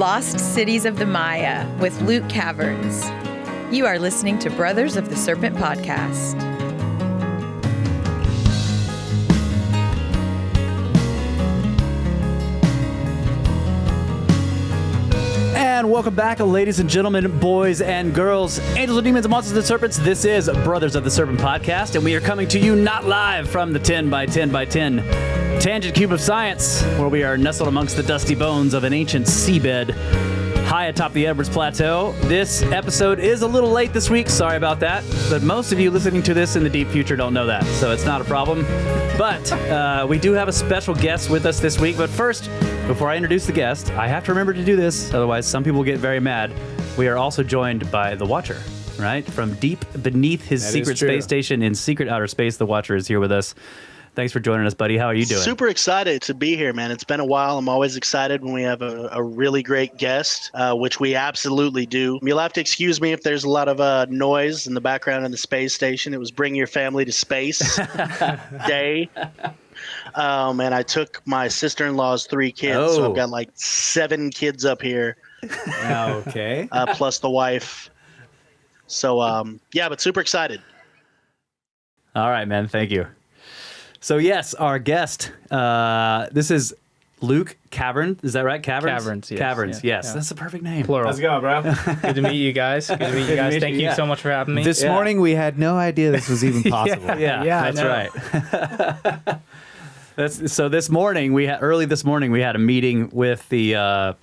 Lost Cities of the Maya with Luke Caverns. You are listening to Brothers of the Serpent podcast. And welcome back, ladies and gentlemen, boys and girls, angels and demons, monsters and serpents. This is Brothers of the Serpent podcast, and we are coming to you not live from the 10 by 10 by 10 Tangent Cube of Science, where we are nestled amongst the dusty bones of an ancient seabed high atop the Edwards Plateau. This episode is a little late this week. Sorry about that. But most of you listening to this in the deep future don't know that, so it's not a problem. But we do have a special guest with us this week. But first, before I introduce the guest, I have to remember to do this. Otherwise, some people get very mad. We are also joined by the Watcher, right? From deep beneath his secret space station in secret outer space, the Watcher is here with us. Thanks for joining us, buddy. How are you doing? Super excited to be here, man. It's been a while. I'm always excited when we have a really great guest, which we absolutely do. You'll have to excuse me if there's a lot of noise in the background in the space station. It was Bring Your Family to Space Day. And I took my sister-in-law's 3 kids, so I've got like 7 kids up here. Okay. Plus the wife. So, yeah, but super excited. All right, man. Thank you. So, yes, our guest, this is Luke Caverns. Is that right? Caverns? Caverns, yes. Caverns, Yeah. yes. Yeah. That's the perfect name. Plural. How's it going, bro? Good to meet you guys. Thank you so much for having me. This morning we had no idea this was even possible. Yeah, that's right. So this morning, early this morning, we had a meeting with the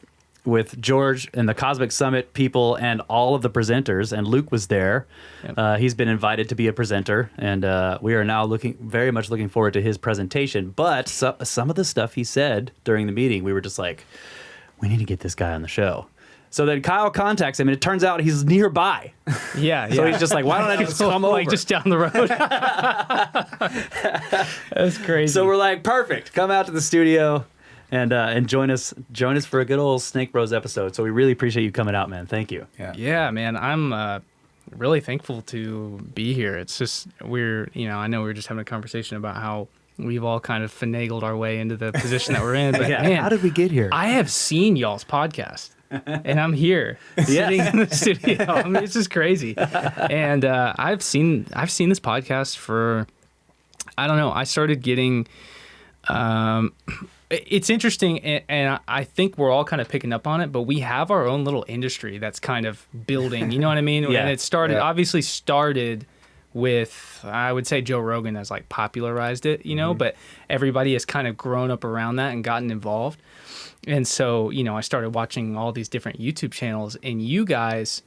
with George and the Cosmic Summit people and all of the presenters, and Luke was there. Yep. He's been invited to be a presenter, and we are now very much looking forward to his presentation. But some of the stuff he said during the meeting, we were just like, we need to get this guy on the show. So then Kyle contacts him, and it turns out he's nearby. Yeah. So he's just like, why don't I just come over? Like just down the road. That's crazy. So we're like, perfect. Come out to the studio and join us for a good old Snake Bros episode. So we really appreciate you coming out, man. Thank you. Yeah, man. I'm really thankful to be here. It's just I know we were just having a conversation about how we've all kind of finagled our way into the position that we're in. But Yeah. man, How did we get here? I have seen y'all's podcast. And I'm here sitting in the studio. I mean, it's just crazy. And I've seen this podcast for, I don't know. I started getting, it's interesting, and I think we're all kind of picking up on it. But we have our own little industry that's kind of building. You know what I mean? Yeah. And it obviously started with, I would say, Joe Rogan has like popularized it. You know, but everybody has kind of grown up around that and gotten involved. And so, I started watching all these different YouTube channels, and you guys,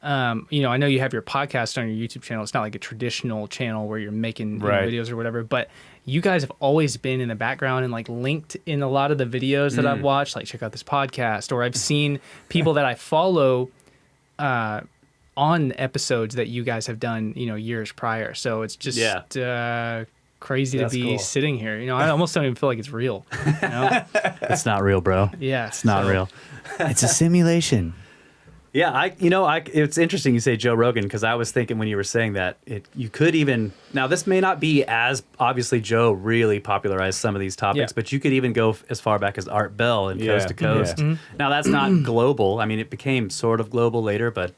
I know you have your podcast on your YouTube channel. It's not like a traditional channel where you're making videos or whatever, but you guys have always been in the background and like linked in a lot of the videos that I've watched, like check out this podcast, or I've seen people that I follow on episodes that you guys have done, years prior. So it's just crazy to be sitting here. I almost don't even feel like it's real. It's not real, bro. Yeah. It's not real. It's a simulation. Yeah, it's interesting you say Joe Rogan, because I was thinking when you were saying that, you could even, now this may not be as, obviously Joe really popularized some of these topics, but you could even go as far back as Art Bell and Coast to Coast. Now that's not global. I mean, it became sort of global later, but,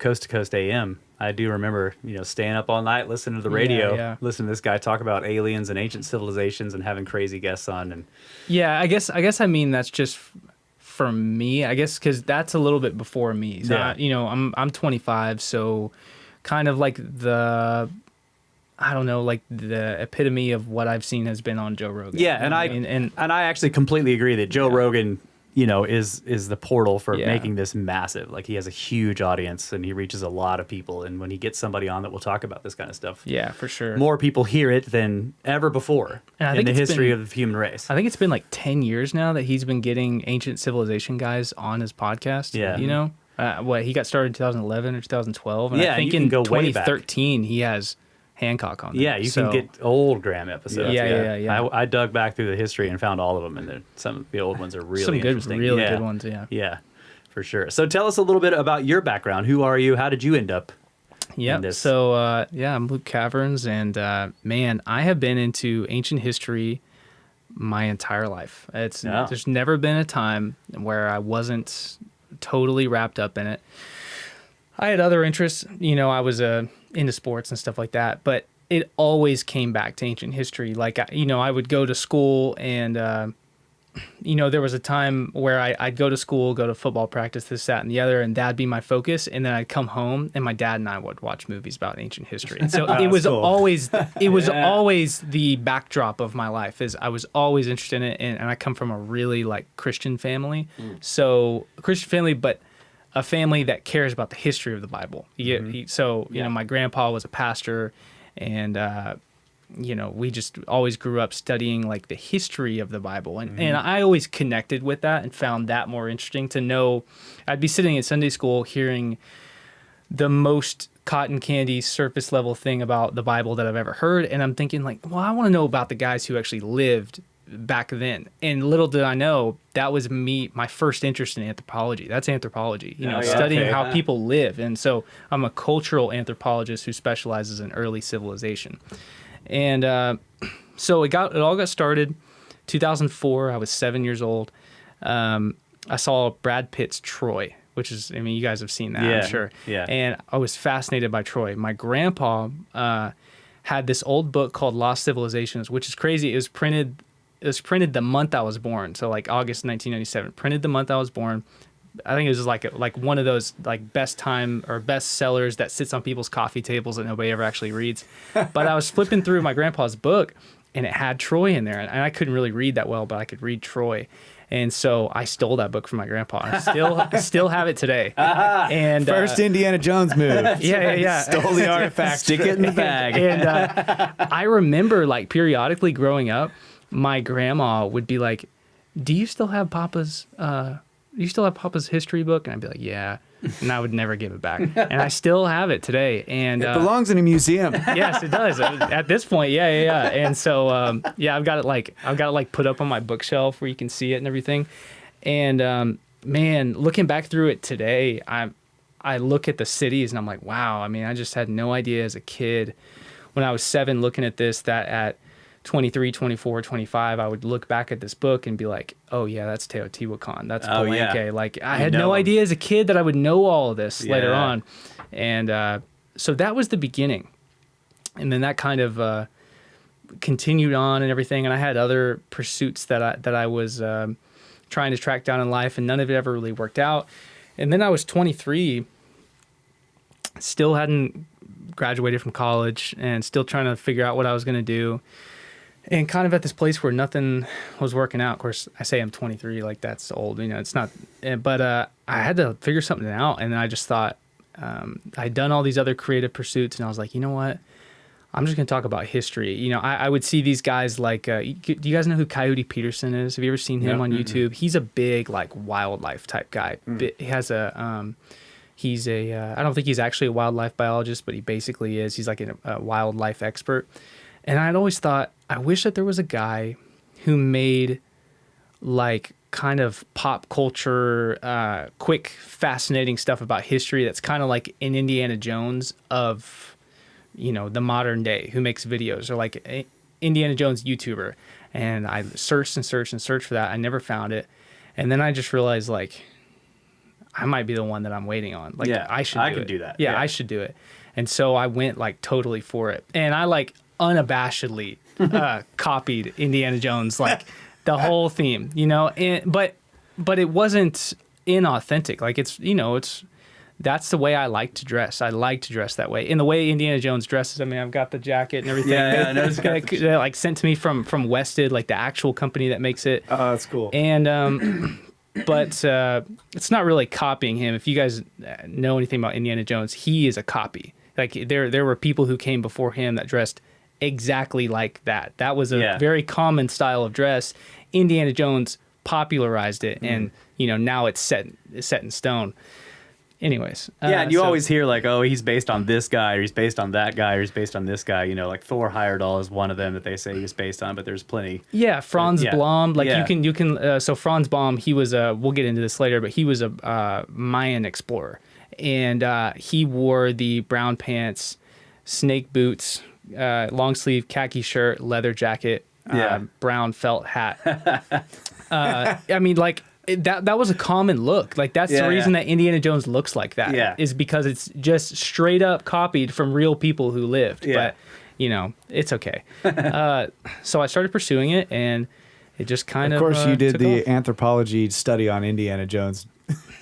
Coast to Coast AM, I do remember, staying up all night, listening to the radio, listening to this guy talk about aliens and ancient civilizations and having crazy guests on. And I guess that's just for me, I guess, because that's a little bit before me. So I'm 25, so kind of like the epitome of what I've seen has been on Joe Rogan. Yeah, and I actually completely agree that Joe Rogan, is the portal for making this massive. Like, he has a huge audience and he reaches a lot of people. And when he gets somebody on that will talk about this kind of stuff, yeah, for sure, more people hear it than ever before in the history of the human race. I think it's been like 10 years now that he's been getting ancient civilization guys on his podcast. Yeah. He got started in 2011 or 2012, and I think you in can go way 2013 he has Hancock on there. Yeah, you can get old Graham episodes. Yeah. I dug back through the history and found all of them, and some of the old ones are really interesting. Really good ones, yeah. Yeah, for sure. So tell us a little bit about your background. Who are you? How did you end up in this? So, I'm Luke Caverns, and man, I have been into ancient history my entire life. There's never been a time where I wasn't totally wrapped up in it. I had other interests, I was into sports and stuff like that, but it always came back to ancient history. Like, I would go to school and, there was a time where I'd go to school, go to football practice, this, that, and the other, and that'd be my focus. And then I'd come home and my dad and I would watch movies about ancient history. And so it was always the backdrop of my life. Is I was always interested in it. And I come from a really like Christian family. So Christian family, but a family that cares about the history of the Bible. My grandpa was a pastor, and we just always grew up studying like the history of the Bible, and I always connected with that and found that more interesting to know. I'd be sitting at Sunday school hearing the most cotton candy surface level thing about the Bible that I've ever heard, and I'm thinking like, well, I want to know about the guys who actually lived back then. And little did I know that was my first interest in anthropology. That's anthropology, studying how people live. And so I'm a cultural anthropologist who specializes in early civilization. And so it all got started 2004. I was 7 years old. I saw Brad Pitt's Troy, which is, you guys have seen that, I'm sure. Yeah. And I was fascinated by Troy. My grandpa had this old book called Lost Civilizations, which is crazy. It was printed the month I was born. So like August 1997, printed the month I was born. I think it was just like one of those like best sellers that sits on people's coffee tables that nobody ever actually reads. But I was flipping through my grandpa's book and it had Troy in there, and I couldn't really read that well, but I could read Troy. And so I stole that book from my grandpa. I still have it today. And first Indiana Jones move. Yeah. Stole the artifact. Stick it in the bag. And I remember like periodically growing up, my grandma would be like, "Do you still have Papa's history book?" And I'd be like, "Yeah." And I would never give it back. And I still have it today. And it belongs in a museum. Yes, it does. At this point, yeah. And so I've got it put up on my bookshelf where you can see it and everything. And man, looking back through it today, I look at the cities and I'm like, wow. I just had no idea as a kid when I was 7 looking at this, that at 23, 24, 25, I would look back at this book and be like, oh yeah, that's Teotihuacan, that's Palenque. Yeah. Like I had no idea as a kid that I would know all of this later on. And so that was the beginning. And then that kind of continued on and everything. And I had other pursuits that I was trying to track down in life, and none of it ever really worked out. And then I was 23, still hadn't graduated from college and still trying to figure out what I was going to do. And kind of at this place where nothing was working out. Of course, I say I'm 23, like that's old, it's not. But I had to figure something out. And I just thought, I'd done all these other creative pursuits. And I was like, you know what? I'm just going to talk about history. I would see these guys like, do you guys know who Coyote Peterson is? Have you ever seen him on YouTube? He's a big like wildlife type guy. He has I don't think he's actually a wildlife biologist, but he basically is. He's like a wildlife expert. And I'd always thought, I wish that there was a guy who made like kind of pop culture, quick, fascinating stuff about history that's kind of like an Indiana Jones of, the modern day, who makes videos, or like a Indiana Jones YouTuber. And I searched for that. I never found it. And then I just realized like, I might be the one that I'm waiting on. Like I should do that. Yeah, I should do it. And so I went like totally for it. And I like unabashedly copied Indiana Jones, like the whole theme, but it wasn't inauthentic. Like it's that's the way I like to dress. I like to dress that way. In the way Indiana Jones dresses, I've got the jacket and everything. They're like sent to me from Wested, like the actual company that makes it. Oh, that's cool. And but it's not really copying him. If you guys know anything about Indiana Jones, he is a copy. Like there were people who came before him that dressed exactly like that. That was a very common style of dress. Indiana Jones popularized it, and now it's set in stone. Anyways, and you always hear like, oh, he's based on this guy, or he's based on that guy, or he's based on this guy. Like Thor Heyerdahl is one of them that they say he was based on, but there's plenty. Yeah, Franz Blom. Like you can. So Franz Blom, he was we'll get into this later, but he was a Mayan explorer, and he wore the brown pants, snake boots, long sleeve khaki shirt, leather jacket, brown felt hat. I mean, like that was a common look. Like that's the reason that Indiana Jones looks like that. Yeah. Is because it's just straight up copied from real people who lived. Yeah. But it's okay. So I started pursuing it, and it just kind of. Of course, you did took the off. anthropology study on Indiana Jones.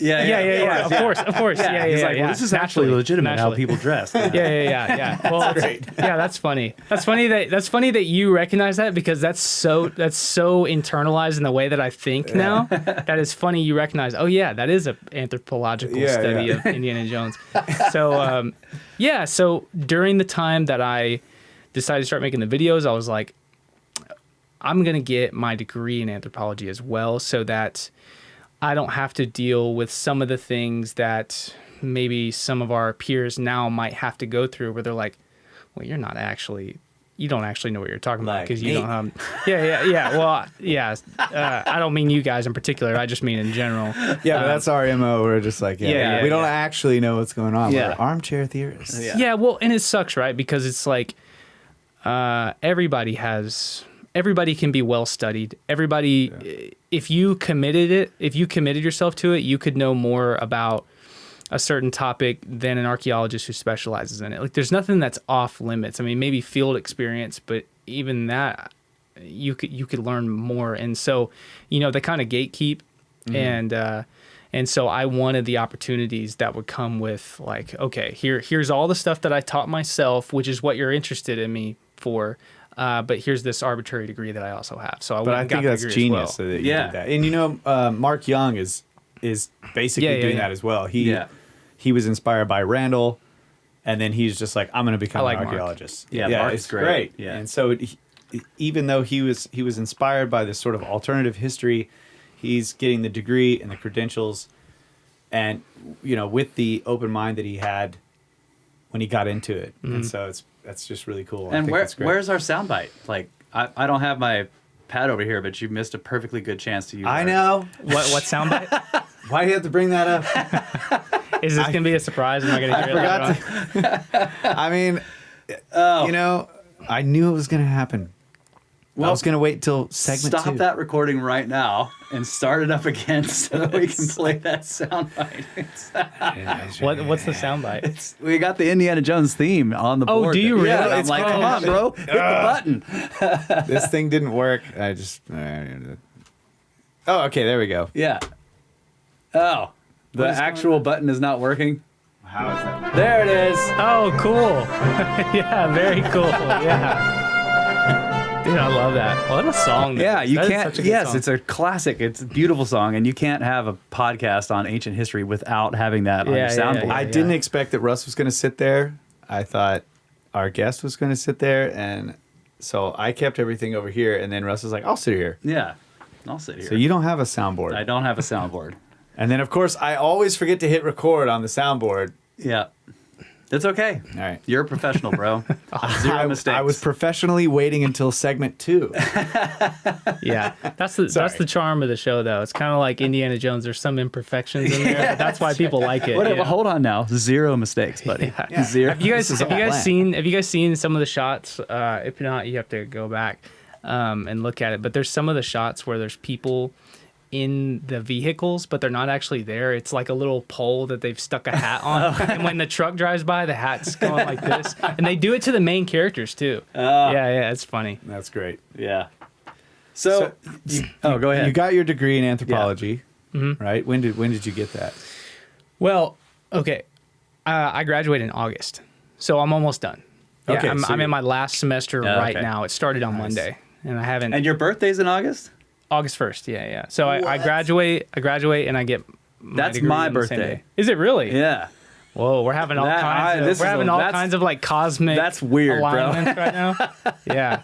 Yeah. Of course. Yeah. He's like, well, this is actually Naturally. legitimate how people dress. Yeah. Well, great. Yeah, that's funny. That's funny that you recognize that, because that's so internalized in the way that I think now. That is funny. You recognize. Oh yeah, that is an anthropological study of Indiana Jones. So So during the time that I decided to start making the videos, I was like, I'm gonna get my degree in anthropology as well, so that I don't have to deal with some of the things that maybe some of our peers now might have to go through, where they're like, well, you don't actually know what you're talking about, because you don't have. Well, I don't mean you guys in particular. I just mean in general. Yeah, but that's our MO. We're just like, we don't actually know what's going on. Yeah. We're armchair theorists. Yeah, well, and it sucks, right? Because it's like everybody can be well studied. Everybody, if you committed yourself to it, you could know more about a certain topic than an archaeologist who specializes in it. Like, there's nothing that's off limits. I mean, maybe field experience, but even that, you could learn more. And so, they kind of gatekeep, and so I wanted the opportunities that would come with, like, okay, here's all the stuff that I taught myself, which is what you're interested in me for. But here's this arbitrary degree that I also have. So I think that's genius that you did that. And Mark Young is basically doing that as well. He was inspired by Randall, and then he's just like, I'm going to become an archaeologist. Yeah, Mark's it's great. Yeah. And so even though he was inspired by this sort of alternative history, he's getting the degree and the credentials, and with the open mind that he had when he got into it. And so that's just really cool. And where's our soundbite? Like, I don't have my pad over here, but you missed a perfectly good chance to use I know. What soundbite? Why do you have to bring that up? Is this gonna be a surprise? Am I gonna hear it later on? I mean, I knew it was going to happen. I was going to wait till segment 2. Stop that recording right now and start it up again so that we can play that soundbite. What's the soundbite? We got the Indiana Jones theme on the board. Oh, do you really? Yeah, I'm like, come on, bro. Hit the button. This thing didn't work. I just... Oh, okay, there we go. Yeah. Oh, the actual button is not working? How is that? There it is. Oh, cool. Yeah, very cool. Yeah. Dude, I love that. What a song. Yeah, you That is can't. such a good Yes, song. it's a classic. It's a beautiful song, and you can't have a podcast on ancient history without having that on your soundboard. I didn't expect that Russ was going to sit there. I thought our guest was going to sit there, and so I kept everything over here, and then Russ was like, I'll sit here. Yeah, I'll sit here. So you don't have a soundboard. I don't have a soundboard. And then, of course, I always forget to hit record on the soundboard. Yeah. It's okay. All right. You're a professional, bro. Zero mistakes. I was professionally waiting until segment 2. Yeah, that's the charm of the show, though. It's kind of like Indiana Jones. There's some imperfections in there, but that's why people like it. Whatever. Yeah. Hold on now. Zero mistakes, buddy. Yeah. Zero. Have you guys seen some of the shots? If not, you have to go back and look at it. But there's some of the shots where there's people in the vehicles, but they're not actually there. It's like a little pole that they've stuck a hat on, and when the truck drives by, the hat's going like this. And they do it to the main characters too. Yeah, it's funny. That's great. Yeah. So go ahead. You got your degree in anthropology, right? When did you get that? Well, okay, I graduated in August, so I'm almost done. Yeah, Okay, I'm in my last semester right now. It started on Monday, and I haven't. And your birthday's in August? August 1st, yeah. So I graduate, and I get my That's degree my on the same birthday. day. Is it really? Yeah. Whoa, we're having all kinds of like cosmic That's weird, bro. alignments right now. Yeah.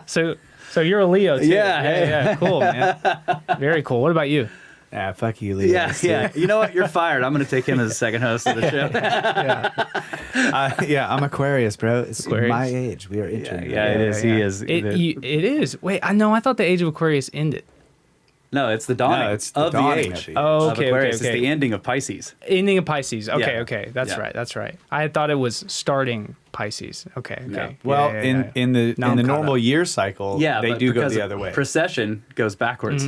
So you're a Leo too. Yeah. Cool, man. Very cool. What about you? Ah, fuck you, Leo. Yeah. You know what? You're fired. I'm going to take him as the second host of the show. I'm Aquarius, bro. It's Aquarius. my age. We are entering. Yeah, it is. He is. It is. Wait, I thought the age of Aquarius ended. No, it's the dawning. No, it's the of dawning the of age. the age. Oh, Of okay, Aquarius. okay, okay. It's the ending of Pisces. Ending of Pisces. Okay, Yeah. okay. That's Yeah. right. That's right. I thought it was starting Pisces. Okay, okay. No. Well, Yeah, yeah, yeah. in the Now I'm caught normal up. year cycle, Yeah, they but do go because the of other way. Precession goes backwards.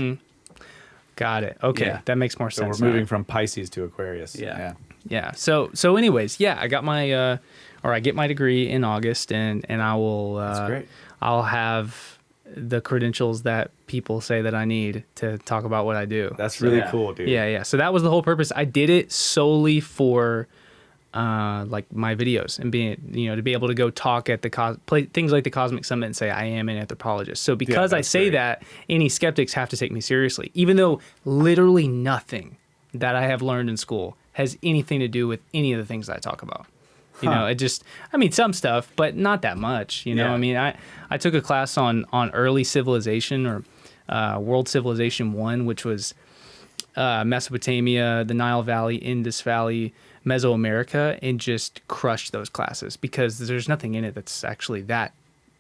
Got it. Okay, Yeah. that makes more So sense. we're moving now. from Pisces to Aquarius. Yeah. Yeah. So anyways, yeah, I got my or I get my degree in August, and I will. That's great. I'll have the credentials that people say that I need to talk about what I do. That's really Yeah. cool, dude. Yeah. So that was the whole purpose. I did it solely for like my videos and being, to be able to go talk at the things like the Cosmic Summit and say I am an anthropologist. So because I that's say great. that, any skeptics have to take me seriously, even though literally nothing that I have learned in school has anything to do with any of the things that I talk about. It just, some stuff, but not that much, Yeah. I took a class on early civilization or world civilization 1, which was Mesopotamia, the Nile Valley, Indus Valley, Mesoamerica, and just crushed those classes because there's nothing in it that's actually that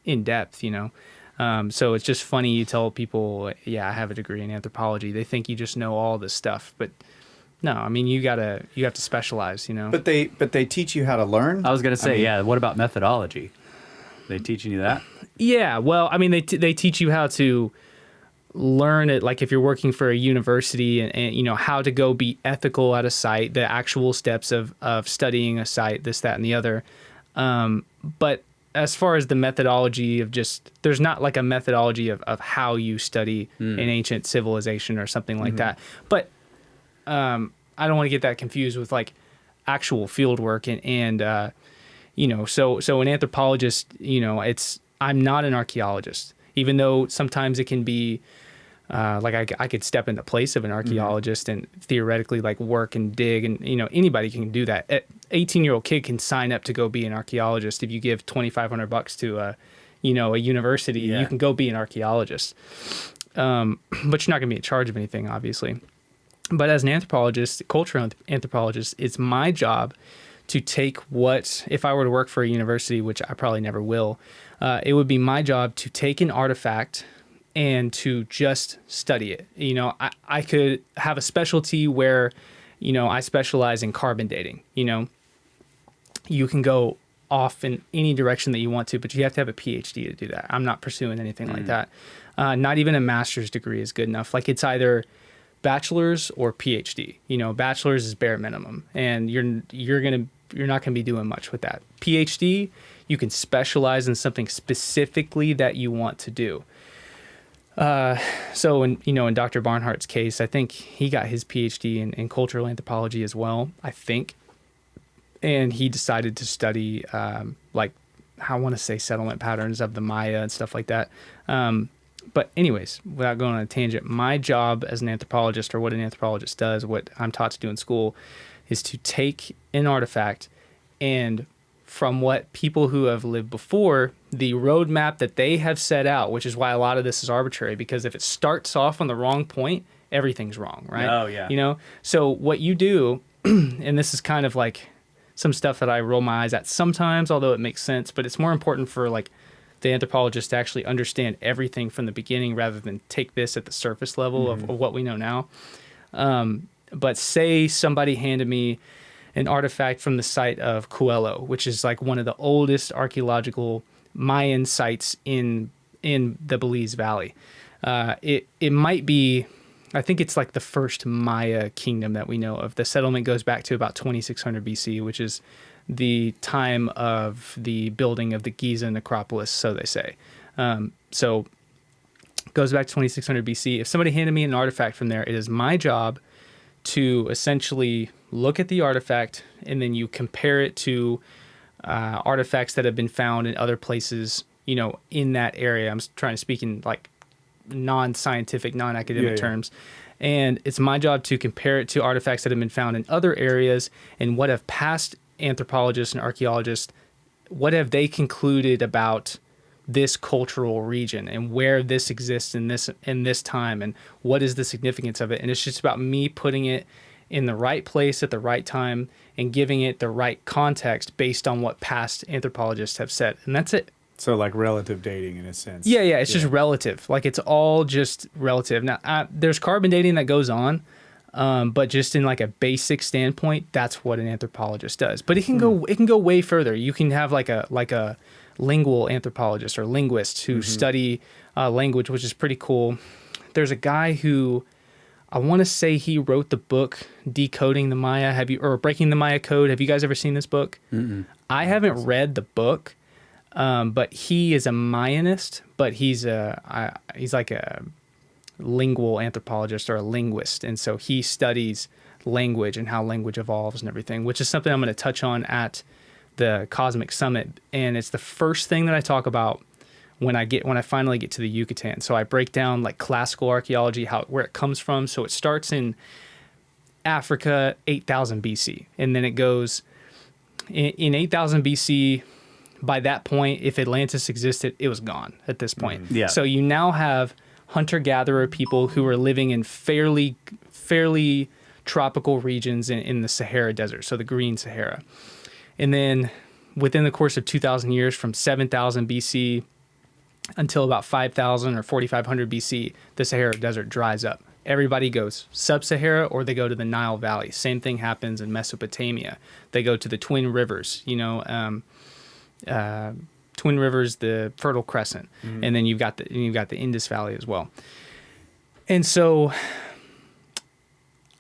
in depth, So it's just funny you tell people, yeah, I have a degree in anthropology. They think you just know all this stuff, but no, you have to specialize, But they teach you how to learn. I was going to say, yeah, what about methodology? They teaching you that? Yeah, well, they teach you how to learn it, like if you're working for a university and how to go be ethical at a site, the actual steps of studying a site, this, that, and the other. But as far as the methodology of there's not like a methodology of how you study an ancient civilization or something like that. But I don't want to get that confused with like actual field work and so an anthropologist, I'm not an archaeologist, even though sometimes it can be like I could step in the place of an archaeologist and theoretically like work and dig and anybody can do that. An 18-year-old kid can sign up to go be an archaeologist if you give $2,500 to a university. Yeah. You can go be an archaeologist, but you're not going to be in charge of anything, obviously. But as an anthropologist, cultural anthropologist, it's my job to take if I were to work for a university, which I probably never will, it would be my job to take an artifact and to just study it. I could have a specialty where, I specialize in carbon dating. You can go off in any direction that you want to, but you have to have a PhD to do that. I'm not pursuing anything like that. Not even a master's degree is good enough. Like it's either bachelor's or PhD. Bachelor's is bare minimum, and you're not gonna be doing much with that. PhD, you can specialize in something specifically that you want to do. So in Dr. Barnhart's case, I think he got his PhD in cultural anthropology as well, I think. And he decided to study like I want to say settlement patterns of the Maya and stuff like that. But anyways, without going on a tangent, my job as an anthropologist, or what an anthropologist does, what I'm taught to do in school, is to take an artifact and from what people who have lived before, the roadmap that they have set out, which is why a lot of this is arbitrary, because if it starts off on the wrong point, everything's wrong, right? Oh, yeah. So what you do, and this is kind of like some stuff that I roll my eyes at sometimes, although it makes sense, but it's more important for like the anthropologist to actually understand everything from the beginning rather than take this at the surface level of what we know now. But say somebody handed me an artifact from the site of Coelho, which is like one of the oldest archaeological Mayan sites in the Belize Valley. It might be, I think it's like the first Maya kingdom that we know of. The settlement goes back to about 2600 BC, which is the time of the building of the Giza necropolis, so they say. So it goes back to 2600 BC. If somebody handed me an artifact from there, it is my job to essentially look at the artifact and then you compare it to artifacts that have been found in other places, in that area. I'm trying to speak in like non-scientific, non-academic terms. And it's my job to compare it to artifacts that have been found in other areas and what have past anthropologists and archaeologists, what have they concluded about this cultural region and where this exists in this time and what is the significance of it. And it's just about me putting it in the right place at the right time and giving it the right context based on what past anthropologists have said. And that's it. So like relative dating in a sense. Yeah, it's just relative. Like it's all just relative. Now, there's carbon dating that goes on, but just in like a basic standpoint, that's what an anthropologist does. But it can go way further. You can have like a lingual anthropologist or linguists who study language, which is pretty cool. There's a guy who I want to say he wrote the book Decoding the Maya. Or Breaking the Maya Code. Have you guys ever seen this book? Mm-mm. I haven't read the book, but he is a Mayanist, but he's like a lingual anthropologist or a linguist. And so he studies language and how language evolves and everything, which is something I'm going to touch on at the Cosmic Summit. And it's the first thing that I talk about when I finally get to the Yucatan. So I break down like classical archaeology, where it comes from. So it starts in Africa, 8,000 BC. And then it goes in 8,000 BC. By that point, if Atlantis existed, it was gone at this point. Yeah. So you now have hunter-gatherer people who are living in fairly tropical regions in the Sahara Desert, so the Green Sahara. And then within the course of 2,000 years, from 7,000 BC until about 5,000 or 4,500 BC, the Sahara Desert dries up. Everybody goes sub-Sahara or they go to the Nile Valley. Same thing happens in Mesopotamia. They go to the Twin Rivers, Twin Rivers, the Fertile Crescent, and then you've got the Indus Valley as well. And so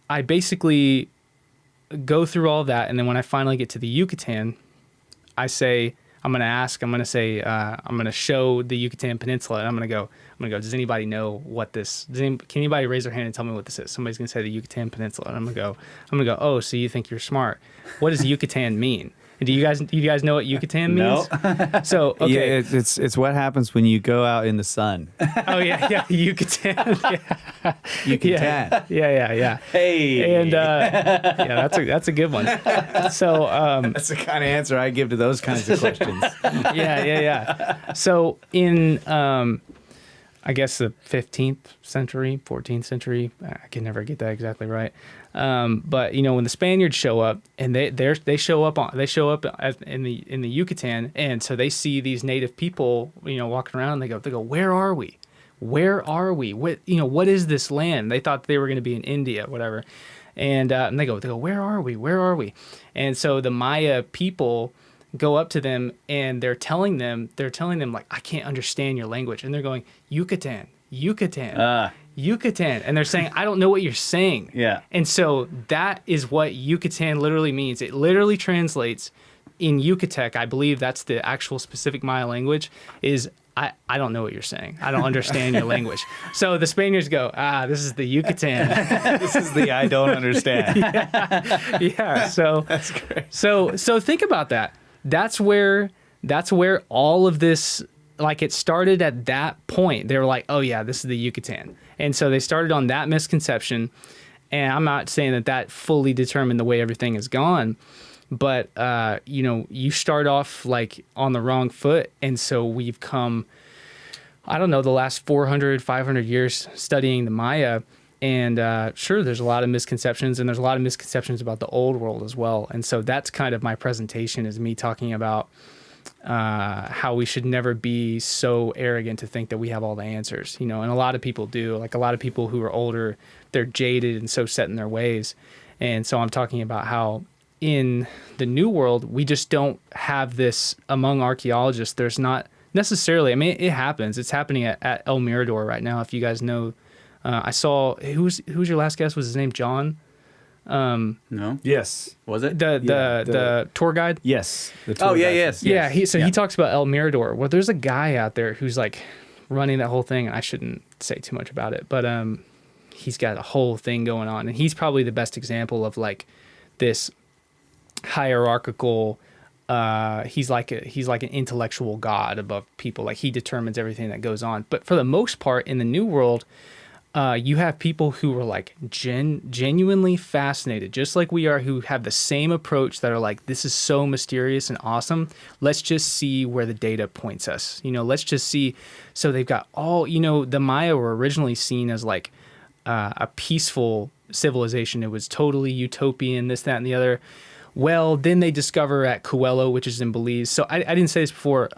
I basically go through all that, and then when I finally get to the Yucatan, I'm going to show the Yucatan Peninsula, and I'm going to go, does anybody know what this, can anybody raise their hand and tell me what this is? Somebody's going to say the Yucatan Peninsula, and I'm going to go, oh, so you think you're smart. What does Yucatan mean? Do you guys know what Yucatan means? No. So, okay. Yeah, it's what happens when you go out in the sun. Oh, yeah, Yucatan. Yeah. Yucatan. Yeah. Hey. And, that's a good one. So, that's the kind of answer I give to those kinds of questions. Yeah. So in, I guess the 15th century, 14th century, I can never get that exactly right. But when the Spaniards show up, and they show up in the Yucatan, and so they see these native people, walking around, and they go, where are we? Where are we? What is this land? They thought they were going to be in India, whatever. And they go, where are we? Where are we? And so the Maya people go up to them, and they're telling them like, I can't understand your language. And they're going, Yucatan. And they're saying, I don't know what you're saying. Yeah. And so that is what Yucatan literally means. It literally translates in Yucatec, I believe that's the actual specific Maya language, is I don't know what you're saying. I don't understand your language. So the Spaniards go, this is the Yucatan. This is the I don't understand. Yeah. So That's great. So think about that. That's where all of this, like, it started at that point. They were like, oh yeah, this is the Yucatan. And so they started on that misconception. And I'm not saying that fully determined the way everything has gone, but you start off like on the wrong foot. And so we've come, I don't know, the last 400, 500 years studying the Maya. And sure, there's a lot of misconceptions, and there's a lot of misconceptions about the old world as well. And so that's kind of my presentation, is me talking about how we should never be so arrogant to think that we have all the answers, and a lot of people do. Like, a lot of people who are older, they're jaded and so set in their ways. And so I'm talking about how in the new world, we just don't have this among archaeologists. There's not necessarily, I mean, it happens. It's happening at El Mirador right now. If you guys know, I saw, who's your last guest? Was his name John? No. Yes. Was it? The tour guide? Yes. Yes. Yeah, he talks about El Mirador. Well, there's a guy out there who's like running that whole thing, and I shouldn't say too much about it, but he's got a whole thing going on, and he's probably the best example of like this hierarchical. He's like an intellectual god above people. Like, he determines everything that goes on. But for the most part, in the New World, you have people who are like genuinely fascinated, just like we are, who have the same approach, that are like, this is so mysterious and awesome. Let's just see where the data points us. Let's just see. So they've got all, the Maya were originally seen as like a peaceful civilization. It was totally utopian, this, that, and the other. Well, then they discover at Coelho, which is in Belize. So I didn't say this before.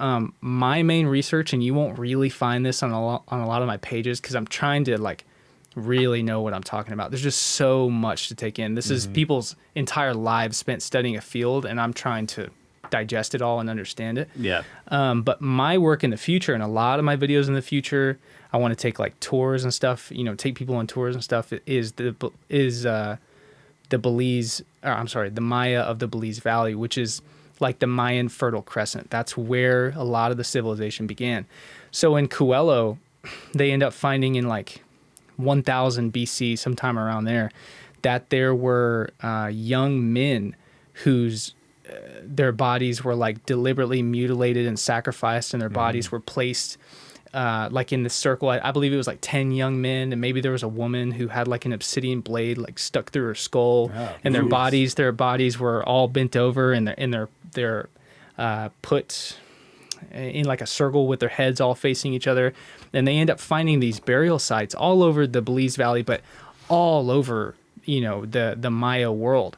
My main research, and you won't really find this on a lot of my pages because I'm trying to like really know what I'm talking about. There's just so much to take in. This is people's entire lives spent studying a field, and I'm trying to digest it all and understand it. Yeah. But my work in the future, and a lot of my videos in the future, I want to take like tours and stuff. Take people on tours and stuff. Is the Belize, or I'm sorry, the Maya of the Belize Valley, which is like the Mayan Fertile Crescent. That's where a lot of the civilization began. So in Coelho, they end up finding in like 1000 BC, sometime around there, that there were young men whose their bodies were like deliberately mutilated and sacrificed, and their bodies were placed like in the circle. I believe it was like 10 young men, and maybe there was a woman who had like an obsidian blade like stuck through her skull, and their bodies were all bent over, and they're put in like a circle with their heads all facing each other, and they end up finding these burial sites all over the Belize Valley, but all over the Maya world.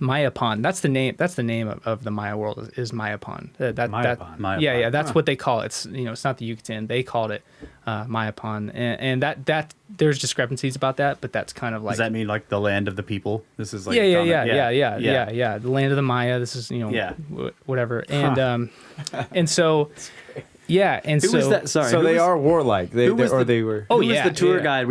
Mayapan. That's the name. That's the name of the Maya world is Mayapan. Mayapan. Yeah. That's what they call it. It's it's not the Yucatan. They called it Mayapan, and that there's discrepancies about that, but that's kind of like. Does that mean like the land of the people? This is like yeah. The land of the Maya. This is whatever, and and so. Yeah, and who was that? Sorry, so they are warlike. They were. Who was the tour guide?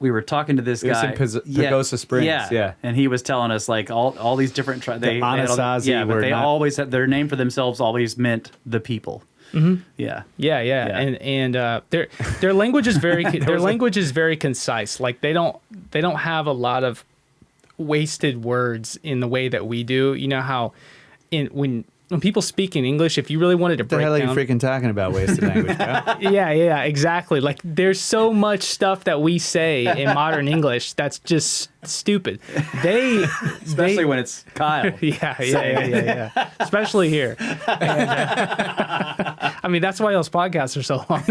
We were talking to this guy. It was in Pagosa Springs. Yeah, and he was telling us like all these different tribes. The Anasazi but they always had their name for themselves. Always meant the people. Mm-hmm. Yeah. And their language is very concise. Like they don't have a lot of wasted words in the way that we do. You know how when people speak in English, if you really wanted to break down... What the hell are you freaking talking about, wasted language, bro? Yeah, exactly. Like, there's so much stuff that we say in modern English that's just stupid. Especially when it's Kyle. Yeah. Especially here. And, I mean, that's why those podcasts are so long.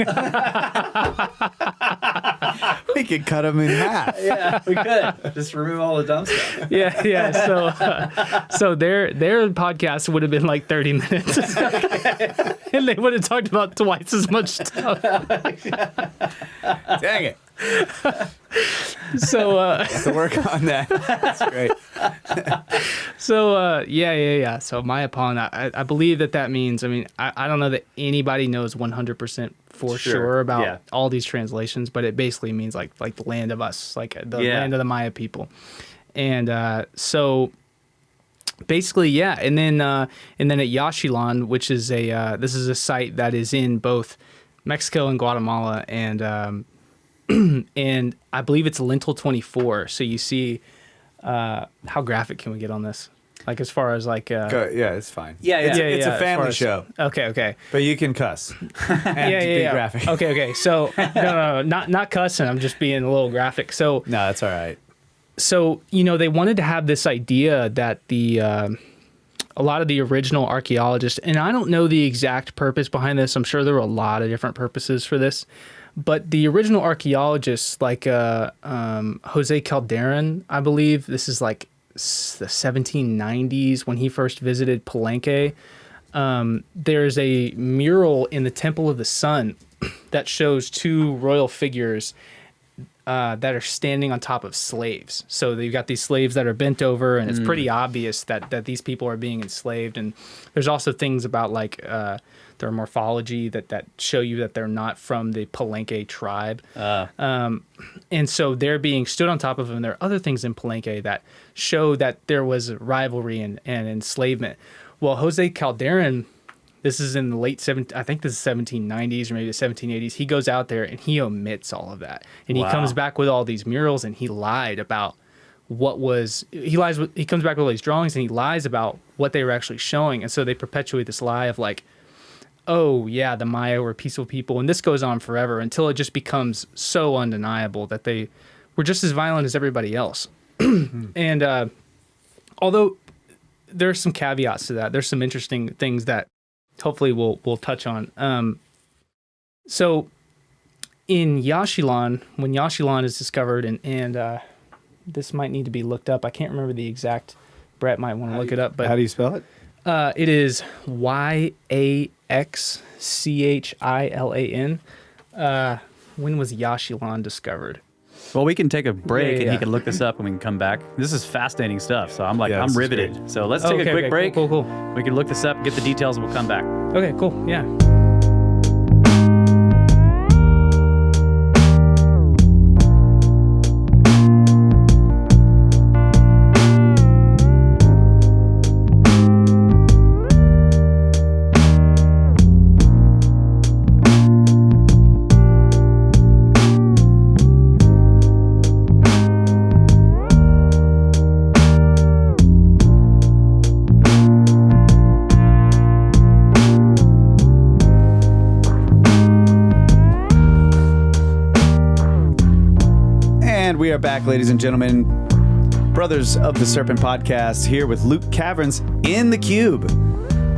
We could cut them in half. Yeah, we could. Just remove all the dumb stuff. Yeah. So their podcast would have been like 30 minutes. And they would have talked about twice as much stuff. Dang it. So have to work on that. That's great. So yeah. So Mayapan, I believe that means. I mean, I don't know that anybody knows 100% for sure about all these translations, but it basically means like the land of us, like the land of the Maya people, and so basically and then at Yaxchilan, which is this is a site that is in both Mexico and Guatemala, and and I believe it's lintel 24. So you see, how graphic can we get on this? Like as far as like, yeah, it's fine. Yeah, it's a family show. Okay. But you can cuss. And be graphic. Okay. So no, not cussing. I'm just being a little graphic. So no, that's all right. So they wanted to have this idea that a lot of the original archaeologists, and I don't know the exact purpose behind this. I'm sure there were a lot of different purposes for this. But the original archaeologists, like Jose Calderon, I believe, this is like the 1790s when he first visited Palenque. There's a mural in the Temple of the Sun that shows two royal figures that are standing on top of slaves. So you've got these slaves that are bent over, and it's pretty obvious that these people are being enslaved. And there's also things about like their morphology that show you that they're not from the Palenque tribe. And so they're being stood on top of them. There are other things in Palenque that show that there was rivalry and enslavement. Well, Jose Calderon, this is in the late 1790s or maybe the 1780s. He goes out there and he omits all of that. And he comes back with all these murals, and he lied about he comes back with all these drawings, and he lies about what they were actually showing. And so they perpetuate this lie of like, oh yeah, the Maya were peaceful people, and this goes on forever until it just becomes so undeniable that they were just as violent as everybody else. And although there's some caveats to that, there's some interesting things that hopefully we'll touch on. So in Yaxchilan, when Yaxchilan is discovered, and this might need to be looked up. I can't remember the exact. Brett might want to look it up. But how do you spell it? It is Yaxchilan. When was Yaxchilan discovered? Well, we can take a break Yeah. and he can look this up and we can come back. This is fascinating stuff. So I'm Yeah, I'm this is riveted. great. So let's take a quick break. Cool. We can look this up, get the details, and we'll come back. Okay, cool. Yeah. And we are back, ladies and gentlemen. Brothers of the Serpent podcast here with Luke Caverns in the cube.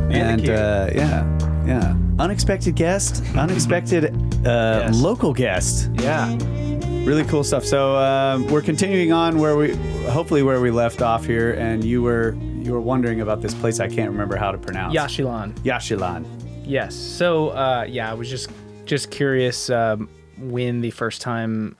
Yeah. Unexpected guest, unexpected local guest. Yeah. Really cool stuff. So we're continuing on where we left off here, and you were wondering about this place I can't remember how to pronounce. Yaxchilan. Yes. So, I was just curious when the first time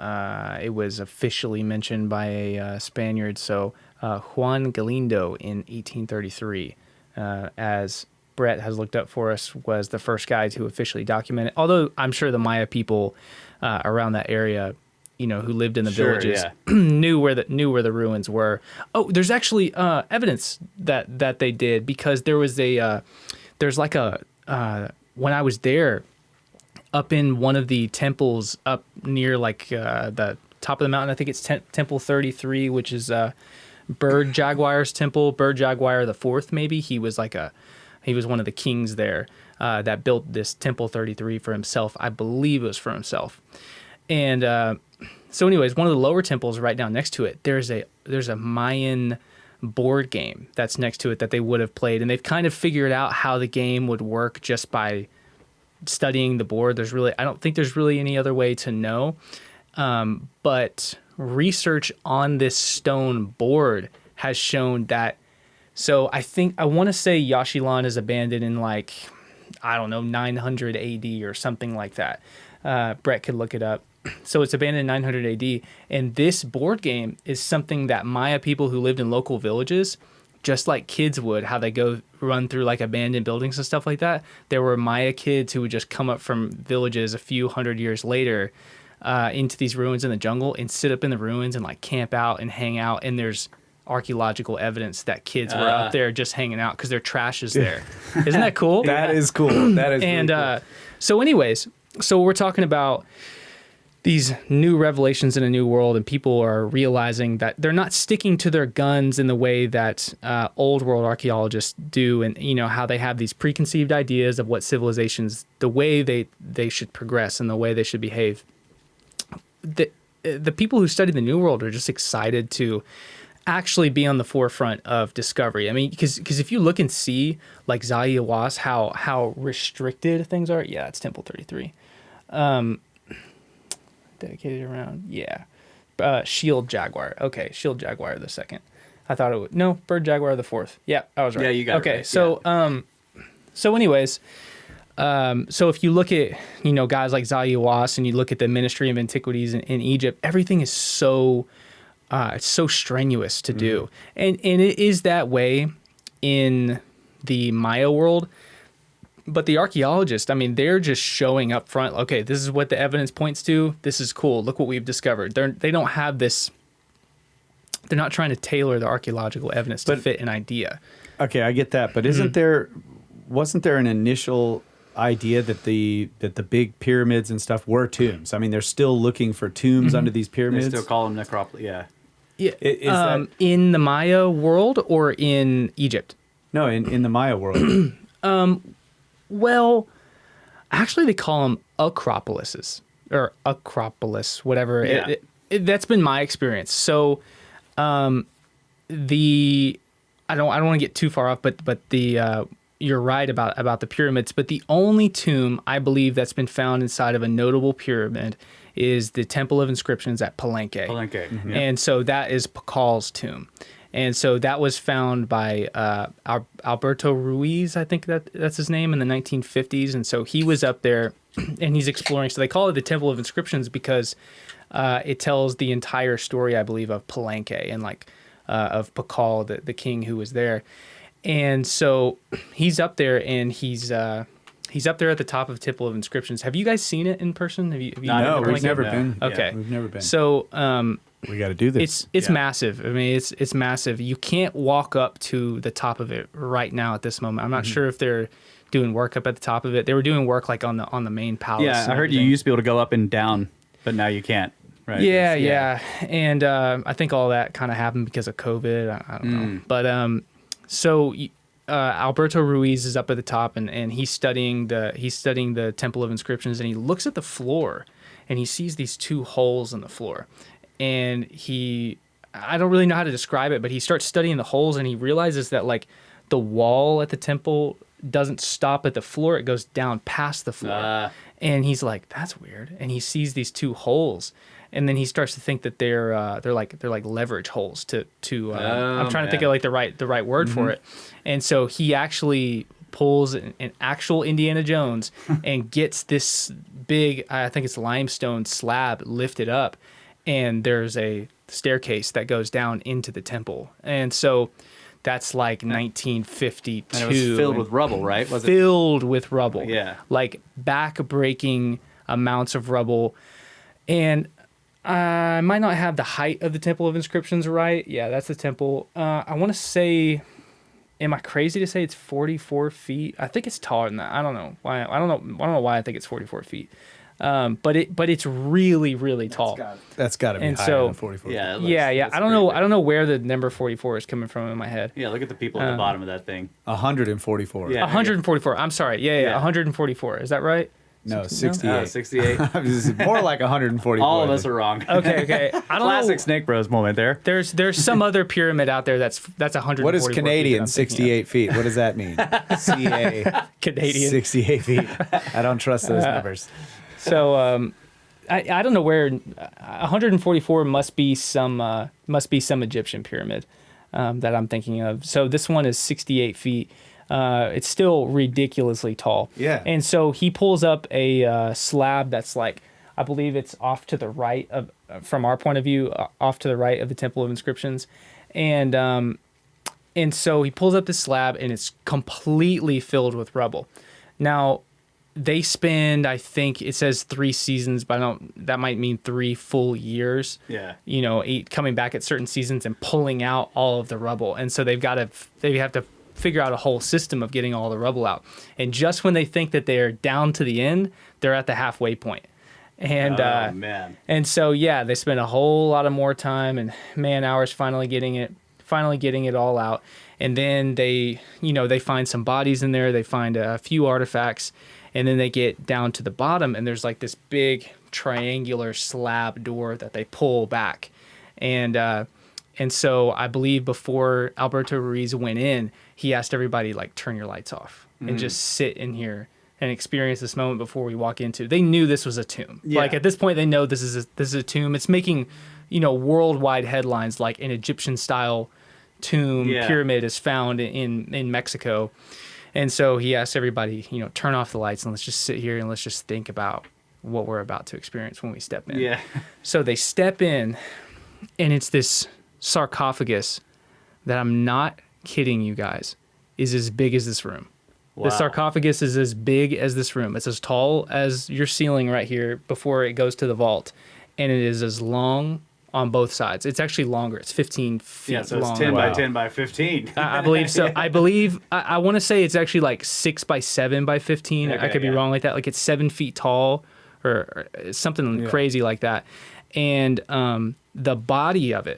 it was officially mentioned by a Spaniard. So, Juan Galindo in 1833, as Brett has looked up for us, was the first guy to officially document it. Although I'm sure the Maya people around that area, who lived in the villages, knew where the ruins were. Oh, there's actually evidence that they did, because there was when I was there, up in one of the temples up near the top of the mountain, I think it's Temple 33, which is Bird Jaguar's temple. Bird Jaguar the Fourth, maybe. He was one of the kings there that built this Temple 33 for himself. I believe it was for himself. And so anyways, one of the lower temples right down next to it, there's a Mayan board game that's next to it that they would have played. And they've kind of figured out how the game would work just by studying the board. I don't think there's really any other way to know. But research on this stone board has shown that. So I want to say Yaxchilan is abandoned in 900 AD or something like that. Brett could look it up. So it's abandoned in 900 AD. And this board game is something that Maya people who lived in local villages, just like kids would, how they go run through abandoned buildings and stuff like that. There were Maya kids who would just come up from villages a few hundred years later into these ruins in the jungle and sit up in the ruins and camp out and hang out. And there's archaeological evidence that kids were up there just hanging out because their trash is there. Isn't that cool? That is cool. That is and really cool. So anyways, we're talking about these new revelations in a new world, and people are realizing that they're not sticking to their guns in the way that old world archaeologists do, and how they have these preconceived ideas of what civilizations, the way they should progress and the way they should behave. The people who study the new world are just excited to actually be on the forefront of discovery. I mean, because if you look and see Zayawas, how restricted things are. Yeah, it's Temple 33. Dedicated around, Shield Jaguar. Okay, Shield Jaguar the second. I thought it would. No, Bird Jaguar the fourth. Yeah, I was right. Yeah, you got it okay, right. So anyways, so if you look at guys like Zayawas and you look at the Ministry of Antiquities in Egypt, everything is so it's so strenuous to do, and it is that way in the Maya world. But the archaeologists, they're just showing up front. Okay, this is what the evidence points to. This is cool. Look what we've discovered. They don't have this. They're not trying to tailor the archaeological evidence to fit an idea. Okay, I get that. But wasn't there an initial idea that the big pyramids and stuff were tombs? They're still looking for tombs under these pyramids. They still call them necropolis. Yeah. Yeah. Is that in the Maya world or in Egypt? No, in the Maya world. Well, actually, they call them acropolises or acropolis, whatever. Yeah. That's been my experience. So, I don't want to get too far off, but you're right about the pyramids. But the only tomb I believe that's been found inside of a notable pyramid is the Temple of Inscriptions at Palenque. And so that is Pakal's tomb. And so that was found by Alberto Ruiz, I think that's his name, in the 1950s. And so he was up there and he's exploring. So they call it the Temple of Inscriptions because it tells the entire story, I believe, of Palenque and of Pakal, the king who was there. And so he's up there and he's up there at the top of Temple of Inscriptions. Have you guys seen it in person? Have you No, we've never been. been. Okay. Yeah, we've never been. So we got to do this. It's massive. I mean, it's massive. You can't walk up to the top of it right now at this moment. I'm not sure if they're doing work up at the top of it. They were doing work like on the main palace. Yeah, I heard you used to be able to go up and down, but now you can't. Right? Yeah. And I think all that kind of happened because of COVID. I don't know. But so Alberto Ruiz is up at the top and he's studying the Temple of Inscriptions, and he looks at the floor and he sees these two holes in the floor. And I don't really know how to describe it, but he starts studying the holes and he realizes that like the wall at the temple doesn't stop at the floor. It goes down past the floor. And he's like, that's weird. And he sees these two holes. And then he starts to think that they're like leverage holes to I'm trying to think of like the right word for it. And so he actually pulls an actual Indiana Jones and gets this big, I think it's limestone slab lifted up. And there's a staircase that goes down into the temple. And so that's like 1952. And it was filled with rubble, right? Was filled with rubble. Yeah. Like back-breaking amounts of rubble. And I might not have the height of the Temple of Inscriptions right. Yeah, that's the temple. I want to say, am I crazy to say it's 44 feet? I think it's taller than that. I don't know why. I don't know why I think it's 44 feet. But it's really, really tall. That's got to be higher than 44. Yeah. I don't know where the number 44 is coming from in my head. Yeah, look at the people at the bottom of that thing. 144. Yeah. 144. I'm sorry. Yeah. 144. Is that right? No, 68. 68. More like 144. All of us are wrong. Okay. I don't Classic know. Snake Bros moment there. There's some other pyramid out there that's 144. What is Canadian 68 feet? What does that mean? CA Canadian 68 feet. I don't trust those numbers. So I don't know where 144 must be some Egyptian pyramid that I'm thinking of. So this one is 68 feet. It's still ridiculously tall. Yeah. And so he pulls up a slab that's like, I believe it's off to the right of, from our point of view, off to the right of the Temple of Inscriptions, and so he pulls up this slab and it's completely filled with rubble. Now, they spend, I think it says 3 seasons, but that might mean 3 full years. Yeah. Coming back at certain seasons and pulling out all of the rubble. And so they have to figure out a whole system of getting all the rubble out. And just when they think that they're down to the end, they're at the halfway point. And man. And so they spend a whole lot of more time and man hours finally getting it all out. And then they find some bodies in there, they find a few artifacts. And then they get down to the bottom, and there's like this big triangular slab door that they pull back. And so I believe before Alberto Ruiz went in, he asked everybody, like, turn your lights off and just sit in here and experience this moment before we walk into. They knew this was a tomb. Yeah. Like, at this point, they know this is a tomb. It's making, worldwide headlines, like an Egyptian-style tomb pyramid is found in Mexico. And so he asked everybody, turn off the lights and let's just sit here and let's just think about what we're about to experience when we step in. Yeah. So they step in, and it's this sarcophagus that, I'm not kidding you guys, is as big as this room. Wow. The sarcophagus is as big as this room. It's as tall as your ceiling right here before it goes to the vault. And it is as long on both sides. It's actually longer. It's 15 feet long. Yeah, so it's 10 by 10 by 15. I believe so. I want to say it's actually like 6 by 7 by 15. Okay, I could be wrong like that. Like it's 7 feet tall or something crazy like that. And the body of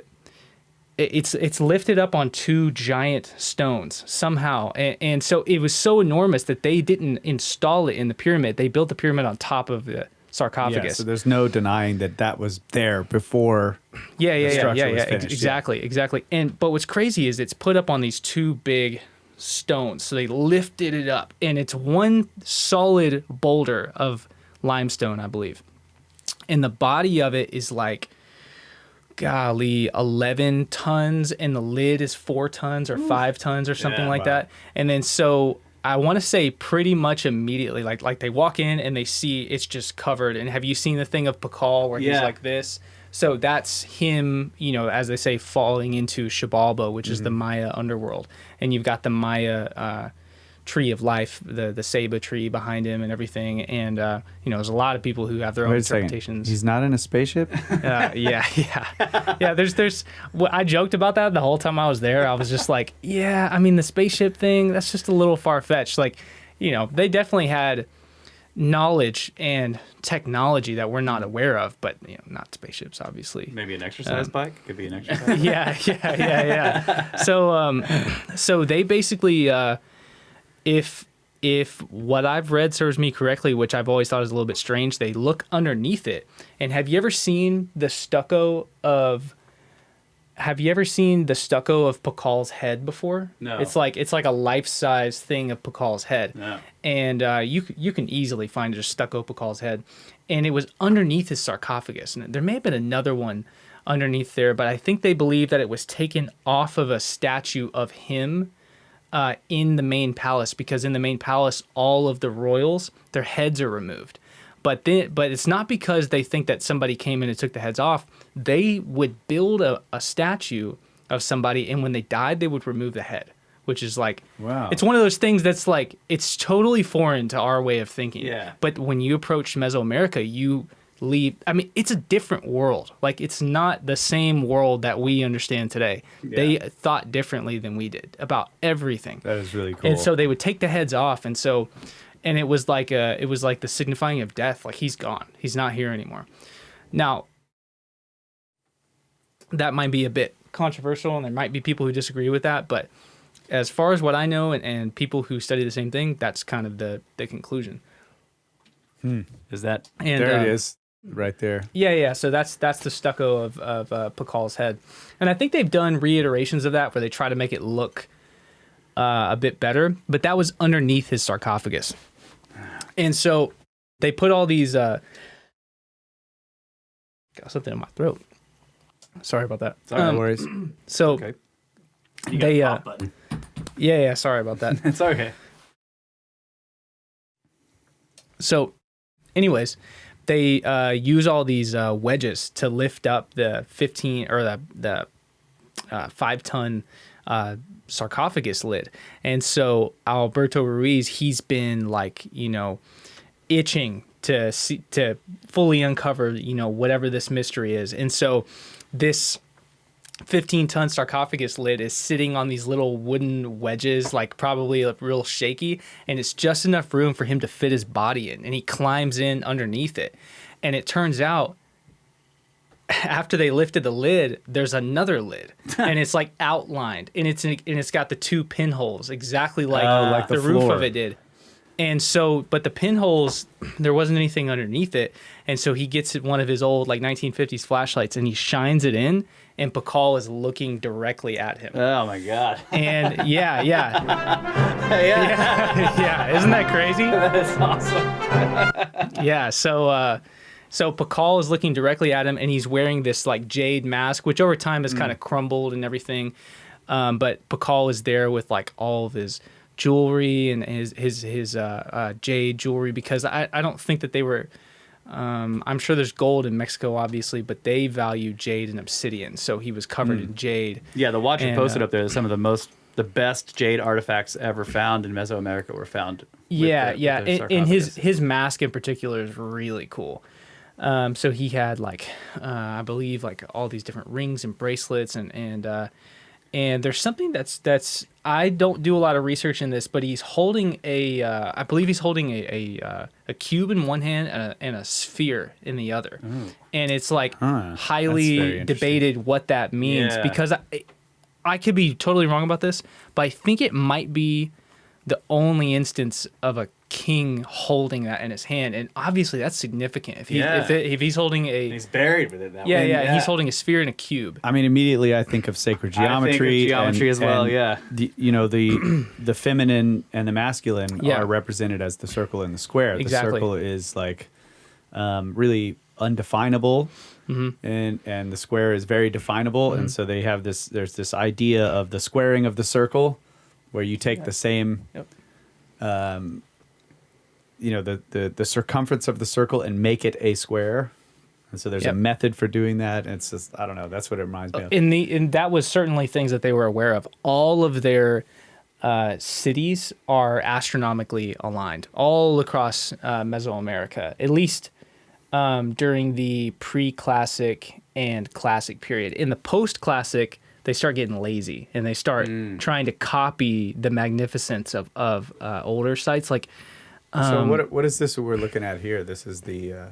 it's lifted up on 2 giant stones somehow. And so it was so enormous that they didn't install it in the pyramid. They built the pyramid on top of the sarcophagus. Yeah, so there's no denying that was there before. The structure was finished. Exactly. But what's crazy is it's put up on these 2 big stones. So they lifted it up, and it's one solid boulder of limestone, I believe. and the body of it is like, golly, 11 tons, and the lid is 4 tons or 5 tons or something like that. And then so I want to say pretty much immediately, like they walk in and they see it's just covered. And have you seen the thing of Pakal where he's like this? So that's him, as they say, falling into Xibalba, which is the Maya underworld. And you've got the Maya tree of life, the Saba tree behind him and everything. And, there's a lot of people who have their own interpretations. He's not in a spaceship? Yeah. There's I joked about that the whole time I was there. I was just like, the spaceship thing, that's just a little far-fetched. Like, they definitely had knowledge and technology that we're not aware of, but not spaceships, obviously. Maybe an exercise bike. Could be an exercise. Yeah. So they basically, if what I've read serves me correctly, which I've always thought is a little bit strange, they look underneath it. And have you ever seen the stucco of Pakal's head before? No. It's like a life-size thing of Pakal's head. No. And you can easily find just stucco Pakal's head. And it was underneath his sarcophagus. And there may have been another one underneath there, but I think they believe that it was taken off of a statue of him in the main palace, because in the main palace, all of the royals, their heads are removed. But it's not because they think that somebody came in and took the heads off. They would build a statue of somebody, and when they died, they would remove the head, which is like, wow. It's one of those things that's like, it's totally foreign to our way of thinking. Yeah. But when you approach Mesoamerica, you leave. I mean, it's a different world. Like, it's not the same world that we understand today. Yeah. They thought differently than we did about everything. That is really cool. And so they would take the heads off, and it was like the signifying of death. Like, he's gone. He's not here anymore. Now, that might be a bit controversial, and there might be people who disagree with that, but as far as what I know, and people who study the same thing, that's kind of the conclusion. Is that... And, there it is. Right there. Yeah. So that's the stucco of Pakal's head, and I think they've done reiterations of that where they try to make it look a bit better. But that was underneath his sarcophagus, and so they put all these. Got something in my throat. Sorry about that. No worries. So okay. They yeah. Sorry about that. It's okay. So, anyways. They use all these wedges to lift up the 15 or the 5-ton sarcophagus lid, and so Alberto Ruiz, he's been like itching to fully uncover whatever this mystery is, and so this 15-ton sarcophagus lid is sitting on these little wooden wedges, like probably real shaky, and it's just enough room for him to fit his body in, and he climbs in underneath it. And it turns out, after they lifted the lid, there's another lid, and it's like outlined, and it's got the 2 pinholes exactly like the roof of it did. And so, but the pinholes, there wasn't anything underneath it, and so he gets one of his old 1950s flashlights and he shines it in, and Pakal is looking directly at him. Oh my God. And yeah, isn't that crazy? That is awesome. Yeah, so Pakal is looking directly at him, and he's wearing this jade mask, which over time has kind of crumbled and everything. But Pakal is there with all of his jewelry and his jade jewelry, because I don't think that they were. I'm sure there's gold in Mexico, obviously, but they value jade and obsidian, so he was covered in jade. Yeah, the watcher posted up there some of the best jade artifacts ever found in Mesoamerica were found. And his mask in particular is really cool. So he had I believe all these different rings and bracelets and there's something that's I don't do a lot of research in this, but he's holding I believe he's holding a cube in one hand and a sphere in the other. Ooh. And it's highly debated what that means, because I could be totally wrong about this, but I think it might be the only instance of a king holding that in his hand, and obviously that's significant. If he's holding he's buried with it. He's holding a sphere and a cube. I mean, immediately I think of sacred geometry, as well. Yeah, the feminine and the masculine are represented as the circle and the square. Exactly. The circle is really undefinable, and the square is very definable, and so they have this. There's this idea of the squaring of the circle, where you take the same, the circumference of the circle and make it a square. And so there's a method for doing that. And it's just, I don't know. That's what it reminds me of. And that was certainly things that they were aware of. All of their cities are astronomically aligned all across Mesoamerica, at least during the pre-classic and classic period. In the post-classic, they start getting lazy and they start trying to copy the magnificence of older sites. Like, so what is this we're looking at here? This is the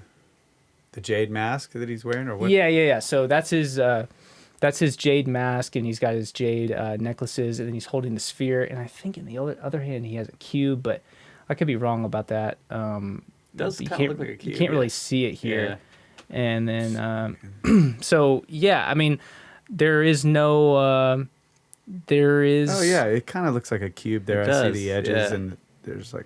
jade mask that he's wearing, or what? Yeah. So that's his jade mask, and he's got his jade necklaces, and then he's holding the sphere. And I think in the other hand he has a cube, but I could be wrong about that. Does kind of look like a cube. You can't really see it here. Yeah. And then so yeah, I mean, there is no. There is. Oh yeah, it kind of looks like a cube there. I see the edges, and there's like.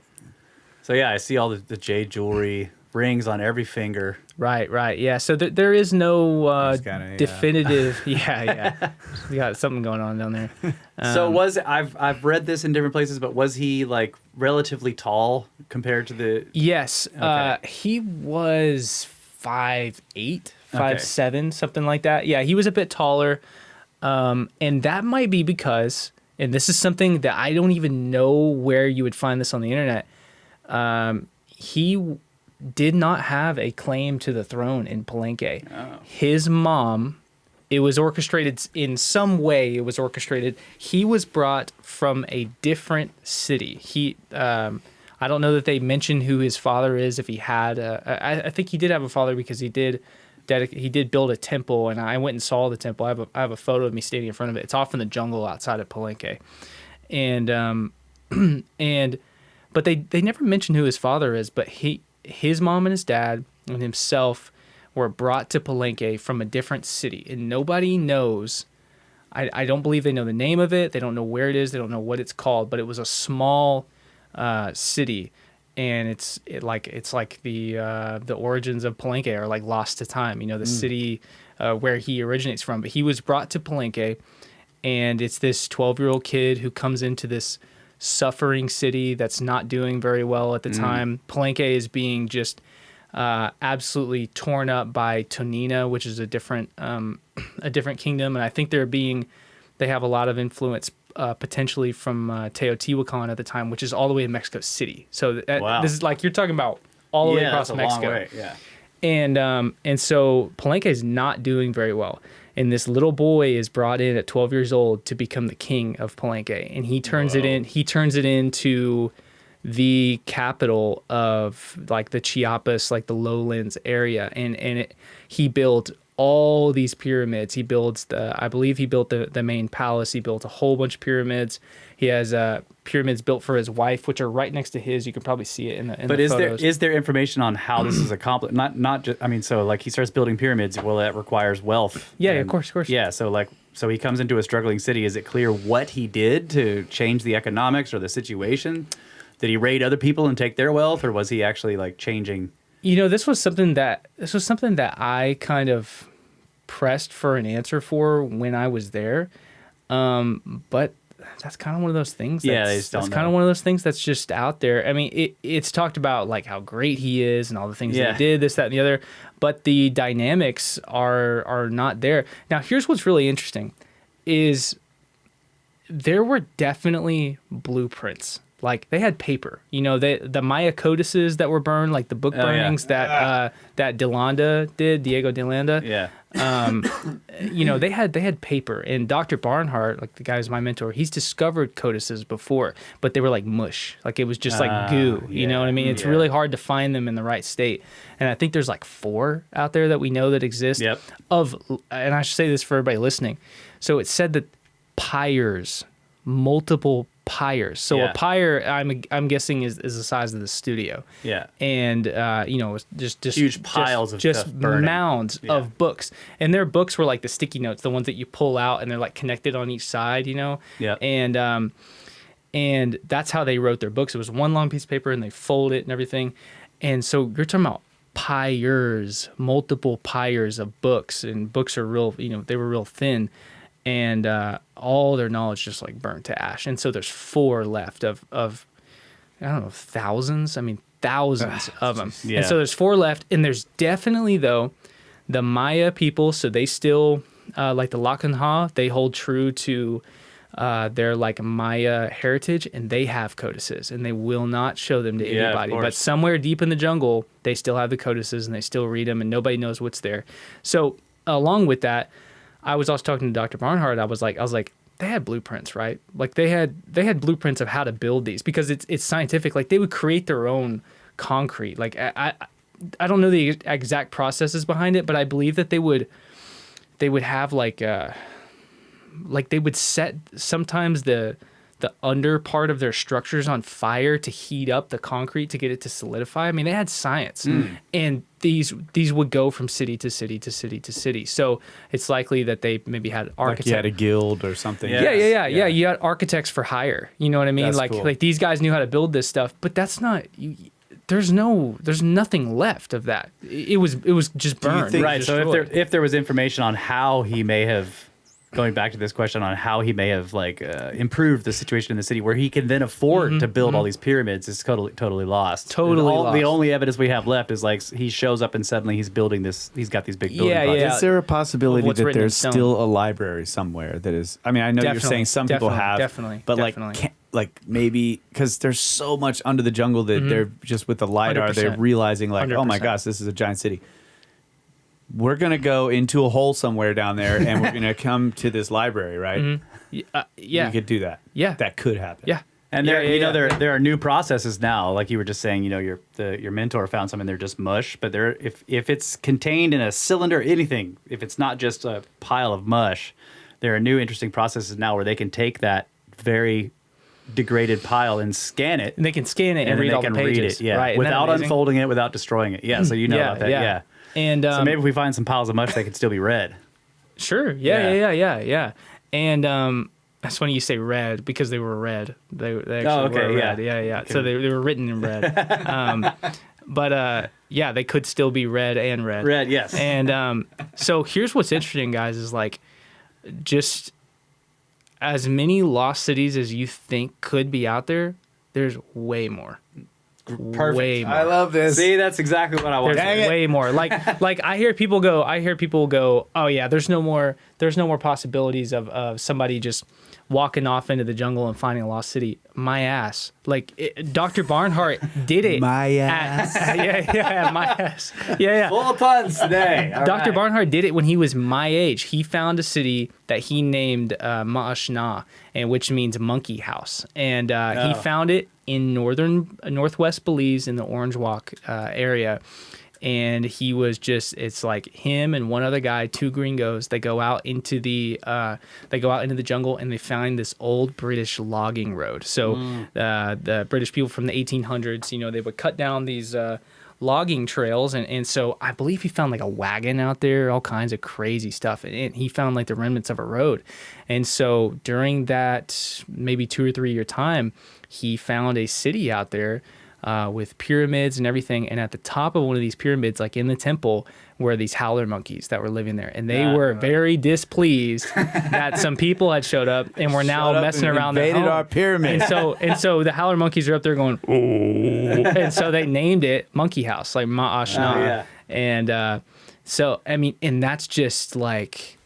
So yeah, I see all the jade jewelry, rings on every finger. Right. Yeah. So there is no definitive. Yeah. We got something going on down there. So I've read this in different places, but was he like relatively tall compared to the? Yes. Okay. He was 5'8", 5'7", something like that. Yeah, he was a bit taller, and that might be because, and this is something that I don't even know where you would find this on the internet. He did not have a claim to the throne in Palenque. Oh. His mom, it was orchestrated in some way. It was orchestrated. He was brought from a different city. I don't know that they mentioned who his father is. If he had, I think he did have a father because he did build a temple, and I went and saw the temple. I have a photo of me standing in front of it. It's off in the jungle outside of Palenque, but they never mentioned who his father is. But his mom and his dad and himself were brought to Palenque from a different city, and nobody knows. I don't believe they know the name of it. They don't know where it is. They don't know what it's called. But it was a small city, and it's like the origins of Palenque are like lost to time. You know, the city where he originates from. But he was brought to Palenque, and it's this 12-year-old kid who comes into this suffering city that's not doing very well at the time. Palenque is being just absolutely torn up by Tonina, which is a different kingdom, and I think they have a lot of influence potentially from Teotihuacan at the time, which is all the way in Mexico City. So this is like you're talking about all the way across Mexico. Long way. Yeah. And so Palenque is not doing very well. And this little boy is brought in at 12 years old to become the king of Palenque, and he turns it into the capital of like the Chiapas, like the lowlands area, and he built all these pyramids. He builds I believe he built the main palace. He built a whole bunch of pyramids. He has pyramids built for his wife, which are right next to his. You can probably see it in the But photos. Is there information on how this is accomplished? Not just, I mean, so like he starts building pyramids. Well, that requires wealth. Yeah, of course. Yeah, so he comes into a struggling city. Is it clear what he did to change the economics or the situation? Did he raid other people and take their wealth, or was he actually like changing? You know, this was something that I kind of pressed for an answer for when I was there, but that's kind of one of those things. That's kind of one of those things that's just out there. I mean, it's talked about like how great he is and all the things that he did, this, that, and the other, but the dynamics are not there. Now, here's what's really interesting: is there were definitely blueprints. Like they had paper, you know, the Maya codices that were burned, like the book burnings that Diego de Landa. Yeah. You know, they had paper, and Dr. Barnhart, like the guy who's my mentor, he's discovered codices before, but they were like mush. Like it was just like goo, you know what I mean? It's really hard to find them in the right state. And I think there's like 4 out there that we know that exist. Yep. And I should say this for everybody listening. So it said that multiple pyres. So a pyre, I'm guessing is the size of the studio. Yeah. And you know, just huge piles of just stuff burning. mounds of books. And their books were like the sticky notes, the ones that you pull out and they're like connected on each side, you know. Yeah. And that's how they wrote their books. It was one long piece of paper and they fold it and everything. And so you're talking about multiple pyres of books, and books are real, they were real thin, and all their knowledge just like burnt to ash. And so there's 4 left of I don't know, thousands of them. Yeah. And so there's 4 left, and there's definitely, though, the Maya people, so they still, like the Lakanha, they hold true to their like Maya heritage, and they have codices, and they will not show them to anybody. But somewhere deep in the jungle, they still have the codices, and they still read them, and nobody knows what's there. So along with that, I was also talking to Dr. Barnhart. I was like, they had blueprints, right? Like they had blueprints of how to build these, because it's scientific. Like they would create their own concrete. Like I don't know the exact processes behind it, but I believe that they would have like they would set sometimes the under part of their structures on fire to heat up the concrete to get it to solidify. I mean, they had science, and these would go from city to city to city to city. So it's likely that they maybe had architects. Like you had a guild or something. Yeah. You had architects for hire. You know what I mean? That's like cool. like these guys knew how to build this stuff, but that's not. There's nothing left of that. It was just burned. Right. So if there was information on how he may have, going back to this question on how he may have like improved the situation in the city where he can then afford to build all these pyramids, is totally lost. The only evidence we have left is like he shows up and suddenly he's building this. He's got these big building blocks. Is there a possibility What's that written in there's stone. still a library somewhere that is? I mean, I know you're saying some people have, but like maybe because there's so much under the jungle that they're just with the LiDAR, they're 100%. realizing like, oh my 100%. gosh, this is a giant city. We're going to go into a hole somewhere down there and we're going to come to this library, right? Yeah. We could do that. Yeah. That could happen. Yeah. And there are new processes now, like you were just saying. Your mentor found something, they're just mush, but if it's contained in a cylinder, anything, if it's not just a pile of mush, there are new interesting processes now where they can take that very degraded pile and scan it, And they can scan it and read all the pages. read it, Right. Isn't that without amazing? unfolding it, without destroying it. Yeah, so you know about that. Yeah. And So maybe if we find some piles of mush, they could still be read. sure. Yeah. And that's funny you say red, because they were red. They actually were red. Yeah. So they were written in red. But they could still be red and red. Red, yes. And so here's what's interesting, guys, is like just as many lost cities as you think could be out there, there's way more. Perfect. Way more. I love this. See, that's exactly what I want. There's way more. Like I hear people go, oh yeah, there's no more possibilities of somebody just walking off into the jungle and finding a lost city. My ass. Dr. Barnhart did it. My ass. Yeah, my ass. Yeah. Full of puns today. All Dr. right. Barnhart did it when he was my age. He found a city that he named Ma'ashna, and which means monkey house. And he found it in northwest Belize in the Orange Walk area. And he was it's like him and one other guy, 2 gringos. They go out into the jungle, and they find this old British logging road. So the British people from the 1800s, they would cut down these logging trails, and so I believe he found like a wagon out there, all kinds of crazy stuff, and he found like the remnants of a road. And so during that maybe 2 or 3 year time, he found a city out there with pyramids and everything, and at the top of one of these pyramids, like in the temple, were these howler monkeys that were living there, and they were very displeased that some people had showed up and were now messing around their home. Our pyramid. And so the howler monkeys are up there going, ooh, and so they named it Monkey House, like Ma'ashna. And so I mean, and that's just like,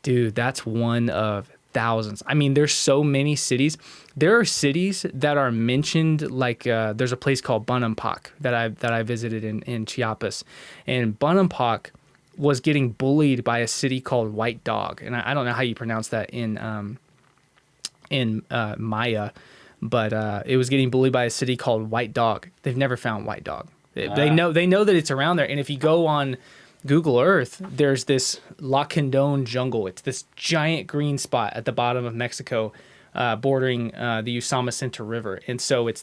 dude, that's one of thousands. I mean, there's so many cities. There are cities that are mentioned, like there's a place called Bonampak that I visited in Chiapas, and Bonampak was getting bullied by a city called White Dog, and I don't know how you pronounce that in Maya, but it was getting bullied by a city called White Dog. They've never found White Dog. They know that it's around there, and if you go on Google Earth, there's this La Condon jungle. It's this giant green spot at the bottom of Mexico, bordering the Usamasenta River. And so it's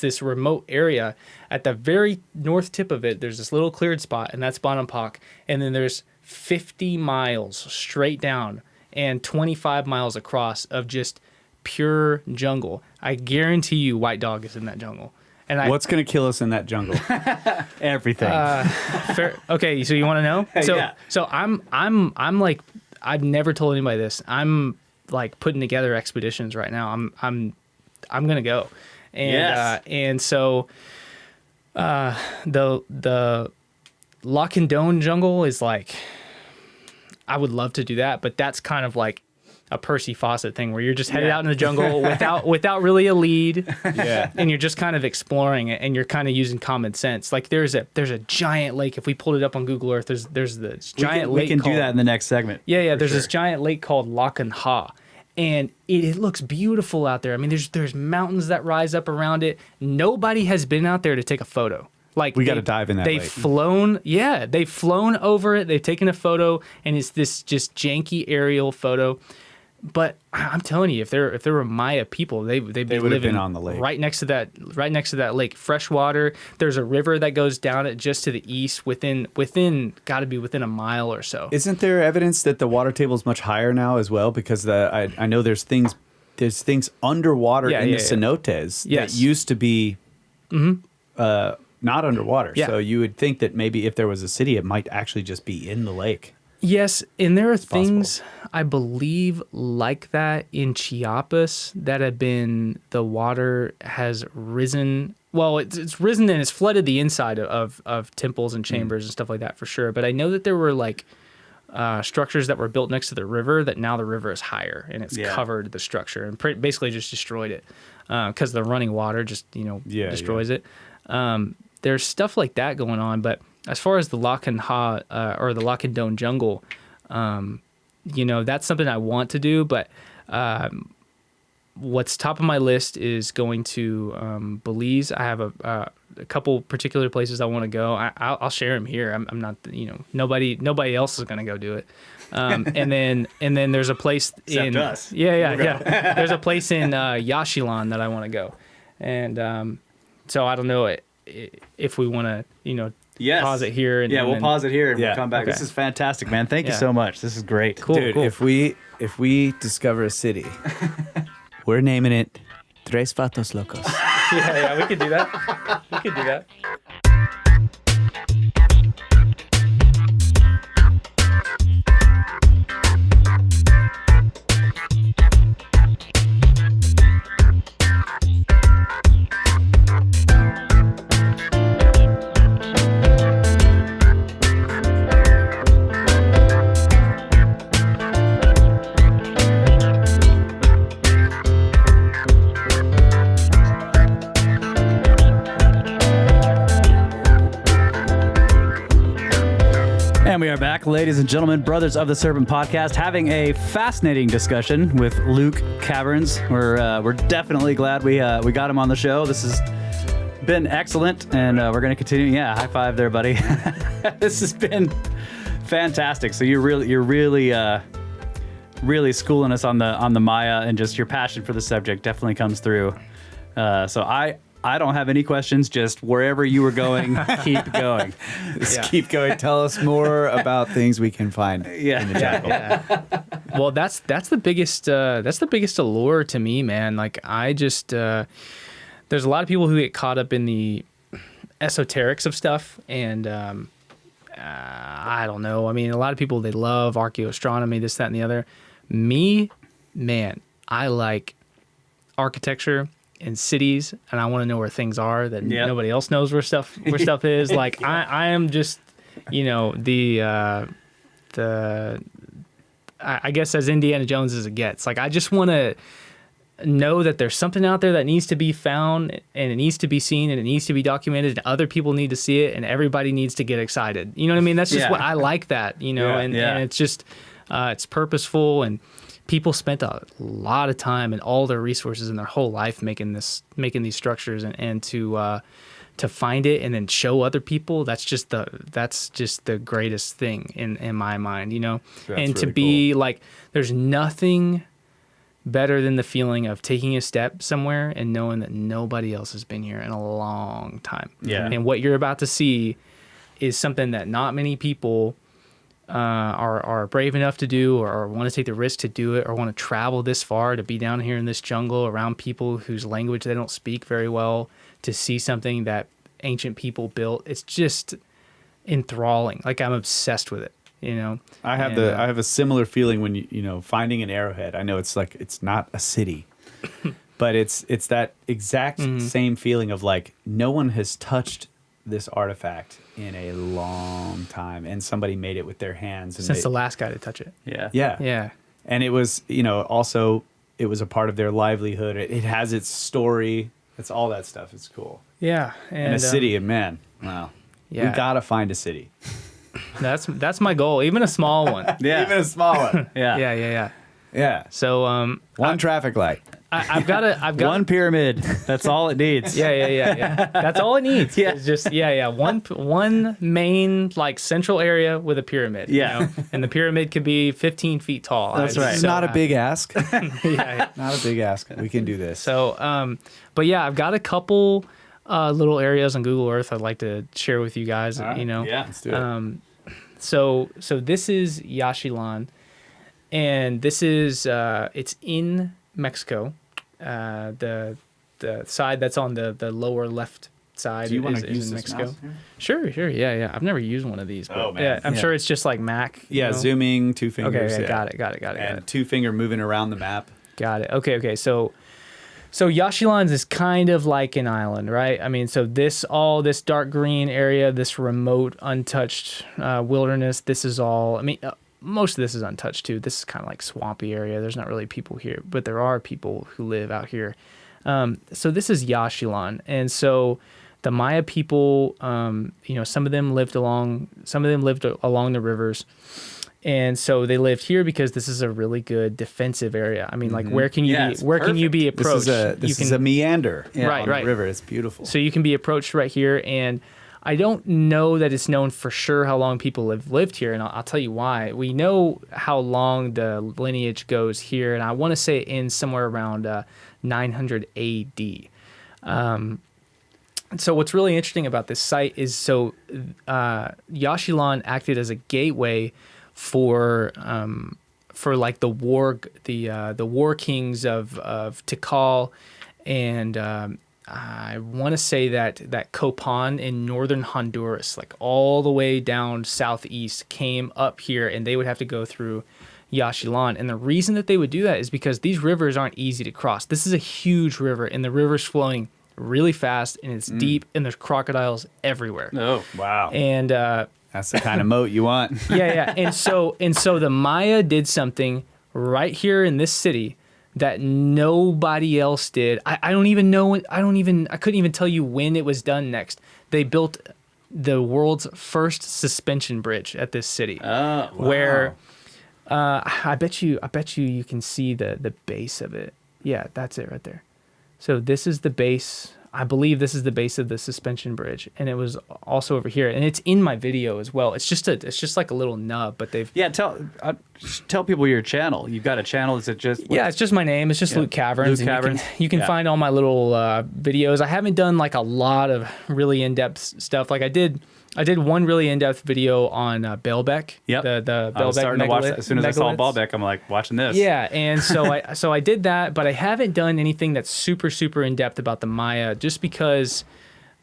this remote area. At the very north tip of it, there's this little cleared spot, and that's Bonampak. And then there's 50 miles straight down and 25 miles across of just pure jungle. I guarantee you White Dog is in that jungle. And What's going to kill us in that jungle? Everything. Okay, so you want to know? So Yeah. so I'm like, I've never told anybody this. I'm like putting together expeditions right now. I'm gonna go, and Yes. and so the Loch and Doan jungle is like, I would love to do that, but that's kind of like a Percy Fawcett thing where you're just headed out in the jungle without really a lead. Yeah. And you're just kind of exploring it, and you're kind of using common sense. Like there's a giant lake. If we pulled it up on Google Earth, there's this giant lake. We can do called- that in the next segment. Yeah. There's this giant lake called Loch and Ha, and it looks beautiful out there. I mean, there's mountains that rise up around it. Nobody has been out there to take a photo. Like We gotta dive in that They've lake. they've flown over it. They've taken a photo, and it's this just janky aerial photo. But I'm telling you, if there were Maya people, they'd be would have living been on the lake. right next to that lake. Fresh water. There's a river that goes down it just to the east. Within got to be within a mile or so. Isn't there evidence that the water table is much higher now as well? Because I know there's things underwater in the cenotes Yes. that used to be not underwater. Yeah. So you would think that maybe if there was a city, it might actually just be in the lake. Yes, and there are things I believe like that in Chiapas that have been, the water has risen. Well, it's risen and it's flooded the inside of temples and chambers and stuff like that for sure. But I know that there were like structures that were built next to the river that now the river is higher and it's covered the structure and basically just destroyed it because the running water just destroys it. There's stuff like that going on, but as far as the Loch and Ha or the Loch and Doan jungle, that's something I want to do. But what's top of my list is going to Belize. I have a couple particular places I want to go. I'll share them here. I'm not, nobody else is going to go do it. And then there's a place Except in us. Yeah. There's a place in Yashilan that I want to go, and so I don't know if we want to Yes. pause it here. And, We'll pause it here and Yeah. we'll come back. Okay. This is fantastic, man. Thank you Yeah. so much. This is great. Cool. Dude, if we discover a city, we're naming it Tres Vatos Locos. Yeah, we could do that. We could do that. And we are back, ladies and gentlemen, Brothers of the Serpent podcast, having a fascinating discussion with Luke Caverns. We're definitely glad we got him on the show. This has been excellent, and we're going to continue. Yeah, high five there, buddy. This has been fantastic. So you're really schooling us on the Maya, and just your passion for the subject definitely comes through. So I don't have any questions. Just wherever you were going, keep going. Just keep going. Tell us more about things we can find in the jungle. Yeah. Well, that's the biggest allure to me, man. Like I just there's a lot of people who get caught up in the esoterics of stuff, and I don't know. I mean, a lot of people, they love archaeoastronomy, this, that, and the other. Me, man, I like architecture and cities, and I want to know where things are that nobody else knows where stuff is. Like I am just, I guess as Indiana Jones as it gets. Like I just want to know that there's something out there that needs to be found, and it needs to be seen, and it needs to be documented, and other people need to see it, and everybody needs to get excited. You know what I mean? That's just what I like that, and it's just it's purposeful, and people spent a lot of time and all their resources and their whole life making these structures, and to find it and then show other people, that's just the greatest thing in my mind, and really to be like, there's nothing better than the feeling of taking a step somewhere and knowing that nobody else has been here in a long time. Yeah. And what you're about to see is something that not many people are brave enough to do, or want to take the risk to do it, or want to travel this far to be down here in this jungle around people whose language they don't speak very well, to see something that ancient people built, it's just enthralling. Like, I'm obsessed with it, you know. I have a similar feeling when you know, finding an arrowhead. I know it's like, it's not a city, but it's that exact same feeling of like, no one has touched this artifact in a long time, and somebody made it with their hands. And Since the last guy to touch it. Yeah. And it was, you know, also it was a part of their livelihood. It has its story. It's all that stuff. It's cool. Yeah. And a city, and man, wow. Yeah. We gotta find a city. That's my goal. Even a small one. Yeah. Even a small one. Yeah. So One traffic light. I've got One pyramid. That's all it needs. Yeah. That's all it needs. Yeah. It's just one main like central area with a pyramid. Yeah. You know? And the pyramid could be 15 feet tall. That's right. It's not a big ask. Yeah. Not a big ask. We can do this. So but yeah, I've got a couple little areas on Google Earth I'd like to share with you guys. All right. You know. Yeah, let's do it. So this is Yaxchilan, and this is it's in Mexico. The side that's on the lower left side Do you want is to use in this Mexico. mouse here? Sure, yeah. I've never used one of these, but Oh, man. yeah, I'm Yeah. sure it's just like Mac. you Yeah, know? zooming, two fingers. Okay, yeah. got it. And two finger moving around the map. Got it. Okay. So Yaxchilan is kind of like an island, right? I mean, so this dark green area, this remote, untouched wilderness, this is all, I mean, most of this is untouched too. This is kind of like swampy area. There's not really people here, but there are people who live out here. So this is Yaxchilan. And so the Maya people, you know, some of them lived along the rivers. And so they lived here because this is a really good defensive area. I mean, like, where can you be approached? This is a meander Right, on right. the river. It's beautiful. So you can be approached right here. And I don't know that it's known for sure how long people have lived here, and I'll tell you why. We know how long the lineage goes here, and I want to say it ends somewhere around 900 AD. So what's really interesting about this site is Yaxchilan acted as a gateway for like the war kings of Tikal, and I want to say that Copan in northern Honduras, like all the way down southeast, came up here, and they would have to go through Yaxchilan. And the reason that they would do that is because these rivers aren't easy to cross. This is a huge river, and the river's flowing really fast, and it's deep, and there's crocodiles everywhere. Oh, wow. And That's the kind of moat you want. yeah. And so the Maya did something right here in this city that nobody else did. I couldn't even tell you when it was done next. They built the world's first suspension bridge at this city. Oh, wow. Where I bet you can see the base of it. Yeah, that's it right there. So this is the base. I believe this is the base of the suspension bridge, and it was also over here, and it's in my video as well. It's just like a little nub, but they've tell people your channel. You've got a channel. Is it just it's just my name. It's just Luke Caverns. Luke and Caverns. You can find all my little videos. I haven't done like a lot of really in-depth stuff. Like I did one really in-depth video on Baalbek. Yep. The I was Baalbek starting to watch that. As soon as I saw megaliths. Baalbek, I'm like watching this. Yeah, and so I did that, but I haven't done anything that's super in depth about the Maya, just because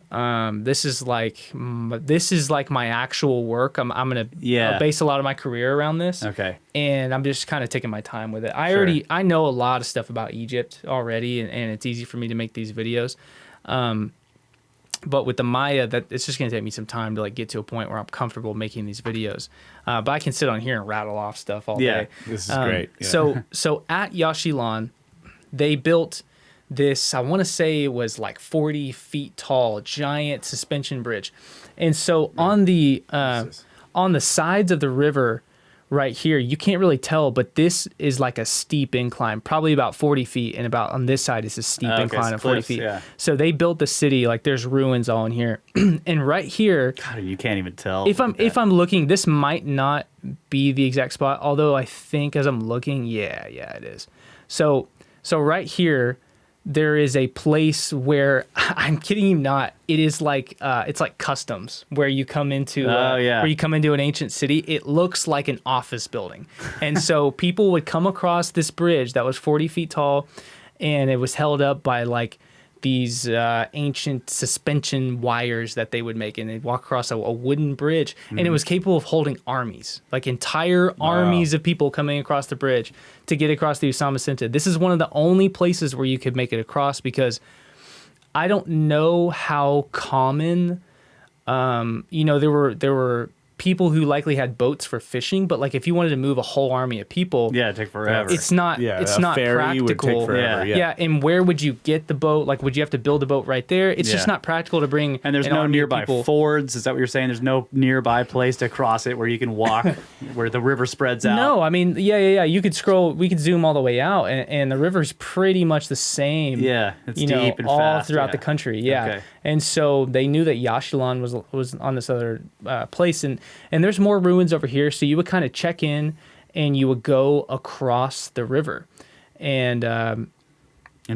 this is like my actual work. I'm gonna base a lot of my career around this. Okay. And I'm just kind of taking my time with it. I know a lot of stuff about Egypt already, and it's easy for me to make these videos. But with the Maya, that it's just going to take me some time to like get to a point where I'm comfortable making these videos. But I can sit on here and rattle off stuff all day. This is great. Yeah. So at Yaxchilan, they built this, I want to say it was like 40 feet tall, giant suspension bridge. And so on the sides of the river right here, you can't really tell, but this is like a steep incline, probably about 40 feet, and about on this side is a steep incline of 40 feet. Yeah. So they built the city, like there's ruins all in here. And right here, God, you can't even tell. if I'm looking, this might not be the exact spot, although I think as I'm looking, yeah, it is. So right here, there is a place where, I'm kidding you not, it is like it's like customs, where you come into where you come into an ancient city. It looks like an office building, and so people would come across this bridge that was 40 feet tall, and it was held up by like these ancient suspension wires that they would make, and they'd walk across a wooden bridge, and it was capable of holding armies, like entire armies of people coming across the bridge to get across the Usamasenta. This is one of the only places where you could make it across, because I don't know how common, there were people who likely had boats for fishing, but like if you wanted to move a whole army of people, it'd take forever. it's not ferry practical. would take forever. Yeah, and where would you get the boat? Like, would you have to build a boat right there? It's just not practical to bring. And there's an no army of nearby people. fords. Is that what you're saying? There's no nearby place to cross it where you can walk, where the river spreads out. No, I mean, yeah. You could scroll. We could zoom all the way out, and the river's pretty much the same. Yeah, it's deep and all fast. throughout the country. Yeah, Okay. and so they knew that Yaxchilan was on this other place, and there's more ruins over here. So you would kind of check in, and you would go across the river, and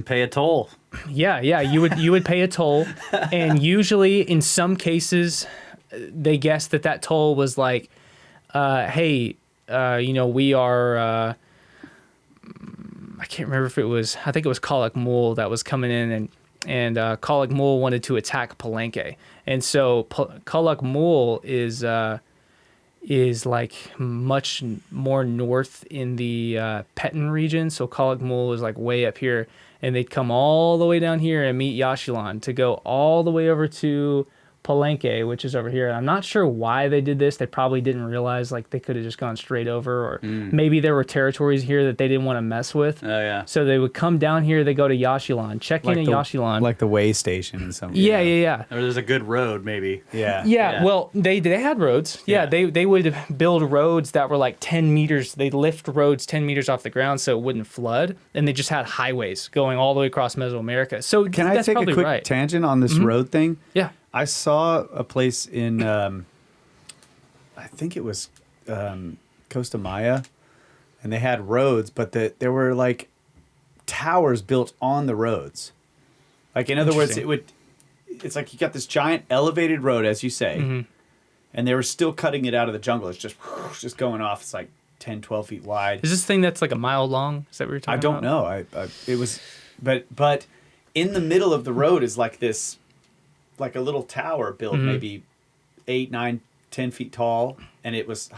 pay a toll. yeah, you would pay a toll, and usually in some cases, they guessed that toll was like, hey, we are. I can't remember if it was. I think it was Kalak Mul that was coming in, and Kalak Mul wanted to attack Palenque, and so Kalak Mul is like much more north in the Petan region. So Kalak Mul is like way up here, and they'd come all the way down here and meet Yaxchilan to go all the way over to Palenque, which is over here. And I'm not sure why they did this. They probably didn't realize like they could have just gone straight over, or maybe there were territories here that they didn't want to mess with. Oh yeah. So they would come down here. They go to Yaxchilan, check in at Yaxchilan. Like the way station in some. Yeah. Or there's a good road, maybe. Yeah, well, they had roads. Yeah, they would build roads that were like 10 meters. They'd lift roads 10 meters off the ground so it wouldn't flood, and they just had highways going all the way across Mesoamerica. So Can I that's take a probably quick right. tangent on this road thing? Yeah. I saw a place in, I think it was Costa Maya, and they had roads, but there were like towers built on the roads. Like, in other words, it's like you got this giant elevated road, as you say, and they were still cutting it out of the jungle. It's just going off. It's like 10, 12 feet wide. Is this thing that's like a mile long? Is that what you're talking about? I don't know. It was, but in the middle of the road is like this, like a little tower built maybe 8, 9, 10 feet tall, and it was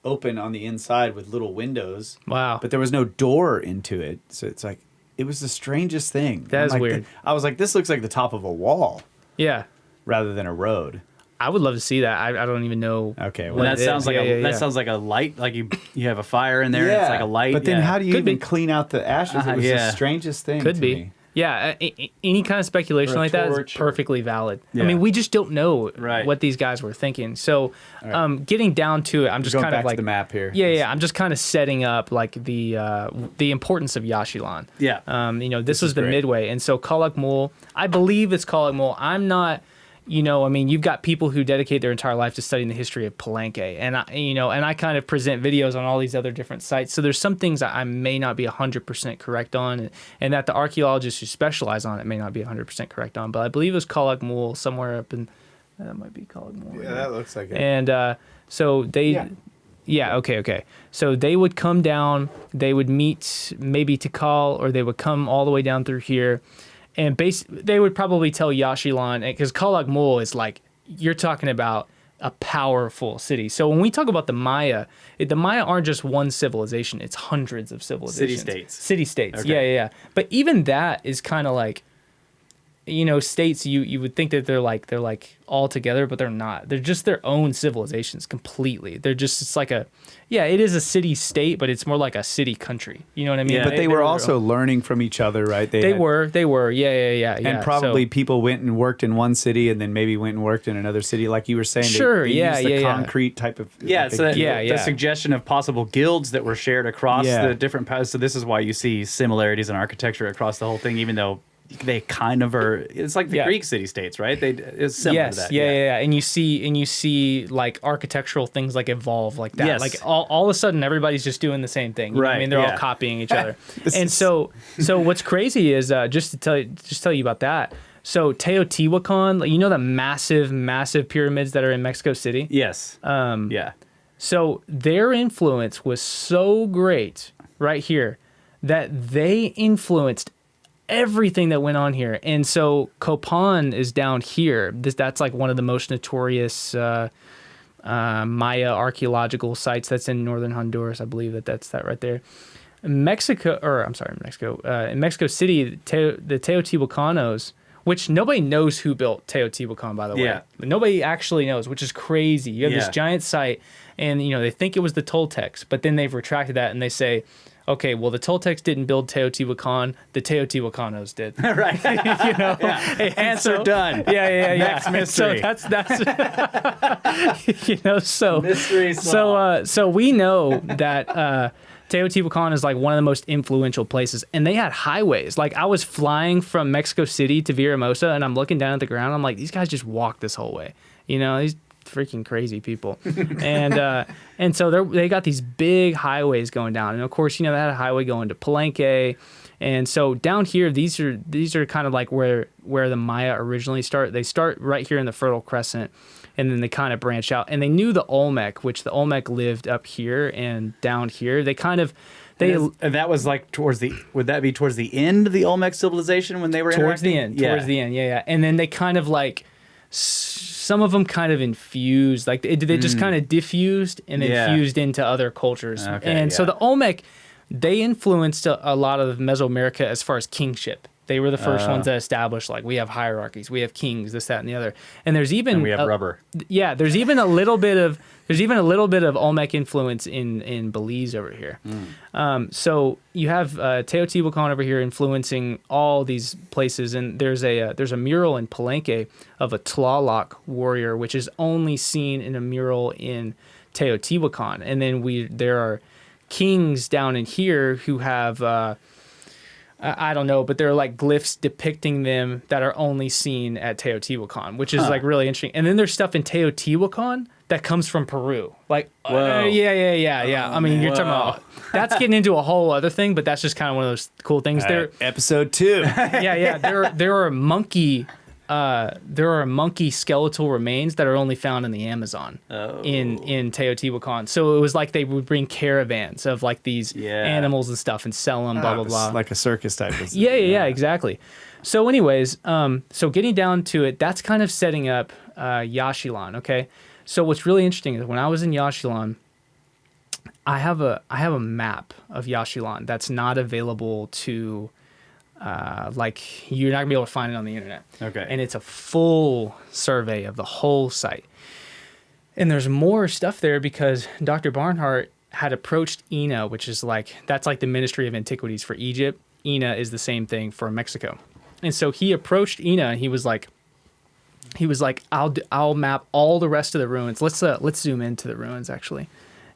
open on the inside with little windows. Wow. But there was no door into it. So it's like, it was the strangest thing. That is weird. I was like, this looks like the top of a wall Yeah. rather than a road. I would love to see that. I don't even know. Okay. Well, Well, that sounds like that sounds like a light. Like you have a fire in there. And it's like a light. But then how do you Could even be. clean out the ashes? It was the strangest thing Could to be. me. Yeah, any kind of speculation Or a like that is torch or- perfectly valid. Yeah. I mean, we just don't know Right. what these guys were thinking. So, right. Getting down to it, I'm just Going kind back of like to the map here. Yeah. I'm just kind of setting up like the importance of Yaxchilan. Yeah. This was is the great. midway, and so Kalak Mul, I believe it's Kalak Mul. I'm not. You've got people who dedicate their entire life to studying the history of Palenque, and I kind of present videos on all these other different sites. So there's some things that I may not be 100% correct on, and that the archaeologists who specialize on it may not be 100% correct on. But I believe it was Kalak Mul somewhere up in. That might be Kalak Mul. Yeah, that looks like it. And so they. Yeah, okay. So they would come down, they would meet maybe Tikal, or they would come all the way down through here. And they would probably tell Yaxchilan, because Kalak Mul is like, you're talking about a powerful city. So when we talk about the Maya aren't just one civilization, it's hundreds of civilizations. City-states, Okay. yeah. But even that is kind of like, states, you would think that they're like all together, but they're not. They're just their own civilizations completely. It's like it is a city state, but it's more like a city country. You know what I mean? Yeah. But they were their also own. learning from each other, right? They were. Yeah. And probably people went and worked in one city and then maybe went and worked in another city, like you were saying. Sure, they yeah, used the yeah. concrete type of. Yeah, like so a- the suggestion of possible guilds that were shared across the different paths. So this is why you see similarities in architecture across the whole thing, even though they kind of are. It's like the Greek city-states, right? It's similar to that. Yeah. And you see like architectural things like evolve like that. Yes. Like all of a sudden everybody's just doing the same thing. You know what I Right, mean, they're yeah. all copying each other. So what's crazy is just to tell you about that. So Teotihuacan, the massive pyramids that are in Mexico City. Yes. Yeah. So their influence was so great right here that they influenced everything that went on here. And so Copan is down here. That's like one of the most notorious Maya archaeological sites that's in northern Honduras. I believe that's that right there. In Mexico. In Mexico City, the Teotihuacanos, which nobody knows who built Teotihuacan, by the way. Yeah. But nobody actually knows, which is crazy. You have this giant site, and they think it was the Toltecs, but then they've retracted that and they say, okay, well, the Toltecs didn't build Teotihuacan, the Teotihuacanos did. Right. Answer done. Yeah. Next mystery. So that's so Mystery solved. so we know that Teotihuacan is like one of the most influential places, and they had highways. Like, I was flying from Mexico City to Villahermosa, and I'm looking down at the ground. I'm like, these guys just walked this whole way. These freaking crazy people. And so they got these big highways going down, and of course, they had a highway going to Palenque. And so down here, these are kind of like where the Maya originally start. They start right here in the Fertile Crescent, and then they kind of branch out. And they knew the Olmec, which the Olmec lived up here and down here. And that was like would that be towards the end of the Olmec civilization when they were towards the interacting? end? Towards the end, yeah. And then they kind of like, some of them kind of infused, like they just kind of diffused and then fused into other cultures. So the Olmec, they influenced a lot of Mesoamerica as far as kingship. They were the first ones that established, like, we have hierarchies, we have kings, this, that, and the other. And there's even we have rubber. Yeah, there's even a little bit of Olmec influence in Belize over here. So you have Teotihuacan over here influencing all these places, and there's a mural in Palenque of a Tlaloc warrior, which is only seen in a mural in Teotihuacan. And then there are kings down in here who have I don't know, but there are like glyphs depicting them that are only seen at Teotihuacan, which is like really interesting. And then there's stuff in Teotihuacan that comes from Peru. Like, yeah. I mean, you're talking about, that's getting into a whole other thing, but that's just kind of one of those cool things. Episode 2. There are monkey skeletal remains that are only found in the Amazon in Teotihuacan. So it was like they would bring caravans of like these animals and stuff and sell them, blah, blah, blah. Like a circus type of thing. Yeah, exactly. So anyways, so getting down to it, that's kind of setting up Yaxchilan, okay? So what's really interesting is when I was in Yaxchilan, I have a map of Yaxchilan that's not available to... like, you're not gonna be able to find it on the internet. Okay. And it's a full survey of the whole site. And there's more stuff there because Dr. Barnhart had approached INA, which is that's like the Ministry of Antiquities for Egypt. INA is the same thing for Mexico. And so he approached INA and he was like, I'll map all the rest of the ruins. Let's zoom into the ruins actually.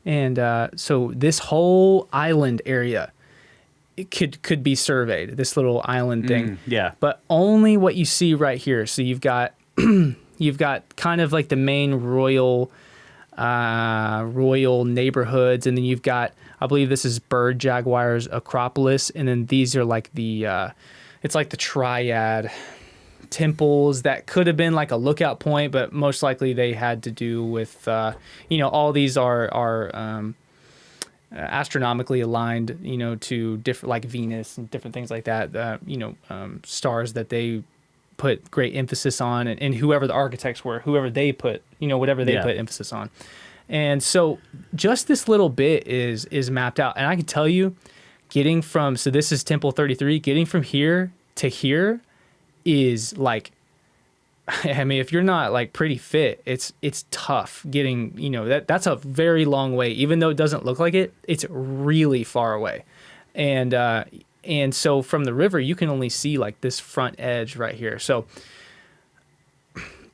And so this whole island area, it could be surveyed, this little island thing. But only what you see right here. So you've got kind of like the main royal neighborhoods, and then you've got, I believe this is Bird Jaguar's Acropolis, and then these are like it's like the triad temples that could have been like a lookout point, but most likely they had to do with all these are astronomically aligned, to different, like Venus and different things like that, stars that they put great emphasis on, and whoever the architects were, whoever they put, whatever they put emphasis on. And so just this little bit is mapped out. And I can tell you, so this is Temple 33, getting from here to here is like, I mean, if you're not like pretty fit, it's tough getting, that's a very long way. Even though it doesn't look like it, it's really far away. And so from the river, you can only see like this front edge right here. So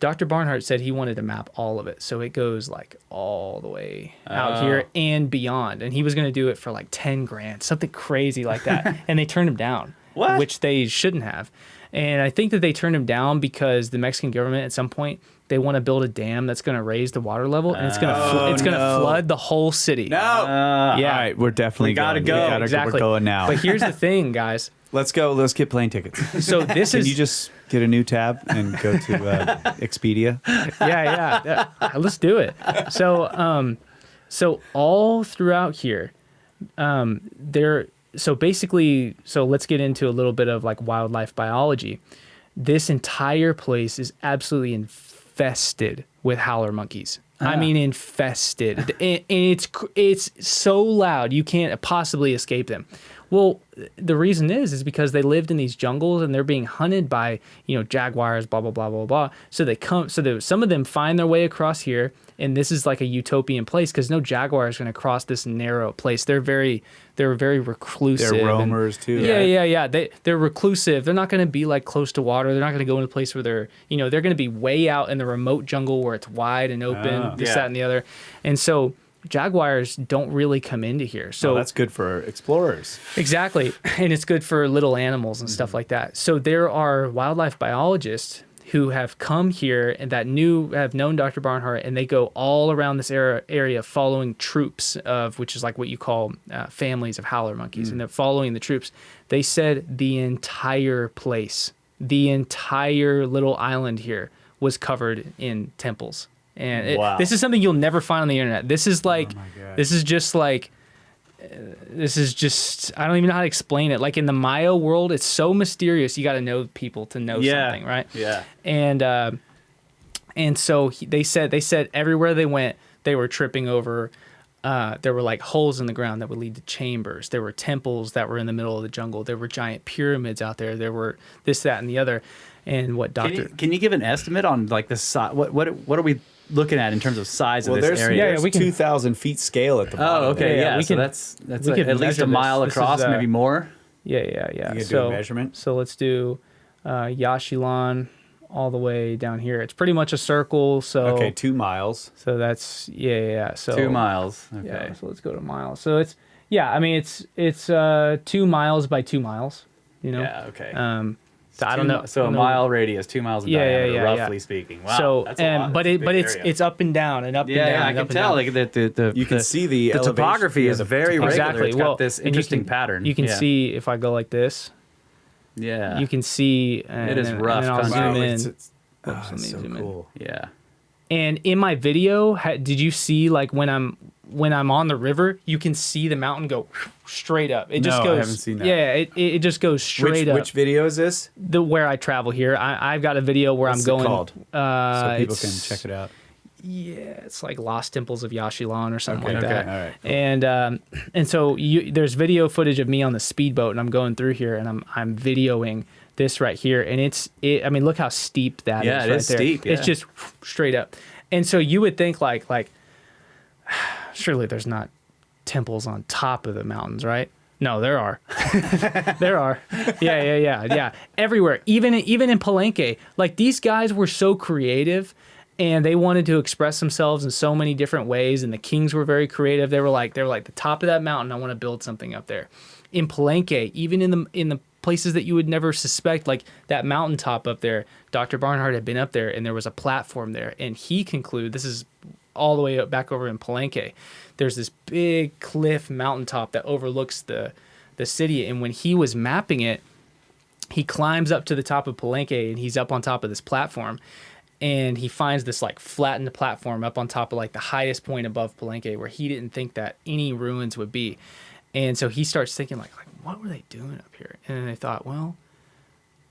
Dr. Barnhart said he wanted to map all of it. So it goes like all the way out here and beyond. And he was going to do it for like 10 grand, something crazy like that. And they turned him down, which they shouldn't have. And I think that they turned him down because the Mexican government at some point, they want to build a dam that's going to raise the water level, and it's going to flood the whole city. Yeah. All right, we're definitely gotta go. Exactly. We're going now. But here's the thing, guys. Let's go. Let's get plane tickets. So this Can you just get a new tab and go to Expedia? Yeah. Let's do it. So all throughout here, so basically, so let's get into a little bit of like wildlife biology. This entire place is absolutely infested with howler monkeys. I mean, infested. And it's so loud you can't possibly escape them. Well, the reason is because they lived in these jungles and they're being hunted by, jaguars, blah, blah, blah, blah, blah. So some of them find their way across here, and this is like a utopian place because no jaguar is going to cross this narrow place. They're very reclusive. They're roamers too. Yeah. They're reclusive. They're not going to be like close to water. They're not going to go in a place where they're going to be way out in the remote jungle where it's wide and open, that, and the other. And so jaguars don't really come into here. So that's good for explorers. Exactly. And it's good for little animals and stuff like that. So there are wildlife biologists who have come here and have known Dr. Barnhart, and they go all around this area following troops which is like what you call families of howler monkeys, and they're following the troops. They said the entire place, the entire little island here was covered in temples. And this is something you'll never find on the internet. This is like, I don't even know how to explain it. Like in the Maya world, it's so mysterious. You got to know people to know something, right? Yeah. And so they said everywhere they went, they were tripping over. There were like holes in the ground that would lead to chambers. There were temples that were in the middle of the jungle. There were giant pyramids out there. There were this, that, and the other. And what Can you give an estimate on like the size? What are we looking at in terms of size of this area? We can 2,000 feet scale at the bottom. Oh, okay, yeah. So that's at least a mile across, maybe more. Yeah. You can do a measurement. So let's do Yashilan all the way down here. It's pretty much a circle. So 2 miles. So that's So 2 miles. Okay. Yeah. So let's go to miles. So it's it's 2 miles by 2 miles. Yeah. Okay. So I don't know. So a mile radius, 2 miles in diameter, roughly speaking. Wow. So that's a lot. but it's up and down and up and down. Yeah, I can tell. Like You can see the elevation. topography is very regular. Exactly. It's got this interesting pattern. You can see if I go like this. Yeah. You can see. It is rough. And I'll zoom in. It's so cool. Yeah. And in my video, did you see like when I'm on the river, you can see the mountain go straight up. It just goes. I haven't seen that. Yeah, it just goes straight up. Which video is this? Where I travel here. I've got a video where What's I'm going. It called? So people can it's- check it out. Yeah, it's like Lost Temples of Yashilan or something like Okay. that. All right. Cool. And so there's video footage of me on the speedboat, and I'm going through here, and I'm videoing this right here, and I mean, look how steep that is. Yeah, it right is there. steep. Yeah. It's just straight up, and so you would think like surely there's not temples on top of the mountains, right? No, there are. There are. Yeah. Everywhere, even in Palenque, like these guys were so creative. And they wanted to express themselves in so many different ways, and the kings were very creative. They were like the top of that mountain. I want to build something up there. In Palenque, even in the places that you would never suspect, like that mountaintop up there, Dr. Barnhart had been up there, and there was a platform there. And he concluded, this is all the way up back over in Palenque. There's this big cliff mountaintop that overlooks the city. And when he was mapping it, he climbs up to the top of Palenque, and he's up on top of this platform. And he finds this like flattened platform up on top of like the highest point above Palenque where he didn't think that any ruins would be. And so he starts thinking like what were they doing up here? And then they thought, well,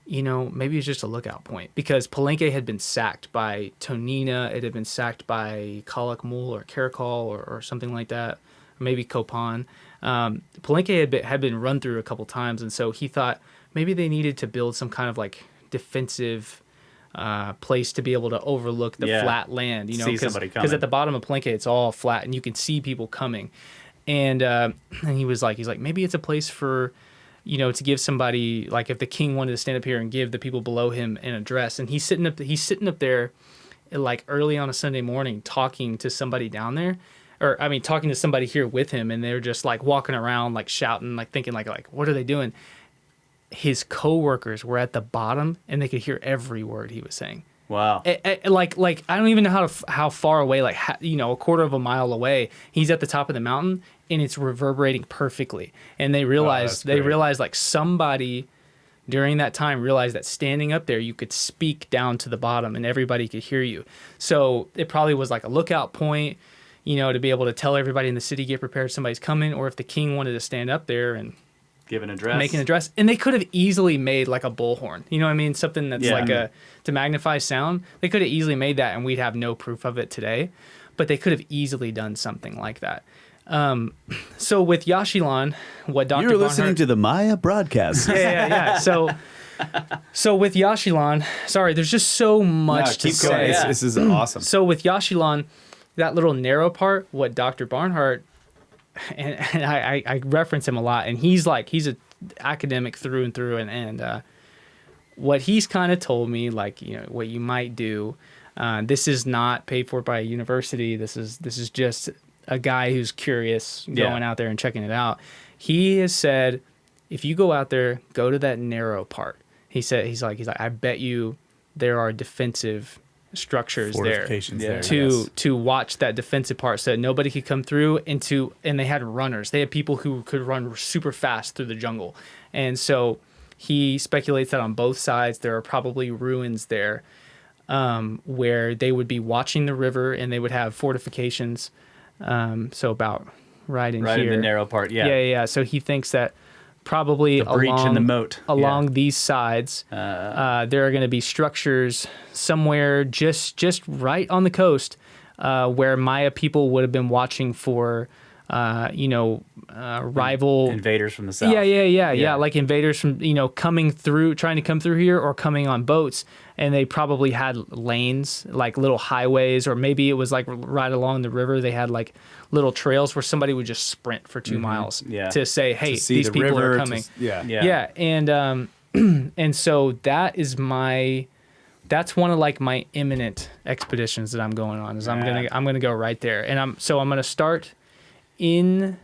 maybe it's just a lookout point, because Palenque had been sacked by Tonina. It had been sacked by Calakmul or Caracol or something like that, or maybe Copan. Palenque had been run through a couple times. And so he thought maybe they needed to build some kind of like defensive place to be able to overlook the flat land, See somebody coming. because at the bottom of Palenque it's all flat and you can see people coming, and he's like maybe it's a place for to give somebody, like if the king wanted to stand up here and give the people below him an address, and he's sitting up there like early on a Sunday morning talking to somebody down there, or I mean talking to somebody here with him, and they're just like walking around like shouting, like thinking like what are they doing? His co-workers were at the bottom, and they could hear every word he was saying. Wow. Like I don't even know how far away, like a quarter of a mile away, he's at the top of the mountain, and it's reverberating perfectly. And they realized like somebody during that time realized that standing up there you could speak down to the bottom and everybody could hear you. So it probably was like a lookout point, to be able to tell everybody in the city, get prepared, somebody's coming, or if the king wanted to stand up there and Give an address. Make an address. And they could have easily made like a bullhorn. You know what I mean? Something that's like to magnify sound. They could have easily made that and we'd have no proof of it today. But they could have easily done something like that. So with Yaxchilan, what Dr. You're listening to the Maya broadcast. Yeah. So with Yaxchilan, sorry, there's just so much to say. Going. Yeah. This is awesome. So with Yaxchilan, that little narrow part, what Dr. Barnhart, and I reference him a lot, and he's an academic through and through, and what he's kind of told me, like, you know, what you might do. This is not paid for by a university. This is just a guy who's curious going out there and checking it out. He has said, if you go out there, go to that narrow part. He's like, I bet you there are defensive structures there to watch that defensive part so that nobody could come through and they had runners. They had people who could run super fast through the jungle. And so he speculates that on both sides there are probably ruins there where they would be watching the river and they would have fortifications. So about right in the narrow part. Yeah. So he thinks that probably the breach in the moat along these sides, there are going to be structures somewhere just right on the coast where Maya people would have been watching for, rival invaders from the south. Yeah. Like invaders from, coming through, trying to come through here or coming on boats. And they probably had lanes, like little highways, or maybe it was like right along the river. They had like little trails where somebody would just sprint for 2 miles to say, hey, these people are coming. And, and so that's one of like my imminent expeditions that I'm going on is I'm going to go right there. And I'm going to start in,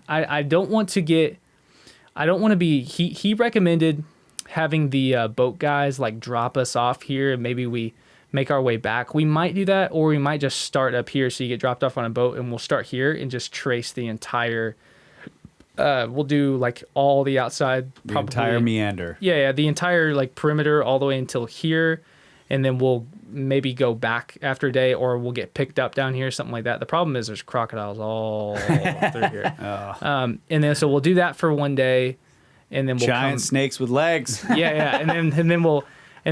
I don't want to be, he recommended having the boat guys like drop us off here and maybe we make our way back. We might do that, or we might just start up here so you get dropped off on a boat and we'll start here and just trace the entire, we'll do like all the outside. The entire meander. Yeah, the entire like perimeter all the way until here. And then we'll maybe go back after a day, or we'll get picked up down here, something like that. The problem is there's crocodiles all through here. And then so we'll do that for one day. And then we'll giant snakes with legs. Yeah, and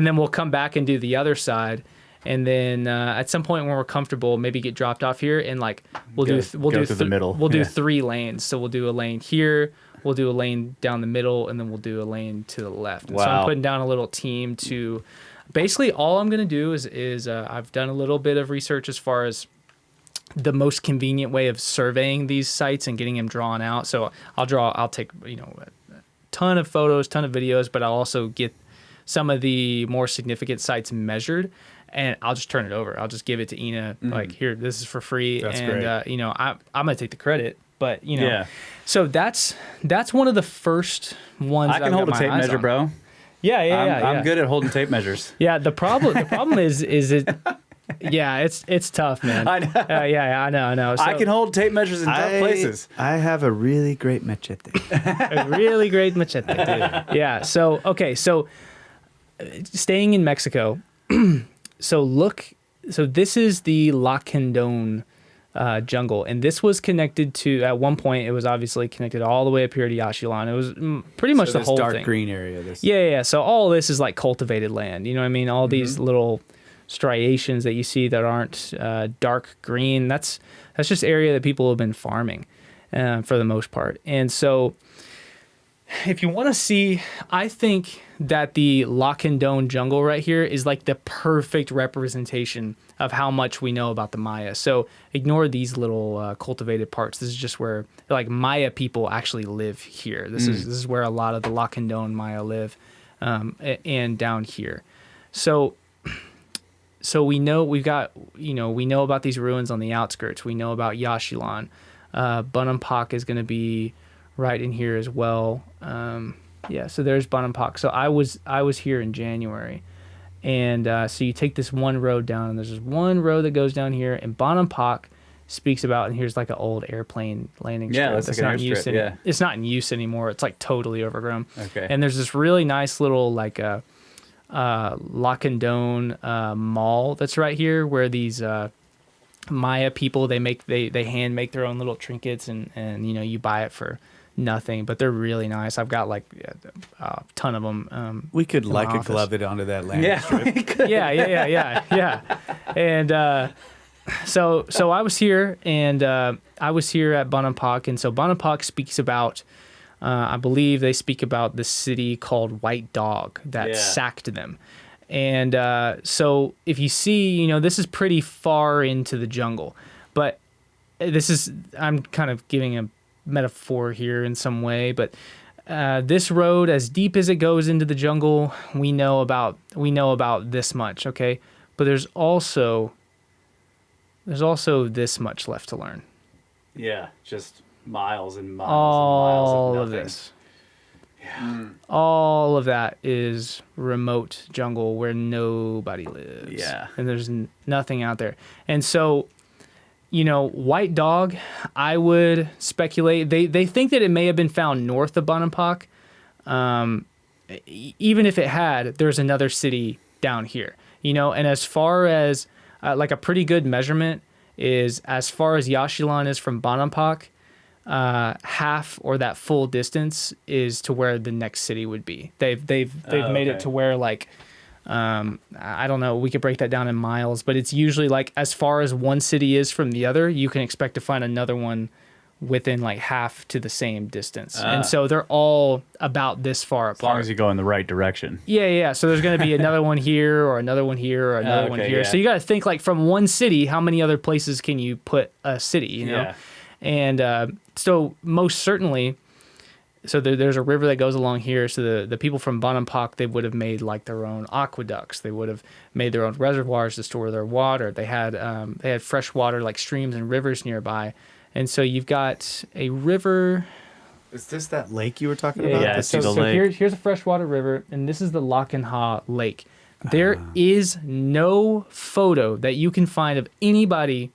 then we'll come back and do the other side, and then at some point when we're comfortable, maybe get dropped off here, and like we'll do the middle. We'll do 3 lanes. So we'll do a lane here, we'll do a lane down the middle, and then we'll do a lane to the left. And so I'm putting down a little team to basically all I'm gonna do is I've done a little bit of research as far as the most convenient way of surveying these sites and getting them drawn out. So I'll take ton of photos, ton of videos, but I'll also get some of the more significant sites measured, and I'll just turn it over. I'll just give it to Ina, like, here, this is for free. That's great. I'm going to take the credit, but, Yeah. So that's one of the first ones I can hold a tape measure, bro. Yeah. I'm good at holding tape measures. Yeah, the problem is it... Yeah, it's tough, man. I know. I know. So, I can hold tape measures in tough places. I have a really great machete. A really great machete, dude. Yeah. So staying in Mexico. So this is the Lacandon jungle, and this was connected to, at one point it was obviously connected all the way up here to Yaxchilan. It was pretty much the whole dark thing. green area. Yeah. So all this is like cultivated land. You know what I mean? All these little striations that you see that aren't dark green, that's just area that people have been farming for the most part. And so if you want to see, I think that the Lacandon jungle right here is like the perfect representation of how much we know about the Maya. So ignore these little cultivated parts. This is just where like Maya people actually live here. This is where a lot of the Lacandon Maya live, and down here. So we know we know about these ruins on the outskirts. We know about Yaxchilan. Bonampak is going to be right in here as well. So there's Bonampak. So I was here in January, and so you take this one road down, and there's this one road that goes down here, and Bonampak speaks about, and here's like an old airplane landing strip. That's like an airstrip. It's not in use anymore. It's like totally overgrown. Okay. And there's this really nice little like Lacandon mall that's right here, where these Maya people they hand make their own little trinkets, and you buy it for nothing, but they're really nice. I've got like a ton of them. We could in my like a office. glove it onto that landing strip. Yeah. And so I was here, and I was here at Bonampak, and so Bonampak speaks about, I believe they speak about the city called White Dog that sacked them. And so if you see, this is pretty far into the jungle, but I'm kind of giving a metaphor here in some way, but this road, as deep as it goes into the jungle, we know about this much, okay? But there's also this much left to learn. Yeah, just miles and miles All and miles of this. Yeah. All of that is remote jungle where nobody lives. Yeah. And there's nothing out there. And so, White Dog, I would speculate, they think that it may have been found north of Bonampak. Even if it had, there's another city down here, and as far as like a pretty good measurement is as far as Yaxchilan is from Bonampak, half or that full distance is to where the next city would be. They've made it to where like I don't know, we could break that down in miles, but it's usually like as far as one city is from the other, you can expect to find another one within like half to the same distance. And so they're all about this far apart. As long as you go in the right direction. Yeah. So there's going to be another one here or another one here or another one here. Yeah. So you got to think like from one city, how many other places can you put a city, Yeah. And so most certainly, so there's a river that goes along here. So the people from Bonampak, they would have made like their own aqueducts. They would have made their own reservoirs to store their water. They had fresh water like streams and rivers nearby. And so you've got a river. Is this that lake you were talking about? Yeah, So here's a freshwater river, and this is the Lakenha Lake. There is no photo that you can find of anybody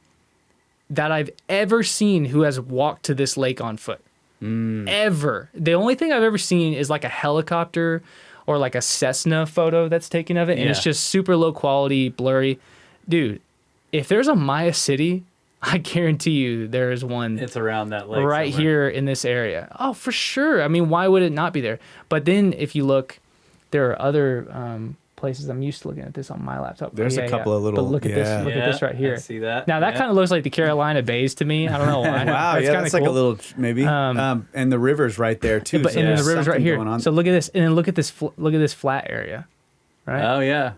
that I've ever seen who has walked to this lake on foot. Ever. The only thing I've ever seen is like a helicopter or like a Cessna photo that's taken of it, and it's just super low quality, blurry. Dude, if there's a Maya city, I guarantee you there is one. It's around that lake right somewhere. here in this area. Oh, for sure. I mean, why would it not be there? But then if you look, there are other places. I'm used to looking at this on my laptop. There's a couple of little. But look at this. Look at this right here. I see that. Now that kind of looks like the Carolina Bays to me. I don't know why. Wow, It's yeah, kinda that's like a cool. little maybe. And the river's right there too. But so and then there's the river's right something here. going on. So look at this, and then look at this. Look at this flat area, right? Oh yeah.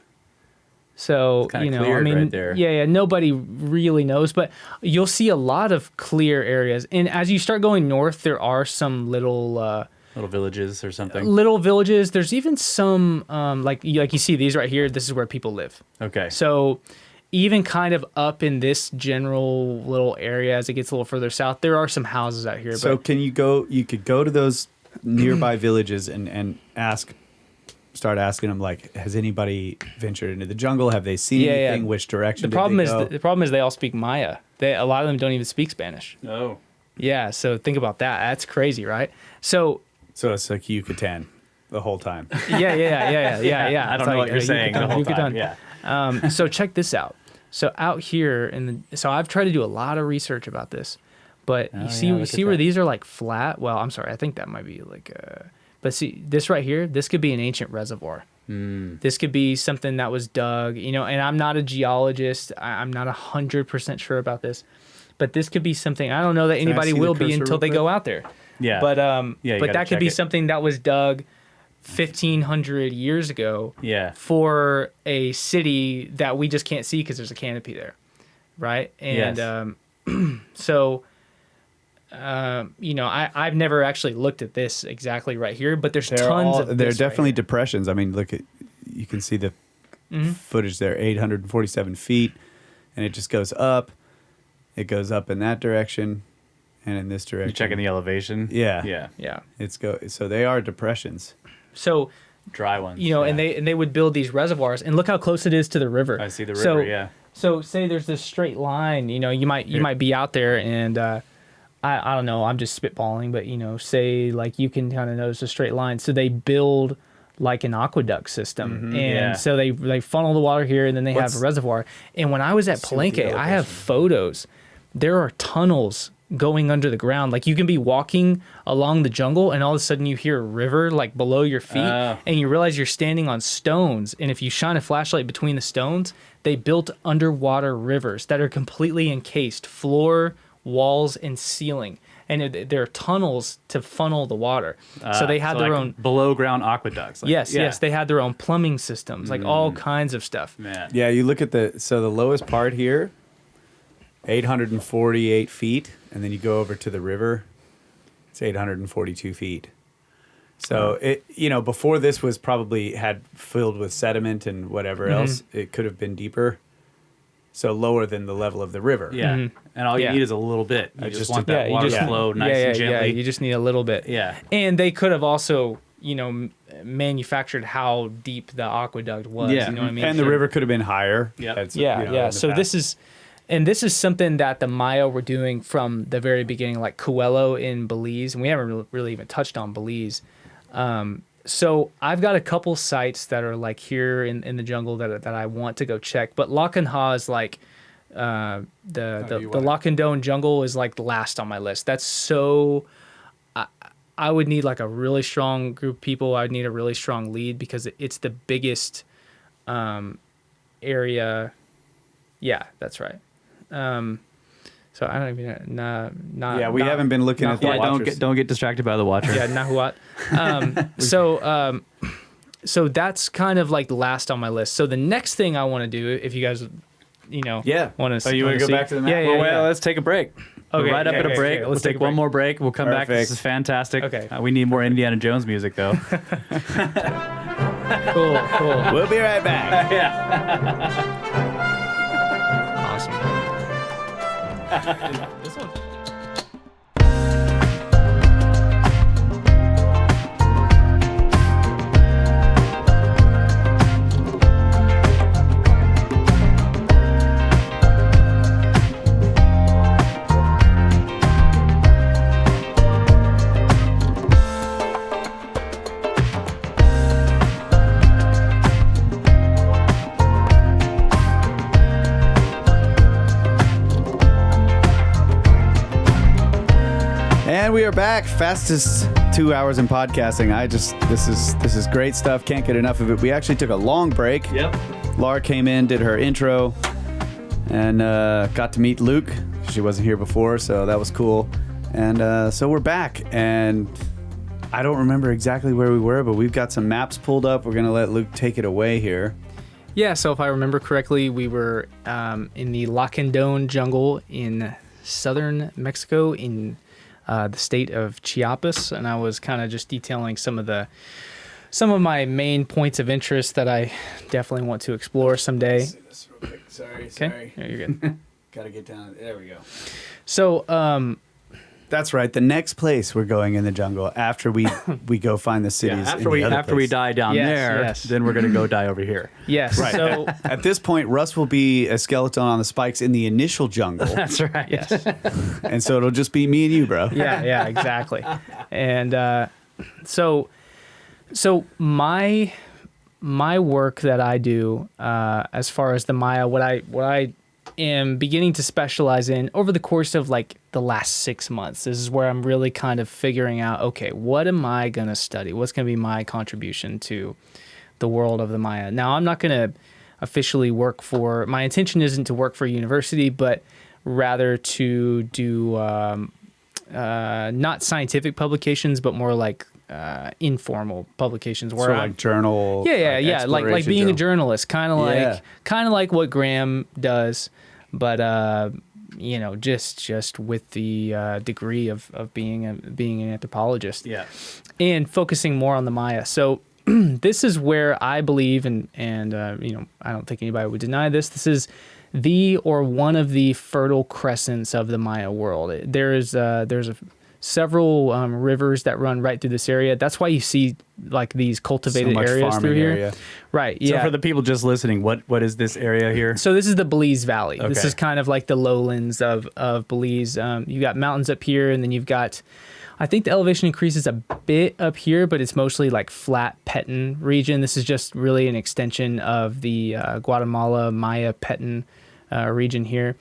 So, kinda I cleared mean, right there. yeah, nobody really knows, but you'll see a lot of clear areas. And as you start going north, there are some little villages or something. little villages. There's even some like you see these right here. This is where people live. Okay. So even kind of up in this general little area as it gets a little further south, there are some houses out here. So but can you go? You could go to those nearby villages and start asking them like, has anybody ventured into the jungle? Have they seen anything? Which direction? the problem did is they go? the problem is they all speak Maya. A lot of them don't even speak Spanish. Oh. Yeah, so think about that. That's crazy, right? So it's like Yucatan the whole time. yeah. I don't know what you're saying the whole time. Yeah. So check this out. So out here so I've tried to do a lot of research about this, but you see where these are like flat. Well, I'm sorry, I think that might be like but see this right here. This could be an ancient reservoir. This could be something that was dug. And I'm not a geologist. I'm not 100% sure about this, but this could be something. I don't know that anybody see the will be cursor until real they quick? go out there. Yeah. But you but gotta that could check be it. something that was dug 1,500 years ago. Yeah. For a city that we just can't see because there's a canopy there, right? And Yes. so, I've never actually looked at this exactly right here, but there's tons of. They're this right definitely here. depressions. I mean, you can see the footage there, 847 feet, and it just goes up. It goes up in that direction, and in this direction. You're checking the elevation. Yeah. Yeah. Yeah. So they are depressions. So Dry ones. and they would build these reservoirs, and look how close it is to the river. I see the river. So, yeah. So say there's this straight line, you might be out there and I don't know, I'm just spitballing, but say like you can kind of notice a straight line. So they build like an aqueduct system. And so they funnel the water here and then they have a reservoir. And when I was at Palenque, I have photos. There are tunnels going under the ground. Like you can be walking along the jungle and all of a sudden you hear a river like below your feet and you realize you're standing on stones. And if you shine a flashlight between the stones, they built underwater rivers that are completely encased, floor, walls, and ceiling. And there are tunnels to funnel the water. So they had their own below ground aqueducts. Yes, they had their own plumbing systems, like all kinds of stuff. Man. Yeah, you look at the lowest part here, 848 feet, and then you go over to the river, it's 842 feet. So before this was probably had filled with sediment and whatever else, it could have been deeper. So lower than the level of the river. Yeah. And all you need is a little bit. You just want that water to flow nice and gently. Yeah, you just need a little bit. Yeah. And they could have also, manufactured how deep the aqueduct was. Yeah. You know what I mean? And the river could have been higher. Yeah. So this is something that the Maya were doing from the very beginning, like Coelho in Belize. And we haven't really even touched on Belize. So I've got a couple sites that are like here in the jungle that I want to go check. But Lacanha is like the Lacandone jungle is like the last on my list. That's so. I would need like a really strong group of people. I would need a really strong lead because it's the biggest area. Yeah, that's right. So I don't even we haven't been looking at the watchers. Don't get distracted by the watcher. Yeah, Nahuatl. So that's kind of like the last on my list. So the next thing I want to do, if you guys, want to. Oh, you want to go back to the map? Well, let's take a break. Okay, We're right up at a break. okay. Let's take one more break. We'll come back. This is fantastic. Okay. We need more Indiana Jones music, though. Cool. We'll be right back. Awesome. This one. And we are back. Fastest 2 hours in podcasting. This is great stuff. Can't get enough of it. We actually took a long break. Yep. Laura came in, did her intro, and got to meet Luke. She wasn't here before, so that was cool. And so we're back. And I don't remember exactly where we were, but we've got some maps pulled up. We're going to let Luke take it away here. Yeah, so if I remember correctly, we were in the Lacandone jungle in southern Mexico in the state of Chiapas, and I was kind of just detailing some of my main points of interest that I definitely want to explore someday. Let's see this real quick. Sorry. Yeah, you're good. Gotta get down. There we go. So, that's right. The next place we're going in the jungle after we go find the cities. After we die down there, then we're gonna go die over here. Yes. Right. So at this point, Russ will be a skeleton on the spikes in the initial jungle. That's right. yes. And so it'll just be me and you, bro. Yeah, exactly. And so my work that I do as far as the Maya, what I am beginning to specialize in over the course of like the last 6 months. This is where I'm really kind of figuring out, okay, what am I going to study? What's going to be my contribution to the world of the Maya? Now, I'm not going to officially my intention isn't to work for a university, but rather to do not scientific publications, but more like informal publications where like journal. Yeah. Like being a journalist, kind of like what Graham does, but just with the degree of being an anthropologist. Yeah. And focusing more on the Maya. So this is where I believe, and I don't think anybody would deny this. This is one of the fertile crescents of the Maya world. There's several rivers that run right through this area. That's why you see like these cultivated areas through here. Area. Right. Yeah. So for the people just listening, what is this area here? So this is the Belize Valley. Okay. This is kind of like the lowlands of Belize. You got mountains up here, and then you've got, I think the elevation increases a bit up here, but it's mostly like flat Petén region. This is just really an extension of the Guatemala Maya Petén region here.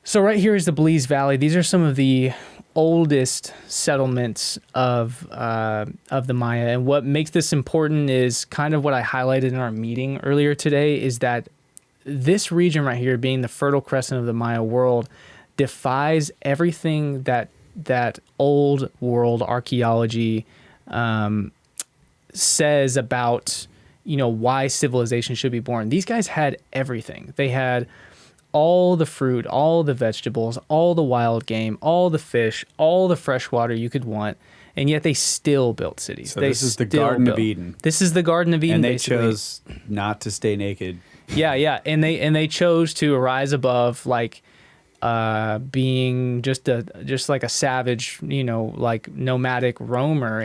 So right here is the Belize Valley. These are some of the oldest settlements of the Maya. And what makes this important is kind of what I highlighted in our meeting earlier today, is that this region right here, being the Fertile Crescent of the Maya world, defies everything that old world archaeology says about, why civilization should be born. These guys had everything. They had all the fruit, all the vegetables, all the wild game, all the fish, all the fresh water you could want, and yet they still built cities. So this is the Garden of Eden. This is the Garden of Eden, and they basically. chose not to stay naked. Yeah, and they chose to rise above, like being just like a savage, like nomadic roamer,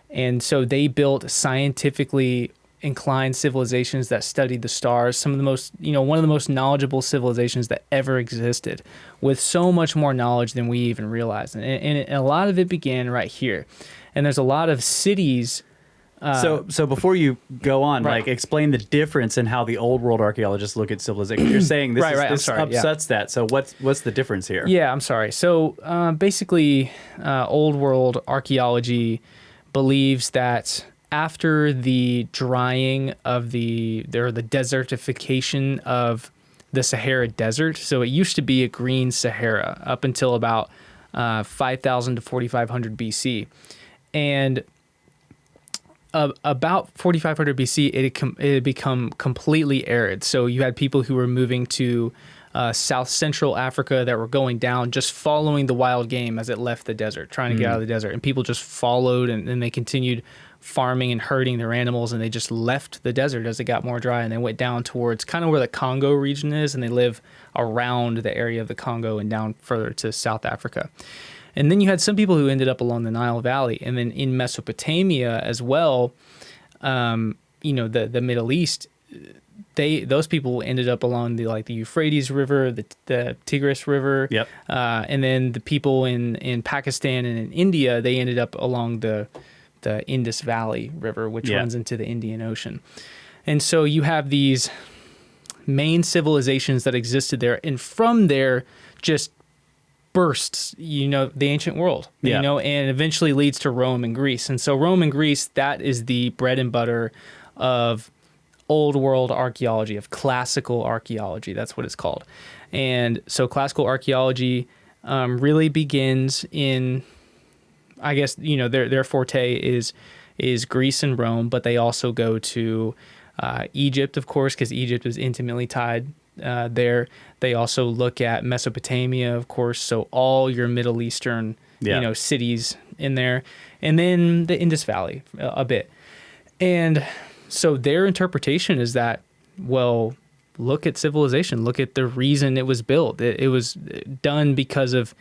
and so they built scientifically inclined civilizations that studied the stars, some of the most, one of the most knowledgeable civilizations that ever existed, with so much more knowledge than we even realized. And a lot of it began right here. And there's a lot of cities. So before you go on, Right. like, explain the difference in how the old world archaeologists look at civilization. You're saying this, Right, I'm this sorry, upsets that. So what's the difference here? Yeah, I'm sorry. So basically, old world archaeology believes that after the drying of the desertification of the Sahara Desert, so it used to be a green Sahara up until about 5,000 to 4,500 BC. And about 4,500 BC, it had become completely arid. So you had people who were moving to South Central Africa that were going down, just following the wild game as it left the desert, trying to get out of the desert. And people just followed, and then they continued farming and herding their animals, and they just left the desert as it got more dry, and they went down towards kind of where the Congo region is, and they live around the area of the Congo and down further to South Africa. And then you had some people who ended up along the Nile Valley, and then in Mesopotamia as well, the Middle East, those people ended up along the Euphrates River, the Tigris River. Yep. And then the people in Pakistan and in India, they ended up along the Indus Valley River, which runs into the Indian Ocean. And so you have these main civilizations that existed there, and from there just bursts, the ancient world, and eventually leads to Rome and Greece. And so Rome and Greece, that is the bread and butter of old world archaeology, of classical archaeology. That's what it's called. And so classical archaeology really begins in, I guess, their forte is Greece and Rome, but they also go to Egypt, of course, because Egypt is intimately tied there. They also look at Mesopotamia, of course, so all your Middle Eastern, cities in there, and then the Indus Valley a bit. And so their interpretation is that, well, look at civilization, look at the reason it was built. It was done because of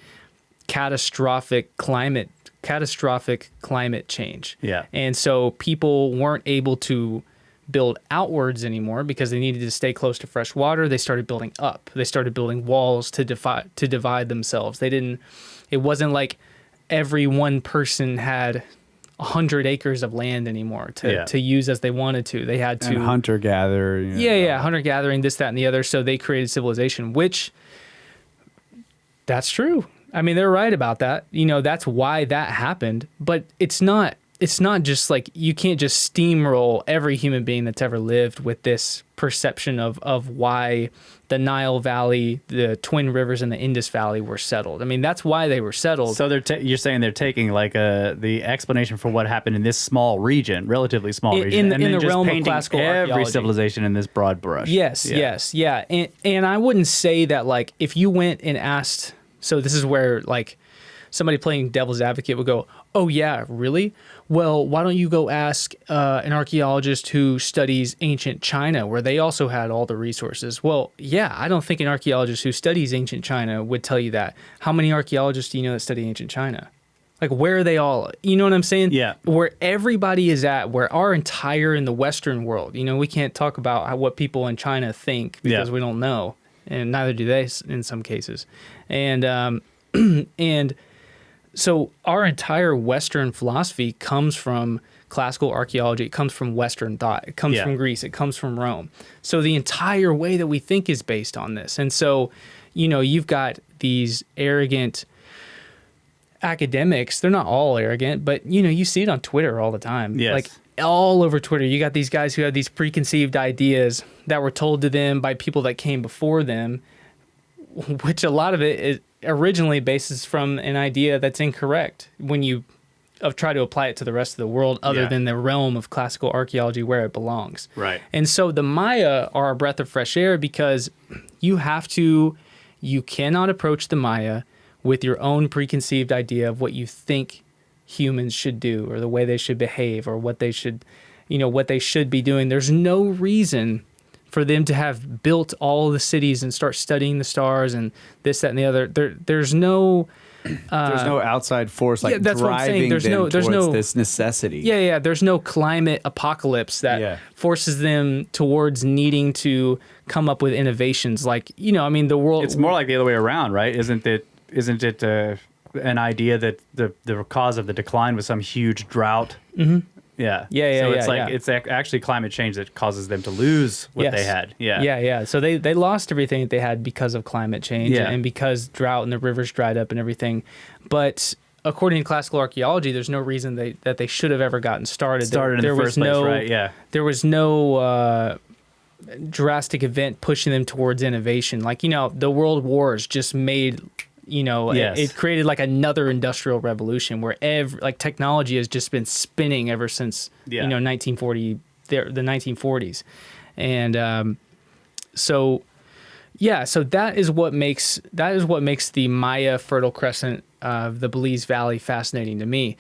catastrophic climate change. Yeah. And so people weren't able to build outwards anymore because they needed to stay close to fresh water. They started building up. They started building walls to divide themselves. It wasn't like every one person had 100 acres of land anymore to use as they wanted to. They had to hunter-gatherer. Hunter-gathering, this, that, and the other. So they created civilization, which, that's true. I mean, they're right about that. That's why that happened. But it's not just like, you can't just steamroll every human being that's ever lived with this perception of why the Nile Valley, the Twin Rivers, and the Indus Valley were settled. I mean, that's why they were settled. So you're saying they're taking the explanation for what happened in this small region, relatively small region, and in then the just realm of painting classical every archaeology. civilization in this broad brush. Yes. And I wouldn't say that, like, if you went and asked, so this is where, like, somebody playing devil's advocate would go, oh yeah, really? Well, why don't you go ask an archaeologist who studies ancient China, where they also had all the resources? Well, yeah, I don't think an archaeologist who studies ancient China would tell you that. How many archaeologists do you know that study ancient China? Like, where are they all? You know what I'm saying? Yeah. Where everybody is at, where our entire, in the Western world, we can't talk about what people in China think because we don't know, and neither do they in some cases. And and so our entire Western philosophy comes from classical archaeology. It comes from Western thought. It comes from Greece. It comes from Rome. So the entire way that we think is based on this. And so, you've got these arrogant academics. They're not all arrogant, but you see it on Twitter all the time. Yes. Like all over Twitter, you got these guys who have these preconceived ideas that were told to them by people that came before them, which a lot of it is originally bases from an idea that's incorrect when you try to apply it to the rest of the world other than the realm of classical archaeology where it belongs. Right. And so the Maya are a breath of fresh air because you cannot approach the Maya with your own preconceived idea of what you think humans should do or the way they should behave or what they should be doing. There's no reason for them to have built all the cities and start studying the stars and this, that, and the other. There's no outside force like that's what I'm saying. driving them towards this necessity. Yeah. There's no climate apocalypse that forces them towards needing to come up with innovations. Like, the world. It's more like the other way around, right? Isn't it an idea that the cause of the decline was some huge drought? Mm-hmm. Yeah. So it's it's actually climate change that causes them to lose what they had. Yeah. So they lost everything that they had because of climate change and because drought and the rivers dried up and everything. But according to classical archaeology, there's no reason that they should have ever gotten started. In the first place, right? Yeah. There was no drastic event pushing them towards innovation. Like, the world wars just made... it created like another industrial revolution where technology has just been spinning ever since 1940, the 1940s, and so that is what makes the Maya Fertile Crescent of the Belize Valley fascinating to me.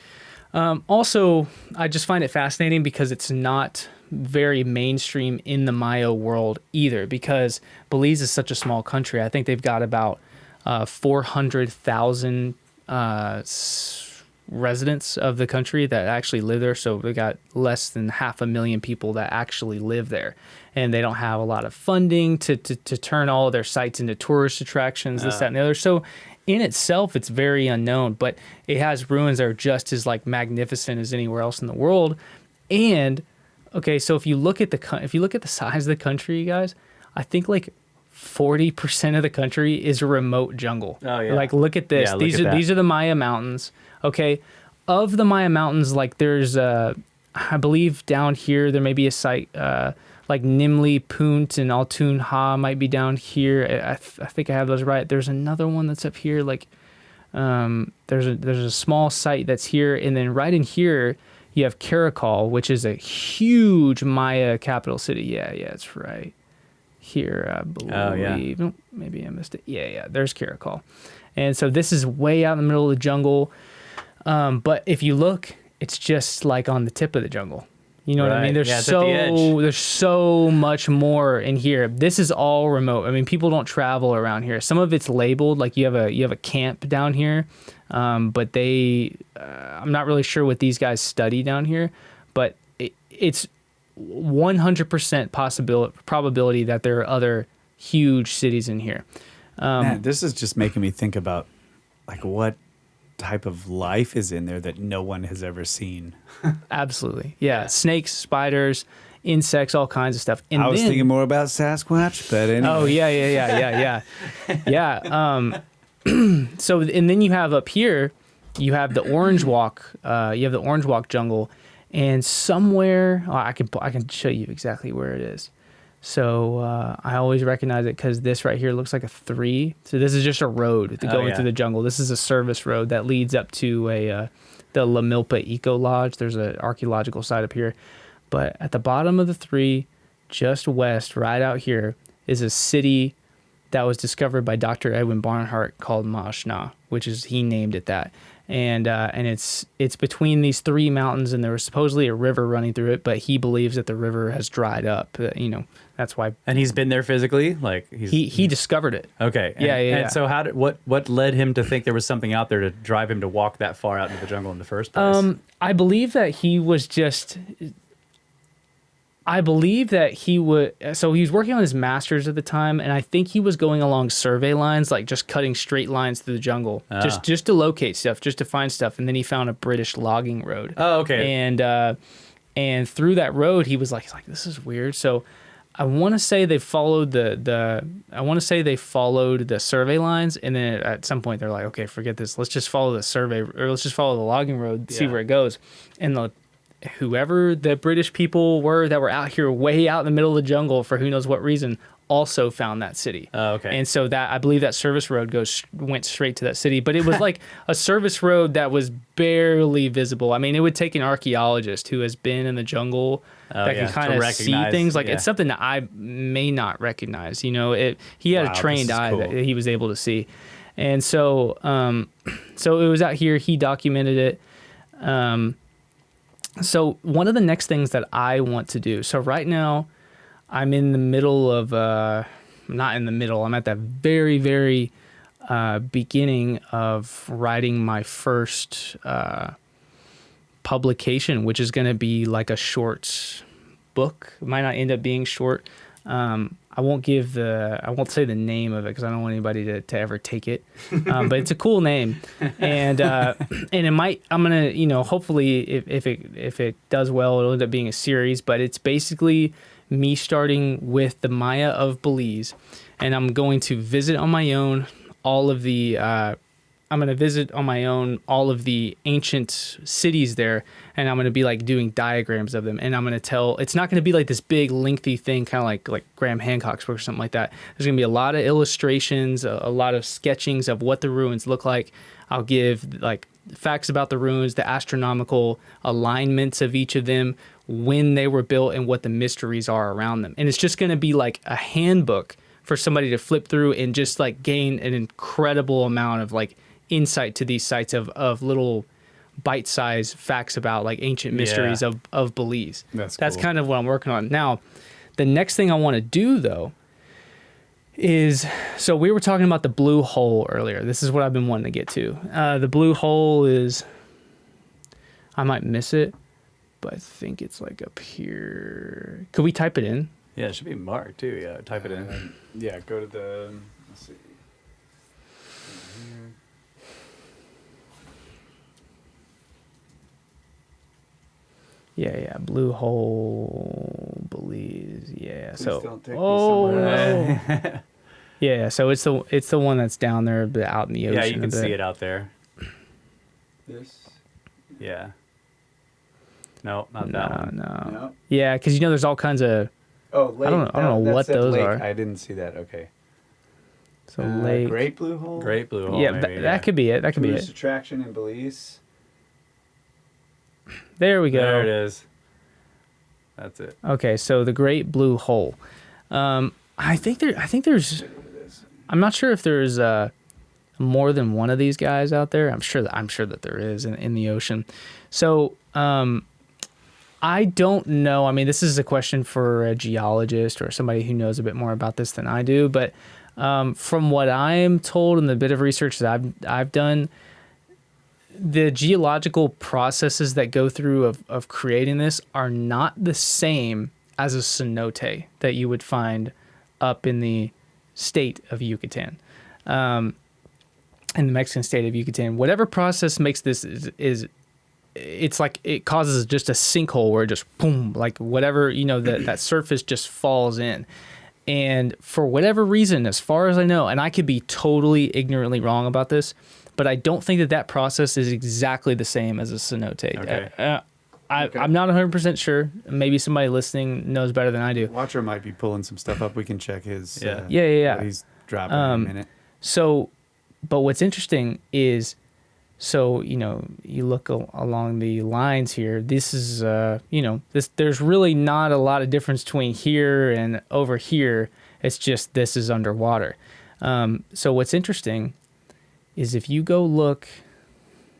Also, I just find it fascinating because it's not very mainstream in the Maya world either, because Belize is such a small country. I think they've got about 400,000 residents of the country that actually live there. So we got less than 500,000 people that actually live there, and they don't have a lot of funding to turn all of their sites into tourist attractions, this, that, and the other. So in itself, it's very unknown, but it has ruins that are just as magnificent as anywhere else in the world. And okay, so if you look at the size of the country, you guys, I think 40% of the country is a remote jungle. Oh yeah. Look at this. Yeah, these are the Maya mountains. Okay. Of the Maya mountains, there's I believe down here there may be a site Nimli, Punt, and Altun Ha might be down here. I think I have those right. There's another one that's up here. There's a small site that's here, and then right in here you have Karakol, which is a huge Maya capital city. Yeah, it's right here, I believe. Oh, yeah. Oh, maybe I missed it. Yeah, there's Karakol. And so this is way out in the middle of the jungle. But if you look, it's just on the tip of the jungle. You know what I mean? There's so much more in here. This is all remote. I mean, people don't travel around here. Some of it's labeled, you have a camp down here, but I'm not really sure what these guys study down here, but it's 100% probability that there are other huge cities in here. Man, this is just making me think about what type of life is in there that no one has ever seen. Absolutely. Yeah. Snakes, spiders, insects, all kinds of stuff. And I was thinking more about Sasquatch, but anyway. Oh, yeah. So, and then you have up here, you have the Orange Walk. You have the Orange Walk jungle. And somewhere, I can show you exactly where it is. So I always recognize it because this right here looks like a 3. So this is just a road going through the jungle. This is a service road that leads up to the La Milpa Eco Lodge. There's an archaeological site up here. But at the bottom of the 3, just west, right out here, is a city that was discovered by Dr. Edwin Barnhart called Ma'ashna, he named it that. And it's between these 3 mountains, and there was supposedly a river running through it, but he believes that the river has dried up. That's why. And he's been there physically, he discovered it. Okay. And so what led him to think there was something out there to drive him to walk that far out into the jungle in the first place? I believe that he was just. So he was working on his master's at the time, and I think he was going along survey lines, just cutting straight lines through the jungle, just to locate stuff, just to find stuff. And then he found a British logging road. Oh, okay. And through that road, he was like, this is weird. So I want to say they followed the survey lines, and then at some point they're like, okay, forget this. Let's just follow the survey, or let's just follow the logging road, see where it goes. And whoever the British people were that were out here way out in the middle of the jungle for who knows what reason also found that city. Oh, okay. And so that, I believe that service road went straight to that city, but it was like a service road that was barely visible. I mean, it would take an archaeologist who has been in the jungle that can kind of see things. Like it's something that I may not recognize. You know, he had a trained eye that he was able to see. And so, so it was out here. He documented it. So one of the next things that I want to do. So right now, I'm in the middle of. Not in the middle. I'm at the very, very beginning of writing my first publication, which is going to be like a short book. It might not end up being short. I won't say the name of it because I don't want anybody to ever take it. But it's a cool name, and it might. I'm gonna, hopefully if it does well, it'll end up being a series. But it's basically me starting with the Maya of Belize, and I'm going to visit on my own all of the. I'm going to visit on my own all of the ancient cities there, and I'm going to be like doing diagrams of them, and I'm going to tell, it's not going to be like this big lengthy thing, kind of like Graham Hancock's book or something like that. There's going to be a lot of illustrations, a lot of sketchings of what the ruins look like. I'll give like facts about the ruins, the astronomical alignments of each of them, when they were built, and what the mysteries are around them. And it's just going to be like a handbook for somebody to flip through and just like gain an incredible amount of like insight to these sites of little bite-sized facts about like ancient mysteries of Belize. That's cool. Kind of what I'm working on. Now, the next thing I want to do though is, so we were talking about the blue hole earlier. This is what I've been wanting to get to. The blue hole is, I might miss it, but I think it's like up here. Could we type it in? Yeah, it should be marked too. Yeah, type it in. Yeah, go to the, let's see. Yeah, blue hole, Belize. Yeah, Please so don't take me somewhere else. Yeah, so it's the one that's down there, but out in the ocean. Yeah, you can see it out there. This? Yeah. No, not that one. No. Yeah, because there's all kinds of. Oh, lake. I don't know what those lake. are. I didn't see that. Okay. So lake. Great Blue Hole. Great Blue Hole. Yeah, maybe, that could be it. That could be Tourist it. attraction in Belize. There we go. There it is. That's it. Okay, so the Great Blue Hole. I think there's. I'm not sure if there's more than one of these guys out there. I'm sure that there is in the ocean. So I don't know. I mean, this is a question for a geologist or somebody who knows a bit more about this than I do. But from what I'm told and the bit of research that I've done, the geological processes that go through of creating this are not the same as a cenote that you would find up in the state of Yucatan, in the Mexican state of Yucatan. Whatever process makes this is it's like it causes just a sinkhole where it just boom, like whatever, that surface just falls in. And for whatever reason, as far as I know, and I could be totally ignorantly wrong about this, but I don't think that process is exactly the same as a cenote. Okay. I'm not 100% sure. Maybe somebody listening knows better than I do. Watcher might be pulling some stuff up. We can check his. Yeah. What he's dropping in a minute. So, but what's interesting is, so, you look along the lines here. This is, there's really not a lot of difference between here and over here. It's just this is underwater. So what's interesting is if you go look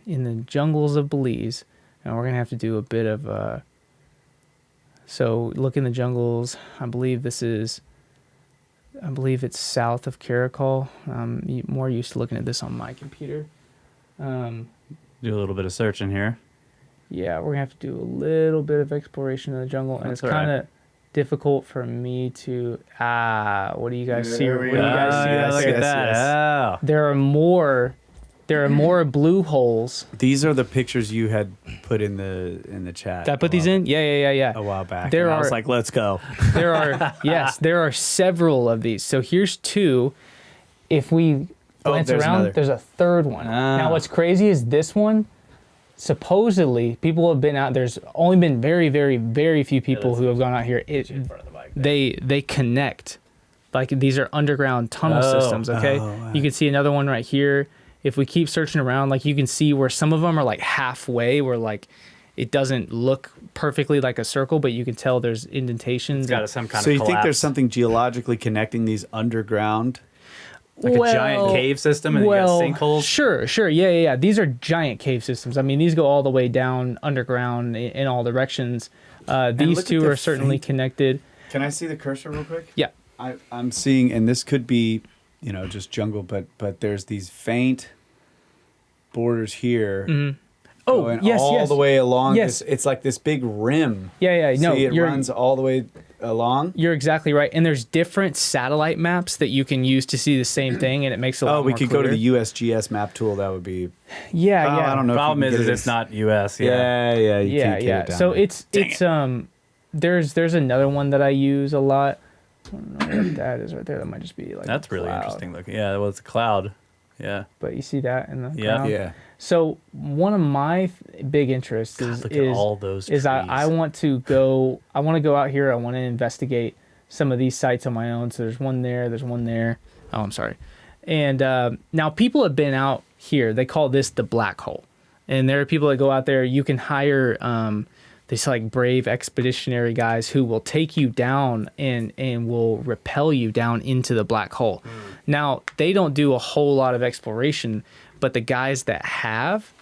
in the jungles of Belize, and we're going to have to do a bit of, so look in the jungles. I believe it's south of Caracol. I'm more used to looking at this on my computer. Do a little bit of searching here. Yeah, we're going to have to do a little bit of exploration in the jungle, and it's kind of difficult for me to, what do you guys see? What do you guys see? Look at that. Oh. There are more There are more blue holes. These are the pictures you had put in the chat. Did I put these in? Yeah. A while back. There and I was are- like, let's go. There are there are several of these. So here's 2. If we glance there's around, another. there's a third one. Now what's crazy is this one. Supposedly, people have been out. There's only been very, very, very few people who have gone out here. They connect. Like these are underground tunnel systems. Okay, wow. You can see another one right here. If we keep searching around, like you can see where some of them are like halfway, where like it doesn't look perfectly like a circle, but you can tell there's indentations. It's got some kind So of you think collapse. there's something geologically connecting these underground? like a giant cave system and you got sinkholes? Sure. Yeah. These are giant cave systems. I mean, these go all the way down underground in all directions. These look at two the are certainly faint- connected. Can I see the cursor real quick? Yeah. I'm seeing, and this could be, just jungle, but there's these faint borders here. Oh, going yes, all yes. the way along. Yes. It's like this big rim. Yeah. No, See, it runs all the way along. You're exactly right. And there's different satellite maps that you can use to see the same thing, and it makes it a lot Oh, we more could go to clear. the USGS map tool. That would be. Yeah. I don't know. Problem if you is can get it's not U.S. Yeah. You can't get it down So there. it's there's another one that I use a lot. I don't know what that is right there. That might just be like That's a really cloud. interesting looking. Yeah, well, it's a cloud. Yeah. But you see that in the Yeah. ground? Yeah. So one of my big interests is look at all those I trees. want to go out here. I want to investigate some of these sites on my own. So there's one there. There's one there. Oh, I'm sorry. And now people have been out here. They call this the black hole. And there are people that go out there. You can hire these like brave expeditionary guys who will take you down and will repel you down into the black hole. Now, they don't do a whole lot of exploration, but the guys that have,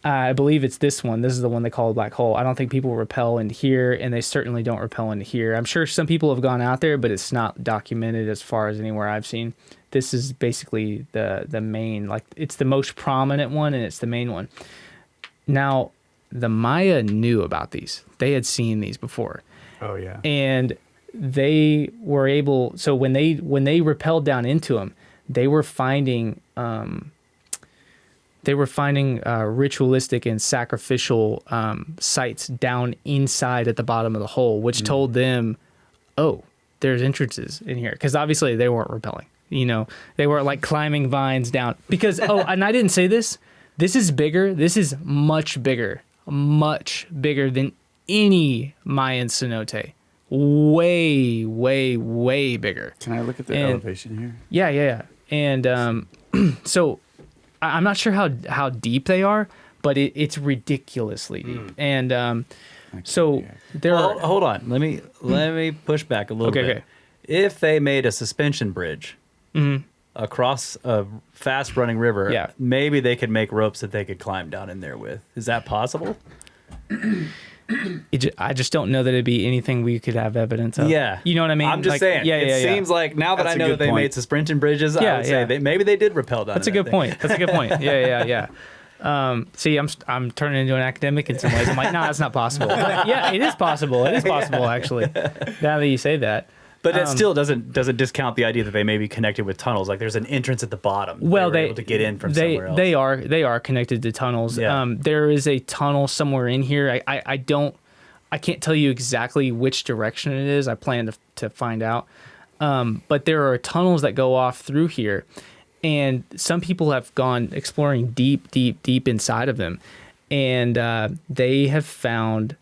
I believe it's this one. This is the one they call a black hole. I don't think people repel into here, and they certainly don't repel into here. I'm sure some people have gone out there, but it's not documented as far as anywhere I've seen. This is basically the main, like it's the most prominent one, and it's the main one. Now, the Maya knew about these. They had seen these before. Oh yeah. And they were able, so when they rappelled down into them, they were finding ritualistic and sacrificial sites down inside at the bottom of the hole, which told them, oh, there's entrances in here. Because obviously they weren't rappelling. They weren't like climbing vines down. Because, and I didn't say this, this is bigger. This is much bigger than any Mayan cenote. Way, way, way bigger. Can I look at the And- elevation here? Yeah. And so I'm not sure how deep they are, but it's ridiculously deep. And so there Well, are. hold on. Let me push back a little Okay, bit. okay. If they made a suspension bridge across a fast-running river, Yeah. maybe they could make ropes that they could climb down in there with. Is that possible? I just don't know that it'd be anything we could have evidence of. Yeah. You know what I mean? I'm just like, saying. Yeah, it seems like now that That's I a know good that they point. made suspension bridges, Yeah, I would say yeah. maybe they did rappel down. That's a good point. Yeah. See, I'm turning into an academic in some ways. I'm like, no, that's not possible. But yeah, it is possible. It is possible, actually. Now that you say that. But that still doesn't discount the idea that they may be connected with tunnels. Like there's an entrance at the bottom. Well, they were able to get in from somewhere else. They are connected to tunnels. Yeah. There is a tunnel somewhere in here. I can't tell you exactly which direction it is. I plan to find out. But there are tunnels that go off through here, and some people have gone exploring deep inside of them, and they have found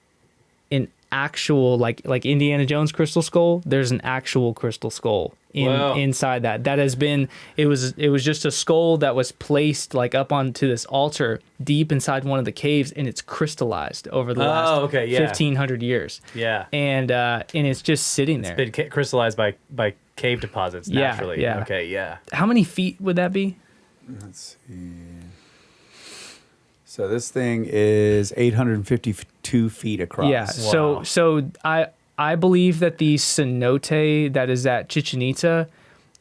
an actual like Indiana Jones crystal skull. There's an actual crystal skull inside that has been. It was just a skull that was placed like up onto this altar deep inside one of the caves, and it's crystallized over the last 1,500 years. Yeah. And it's just sitting there. It's been crystallized by cave deposits Yeah, naturally. yeah. Okay, yeah. How many feet would that be? Let's see. So this thing is 852 feet across. Yeah. So I believe that the cenote that is at Chichen Itza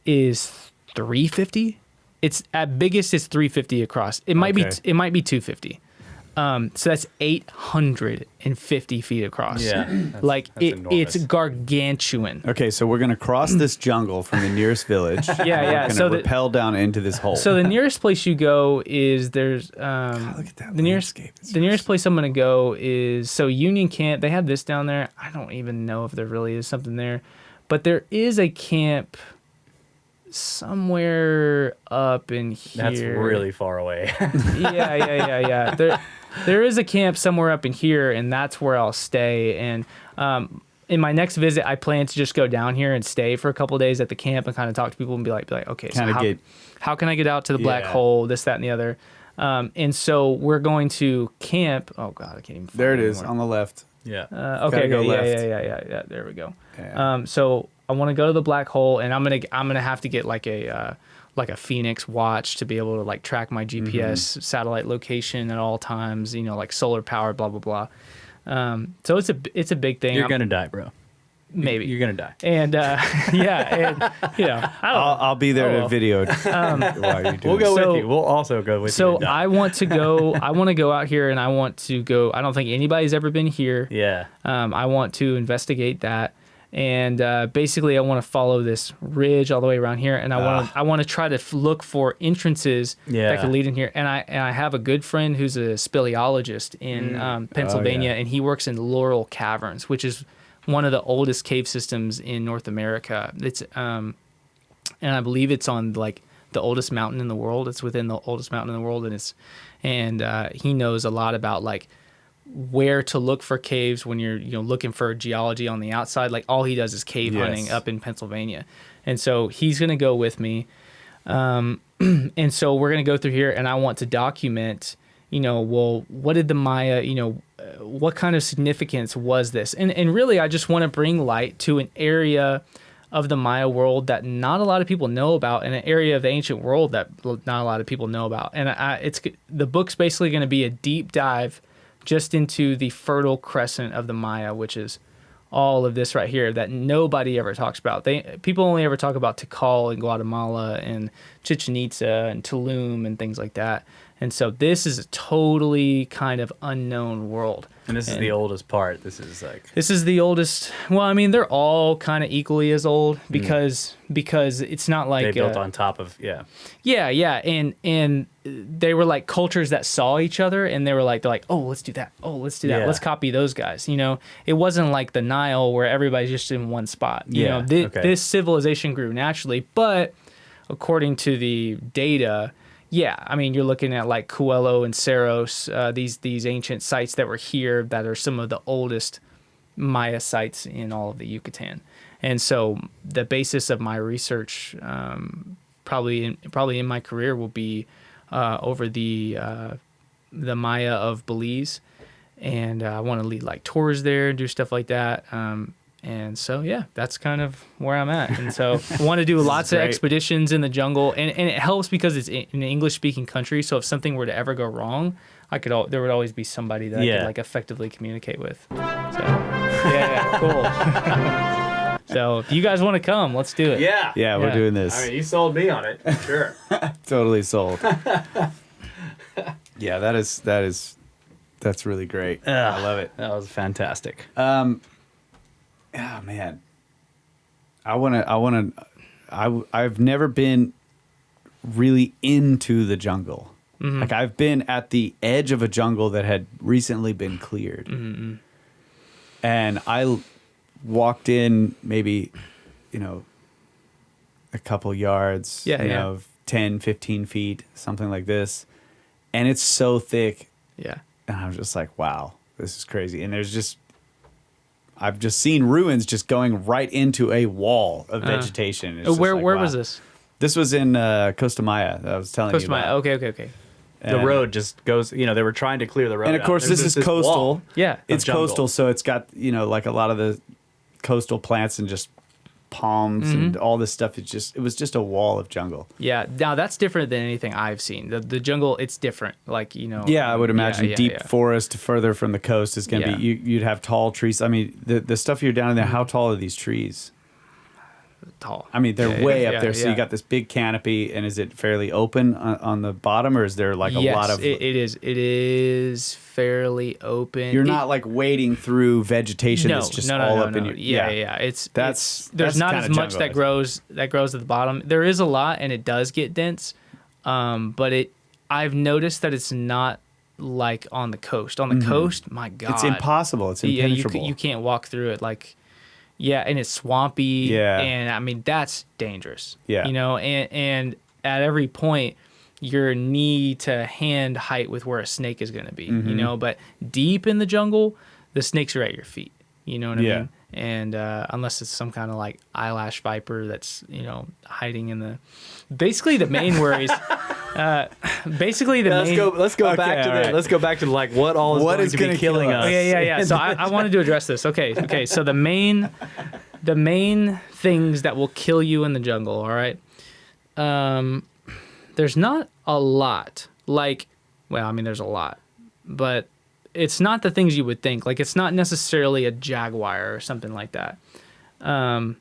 is 350. It's at biggest it's 350 across. It might be Okay. 250. So that's 850 feet across. Yeah. Like that's it's enormous. gargantuan. Okay, so we're gonna cross this jungle from the nearest village. Yeah, We're yeah. gonna So rappel down into this hole. So the nearest place you go is there's look at that the nearest landscape. It's the nearest place I'm gonna go is so Union Camp. They have this down there. I don't even know if there really is something there, but there is a camp somewhere up in here. That's really far away. Yeah. There is a camp somewhere up in here, and that's where I'll stay. And in my next visit, I plan to just go down here and stay for a couple of days at the camp and kind of talk to people and be like, okay, so how can I get out to the black hole, this, that, and the other. And so we're going to camp. Oh God, I can't even. Find there it is anymore. on the left. Yeah. Okay. go left. Yeah. There we go. Yeah. So I want to go to the black hole, and I'm gonna have to get like a Phoenix watch to be able to like track my GPS satellite location at all times. Like solar powered, blah blah blah. So it's a big thing. You're gonna die, bro. Maybe You're gonna die. And I'll be there to video while you do We'll go this. with you. We'll also go with you. So to die. I want to go. I want to go out here, and I want to go. I don't think anybody's ever been here. Yeah. I want to investigate that, and basically, I want to follow this ridge all the way around here, and I want to try to look for entrances that could lead in here. And I have a good friend who's a speleologist in Pennsylvania, and he works in Laurel Caverns, which is one of the oldest cave systems in North America. It's and I believe it's on like the oldest mountain in the world. It's within the oldest mountain in the world, and he knows a lot about like where to look for caves when you're looking for geology on the outside. Like all he does is cave hunting up in Pennsylvania, and so he's gonna go with me, and so we're gonna go through here, and I want to document. What did the Maya, what kind of significance was this? And really, I just want to bring light to an area of the Maya world that not a lot of people know about, and an area of the ancient world that not a lot of people know about. And the book's basically going to be a deep dive just into the Fertile Crescent of the Maya, which is all of this right here that nobody ever talks about. People only ever talk about Tikal in Guatemala and Chichen Itza and Tulum and things like that. And so this is a totally kind of unknown world. And this is the oldest part. This is the oldest. Well, I mean, they're all kind of equally as old because it's not like they built on top of Yeah, and they were like cultures that saw each other, and they're like, oh, let's do that. Oh, let's do that. Yeah. Let's copy those guys. It wasn't like the Nile where everybody's just in one spot. This civilization grew naturally, but according to the data. Yeah, I mean, you're looking at like Coelho and Cerros, these ancient sites that were here that are some of the oldest Maya sites in all of the Yucatan. And so the basis of my research, probably in my career, will be over the Maya of Belize, and I want to lead like tours there and do stuff like that. And so, yeah, that's kind of where I'm at. And so I want to do lots of expeditions in the jungle. And it helps because it's in an English-speaking country. So if something were to ever go wrong, there would always be somebody that I could like effectively communicate with. So, yeah, cool. So if you guys want to come, let's do it. Yeah, we're doing this. I mean, you sold me on it. Sure. Totally sold. Yeah, that's really great. I love it. That was fantastic. Oh man, I've never been really into the jungle. Mm-hmm. Like I've been at the edge of a jungle that had recently been cleared. Mm-hmm. And I walked in maybe, a couple yards, 10, 15 feet, something like this. And it's so thick. Yeah. And I was just like, wow, this is crazy. And I've just seen ruins just going right into a wall of vegetation. It's where wow. was this? This was in Costa Maya. I was telling Costa you about. Maya. Okay. The road just goes. They were trying to clear the road. And of course, this is coastal. Wall. Yeah, it's jungle. coastal, so it's got like a lot of the coastal plants and just palms and all this stuff. It was just a wall of jungle. Yeah. Now that's different than anything I've seen. The jungle, it's different. Like Yeah, I would imagine deep forest further from the coast is going to be. You'd have tall trees. I mean, the stuff you're down in there. How tall are these trees? tall. I mean, they're way up there. So yeah. you got this big canopy, and is it fairly open on the bottom, or is there like a lot of? It is. It is fairly open. You're not like wading through vegetation that's just all up in your. Yeah. That's there's not kinda as much that jungle, grows at the bottom. There is a lot, and it does get dense. But I've noticed that it's not like on the coast. On the coast, my God, It's impossible. It's impenetrable. You can't walk through it. Like, and it's swampy. Yeah. And I mean that's dangerous. Yeah. And at every point, your knee to hand height with where a snake is going to be. But deep in the jungle, the snakes are at your feet. You know what I mean? And unless it's some kind of like eyelash viper that's hiding in the. Basically, the main worries. Let's go back to right. let's go back to like what all is What going is to gonna be killing kill us? us. Yeah. So I wanted to address this. Okay. So the main things that will kill you in the jungle. All right. There's not a lot. There's a lot, but it's not the things you would think. Like, it's not necessarily a jaguar or something like that. The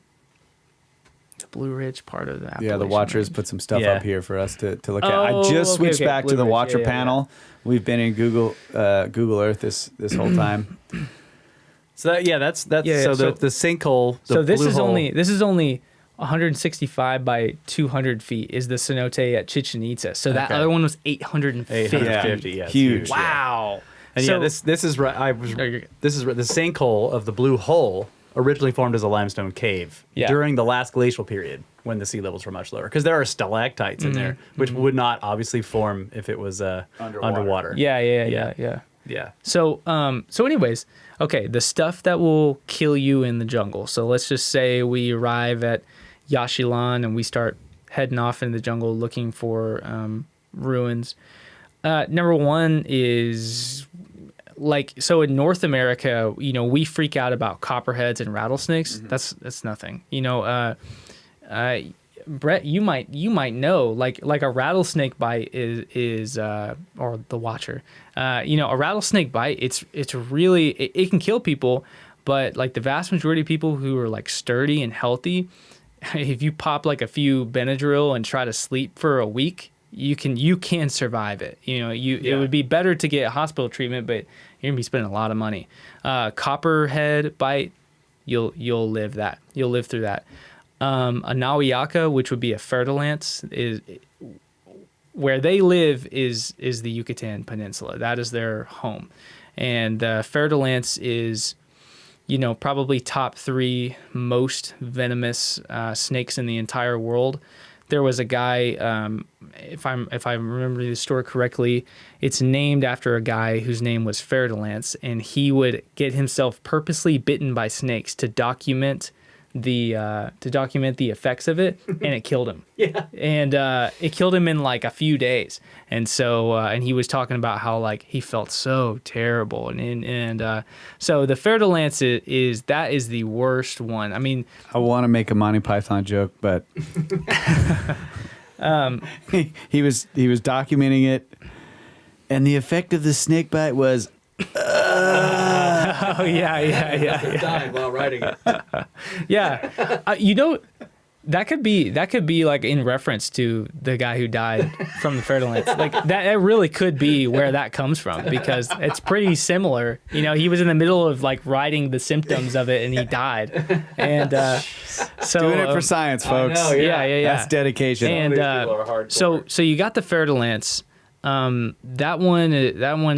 Blue Ridge part of the Appalachian Yeah, the Watchers Range. put some stuff Yeah. up here for us to look at. Oh, I just switched okay. back to Blue the Ridge, Watcher yeah. panel. We've been in Google Earth this whole time. So that's Yeah, so so- the sinkhole. So this blue is hole- only 165 by 200 feet is the cenote at Chichen Itza. So that Okay. other one was 850. 850. Yeah, it's Huge. Wow. And So- this is right. you're good. This is the sinkhole of the Blue Hole originally formed as a limestone cave Yeah. during the last glacial period when the sea levels were much lower, because there are stalactites in there which would not obviously form if it was underwater. Yeah. So anyways, okay, the stuff that will kill you in the jungle. So let's just say we arrive at Yashilan and we start heading off into the jungle looking for ruins. Number one is in North America, we freak out about copperheads and rattlesnakes. That's nothing. Brett, you might know like a rattlesnake bite is or the Watcher. A rattlesnake bite, it's really it can kill people, but like the vast majority of people who are like sturdy and healthy, if you pop like a few Benadryl and try to sleep for a week, you can survive it. It would be better to get hospital treatment, but you're gonna be spending a lot of money. Copperhead bite, you'll live that. You'll live through that. A Nawiaka, which would be a fer-de-lance, is where they live is the Yucatan Peninsula. That is their home, and fer-de-lance is, probably top 3 most venomous snakes in the entire world. There was a guy, if I remember the story correctly, it's named after a guy whose name was fer-de-lance, and he would get himself purposely bitten by snakes to document the effects of it, and it killed him. And it killed him in like a few days. And so and he was talking about how like he felt so terrible, and so the fer-de-lance is the worst one. I mean, I want to make a Monty Python joke, but he was documenting it, and the effect of the snake bite was. oh yeah. Dying while writing it. Yeah, that could be like in reference to the guy who died from the fer-de-lance. Like that really could be where that comes from, because it's pretty similar. He was in the middle of like writing the symptoms of it and he died. And so Doing it for science, folks. know, yeah. That's dedication. And These people are hardcore. so you got the fer-de-lance. That one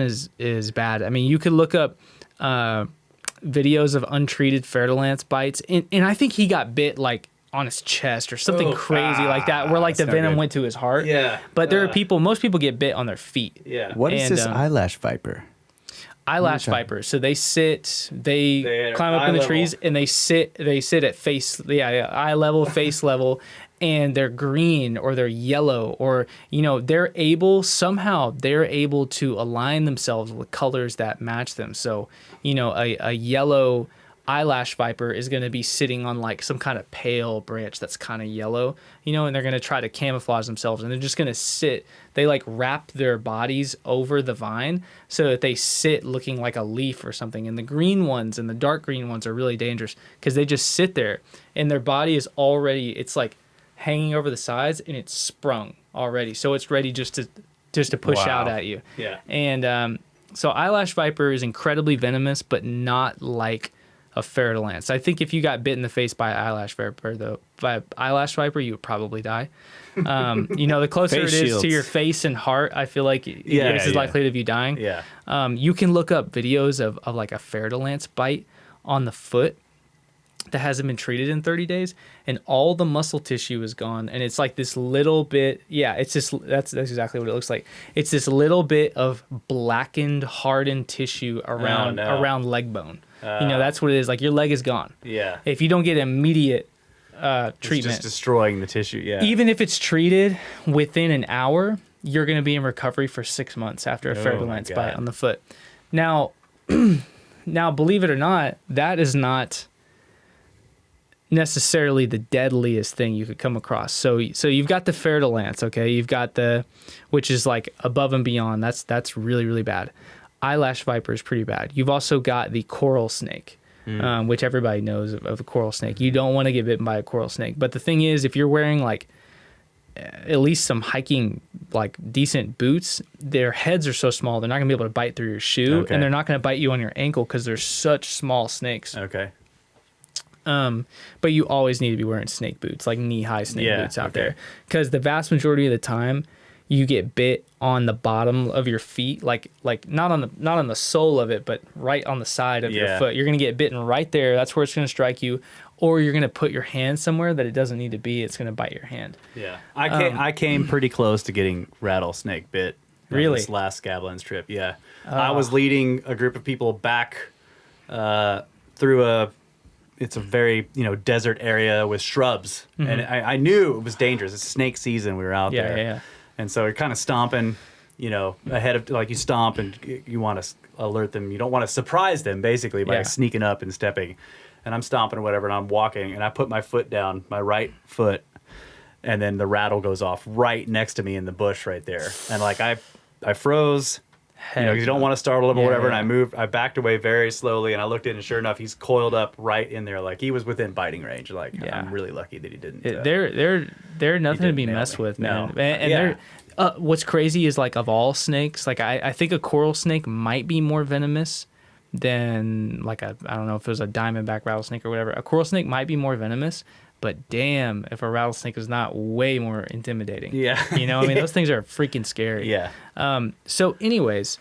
is bad. I mean, you could look up videos of untreated fer-de-lance bites, and I think he got bit like on his chest or something crazy like that, where like the that's no venom good. went to his heart. Yeah. But there are most people get bit on their feet. Yeah. What is and, this eyelash viper? Eyelash vipers. So they They're climb up eye in the level. trees and they sit at eye level, face level, and they're green or they're yellow, or they're able to align themselves with colors that match them. So a yellow eyelash viper is going to be sitting on like some kind of pale branch that's kind of yellow, and they're going to try to camouflage themselves, and they're just going to sit. They like wrap their bodies over the vine so that they sit looking like a leaf or something. And the green ones and the dark green ones are really dangerous because they just sit there and their body is already, it's like hanging over the sides and it's sprung already. So it's ready just to push out at you. Yeah. And so eyelash viper is incredibly venomous, but not like a ferret lance. I think if you got bit in the face by eyelash viper, you would probably die. The closer Face it is shields. to your face and heart, I feel like this is likely to you dying. Yeah. You can look up videos of like a ferret lance bite on the foot that hasn't been treated in 30 days, and all the muscle tissue is gone, and it's like this little bit. Yeah, it's just that's exactly what it looks like. It's this little bit of blackened, hardened tissue around leg bone. That's what it is. Like your leg is gone. Yeah. If you don't get immediate It's treatment, just destroying the tissue. Yeah. even if it's treated within an hour, you're going to be in recovery for 6 months after a ferret lance God. bite on the foot. Now, believe it or not, that is not necessarily the deadliest thing you could come across. So you've got the ferret lance, okay? You've got which is like above and beyond. That's really, really bad. Eyelash viper is pretty bad. You've also got the coral snake, which everybody knows of the coral snake. You don't want to get bitten by a coral snake. But the thing is, if you're wearing like at least some hiking like decent boots, their heads are so small they're not gonna be able to bite through your shoe, Okay. and they're not gonna bite you on your ankle because they're such small snakes. Okay. But you always need to be wearing snake boots, like knee-high snake boots out there, because the vast majority of the time you get bit on the bottom of your feet, like not on the sole of it, but right on the side of your foot. You're gonna get bitten right there. That's where it's gonna strike you, or you're gonna put your hand somewhere that it doesn't need to be. It's gonna bite your hand. Yeah. I came pretty close to getting rattlesnake bit. On Really? This last Scablands trip. Yeah. I was leading a group of people back through it's a very desert area with shrubs, and I knew it was dangerous. It's snake season. We were out there. Yeah. And so you're kind of stomping, ahead of, like you stomp and you want to alert them. You don't want to surprise them basically by sneaking up and stepping. And I'm stomping or whatever, and I'm walking, and I put my foot down, my right foot, and then the rattle goes off right next to me in the bush right there. And like I froze. Because you don't want to startle him or whatever. Yeah. And I backed away very slowly, and I looked in, and sure enough, he's coiled up right in there. Like he was within biting range. Like I'm really lucky that he didn't. They're nothing to be nail messed me. with, man. No. And they're what's crazy is like of all snakes, like I think a coral snake might be more venomous than like I don't know if it was a diamondback rattlesnake or whatever. A coral snake might be more venomous, but damn, if a rattlesnake is not way more intimidating. Yeah. I mean, those things are freaking scary. Yeah. So anyways,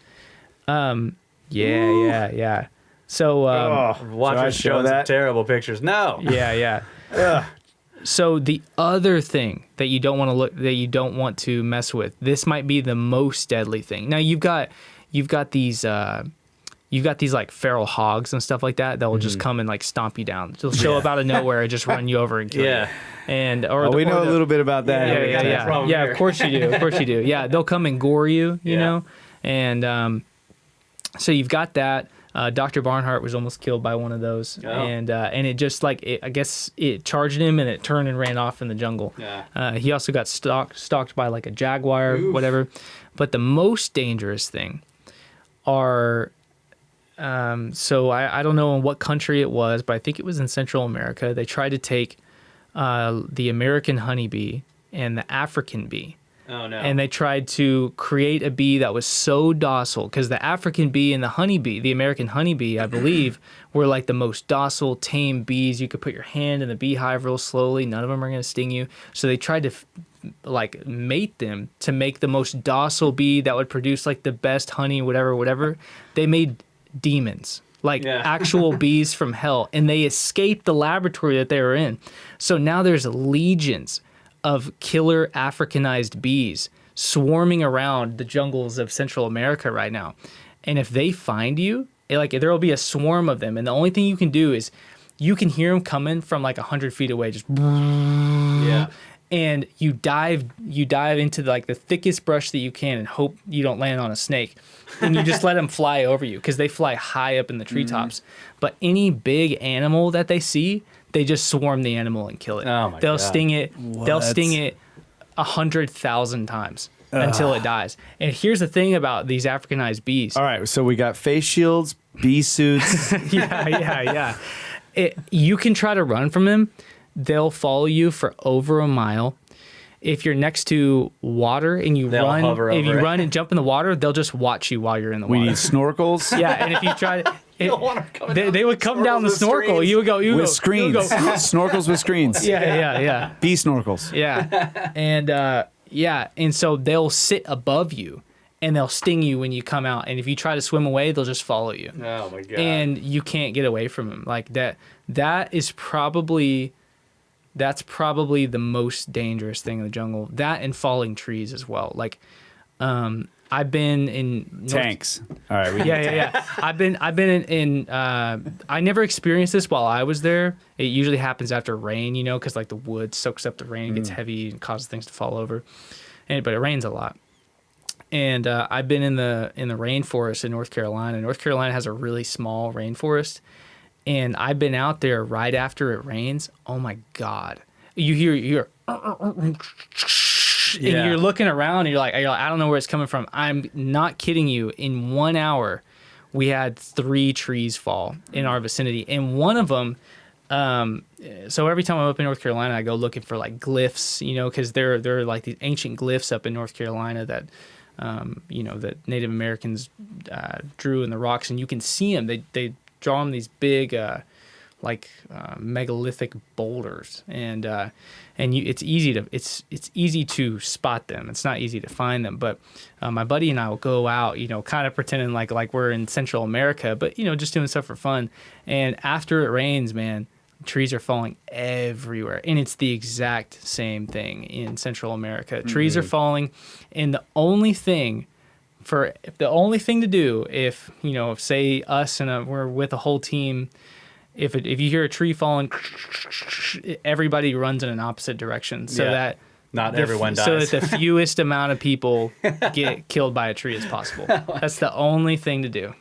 yeah. So Watch us show that terrible pictures. No. yeah. So the other thing that you don't want to mess with, this might be the most deadly thing. Now you've got these like feral hogs and stuff like that will just come and like stomp you down. They'll show up out of nowhere and just run you over and kill you. And we know a little bit about that. Yeah. Of course you do. Yeah, they'll come and gore you. You know, and so you've got that. Dr. Barnhart was almost killed by one of those, and it just I guess it charged him and it turned and ran off in the jungle. Yeah. He also got stalked by like a jaguar, whatever. But the most dangerous thing are, so I don't know in what country it was, but I think it was in Central America. They tried to take the American honeybee and the African bee. Oh no. And they tried to create a bee that was so docile, because the African bee and the honeybee, the American honeybee, I believe, were like the most docile, tame bees. You could put your hand in the beehive real slowly. None of them are going to sting you. So they tried to like mate them to make the most docile bee that would produce like the best honey, whatever. They made demons, like actual bees from hell, and they escaped the laboratory that they were in. So now there's legions of killer Africanized bees swarming around the jungles of Central America right now. And if they find you, there will be a swarm of them. And the only thing you can do is you can hear them coming from like 100 feet away, just and you dive into like the thickest brush that you can and hope you don't land on a snake, and you just let them fly over you because they fly high up in the treetops. But any big animal that they see, they just swarm the animal and kill it. Oh my They'll God. sting it. They'll sting it 100,000 times until it dies. And here's the thing about these Africanized bees. All right, so we got face shields, bee suits. Yeah. You can try to run from them. They'll follow you for over a mile. If you're next to water and you They'll hover if over you it. run and jump in the water, they'll just watch you while you're in the We water. need snorkels. Yeah, and if you try to, they would come down the snorkel. screens. You would go, with screens. Snorkels with screens. Yeah. Bee snorkels. Yeah. And so they'll sit above you and they'll sting you when you come out. And if you try to swim away, they'll just follow you. Oh my God. And you can't get away from them. Like that's probably the most dangerous thing in the jungle. That and falling trees as well. Like, I've been in Tanks. All right. Yeah. I've been in I never experienced this while I was there. It usually happens after rain, because like the wood soaks up the rain, it gets heavy and causes things to fall over. But it rains a lot. And I've been in the rainforest in North Carolina. North Carolina has a really small rainforest, and I've been out there right after it rains. Oh my God! You hear and you're looking around, and you're like, I don't know where it's coming from. I'm not kidding you. In 1 hour, we had 3 trees fall in our vicinity, and one of them. So every time I'm up in North Carolina, I go looking for like glyphs, because there are like these ancient glyphs up in North Carolina that. That Native Americans drew in the rocks, and you can see them. They draw them these big, megalithic boulders, and it's easy to spot them. It's not easy to find them, but my buddy and I will go out, kind of pretending like we're in Central America, but just doing stuff for fun. And after it rains, man. Trees are falling everywhere, and it's the exact same thing in Central America. Trees are falling, and the only thing to do if say us and we're with a whole team, if you hear a tree falling, everybody runs in an opposite direction so that not everyone dies. So that the fewest amount of people get killed by a tree as possible. That's the only thing to do.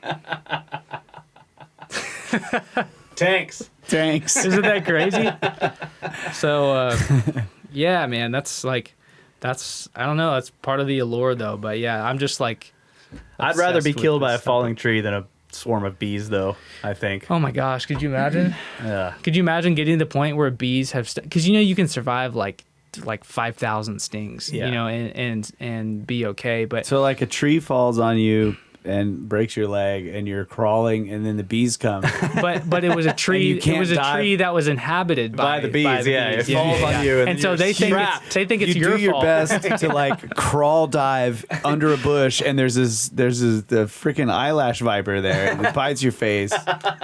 Tanks. Isn't that crazy? So, yeah, man, I don't know. That's part of the allure, though. But yeah, I'm just like, I'd rather be obsessed with killed by a this stuff. falling tree than a swarm of bees, though, I think. Oh my gosh, could you imagine? Yeah. Could you imagine getting to the point where bees have, because you can survive like 5,000 stings, and be okay. But So like a tree falls on you and breaks your leg, and you're crawling, and then the bees come. but it was a tree. you can't It was a dive tree that was inhabited By the bees, it falls on you, And so you're they think strapped. it's You your do your fault. best to like crawl dive under a bush, and there's the freaking eyelash viper there, and it bites your face.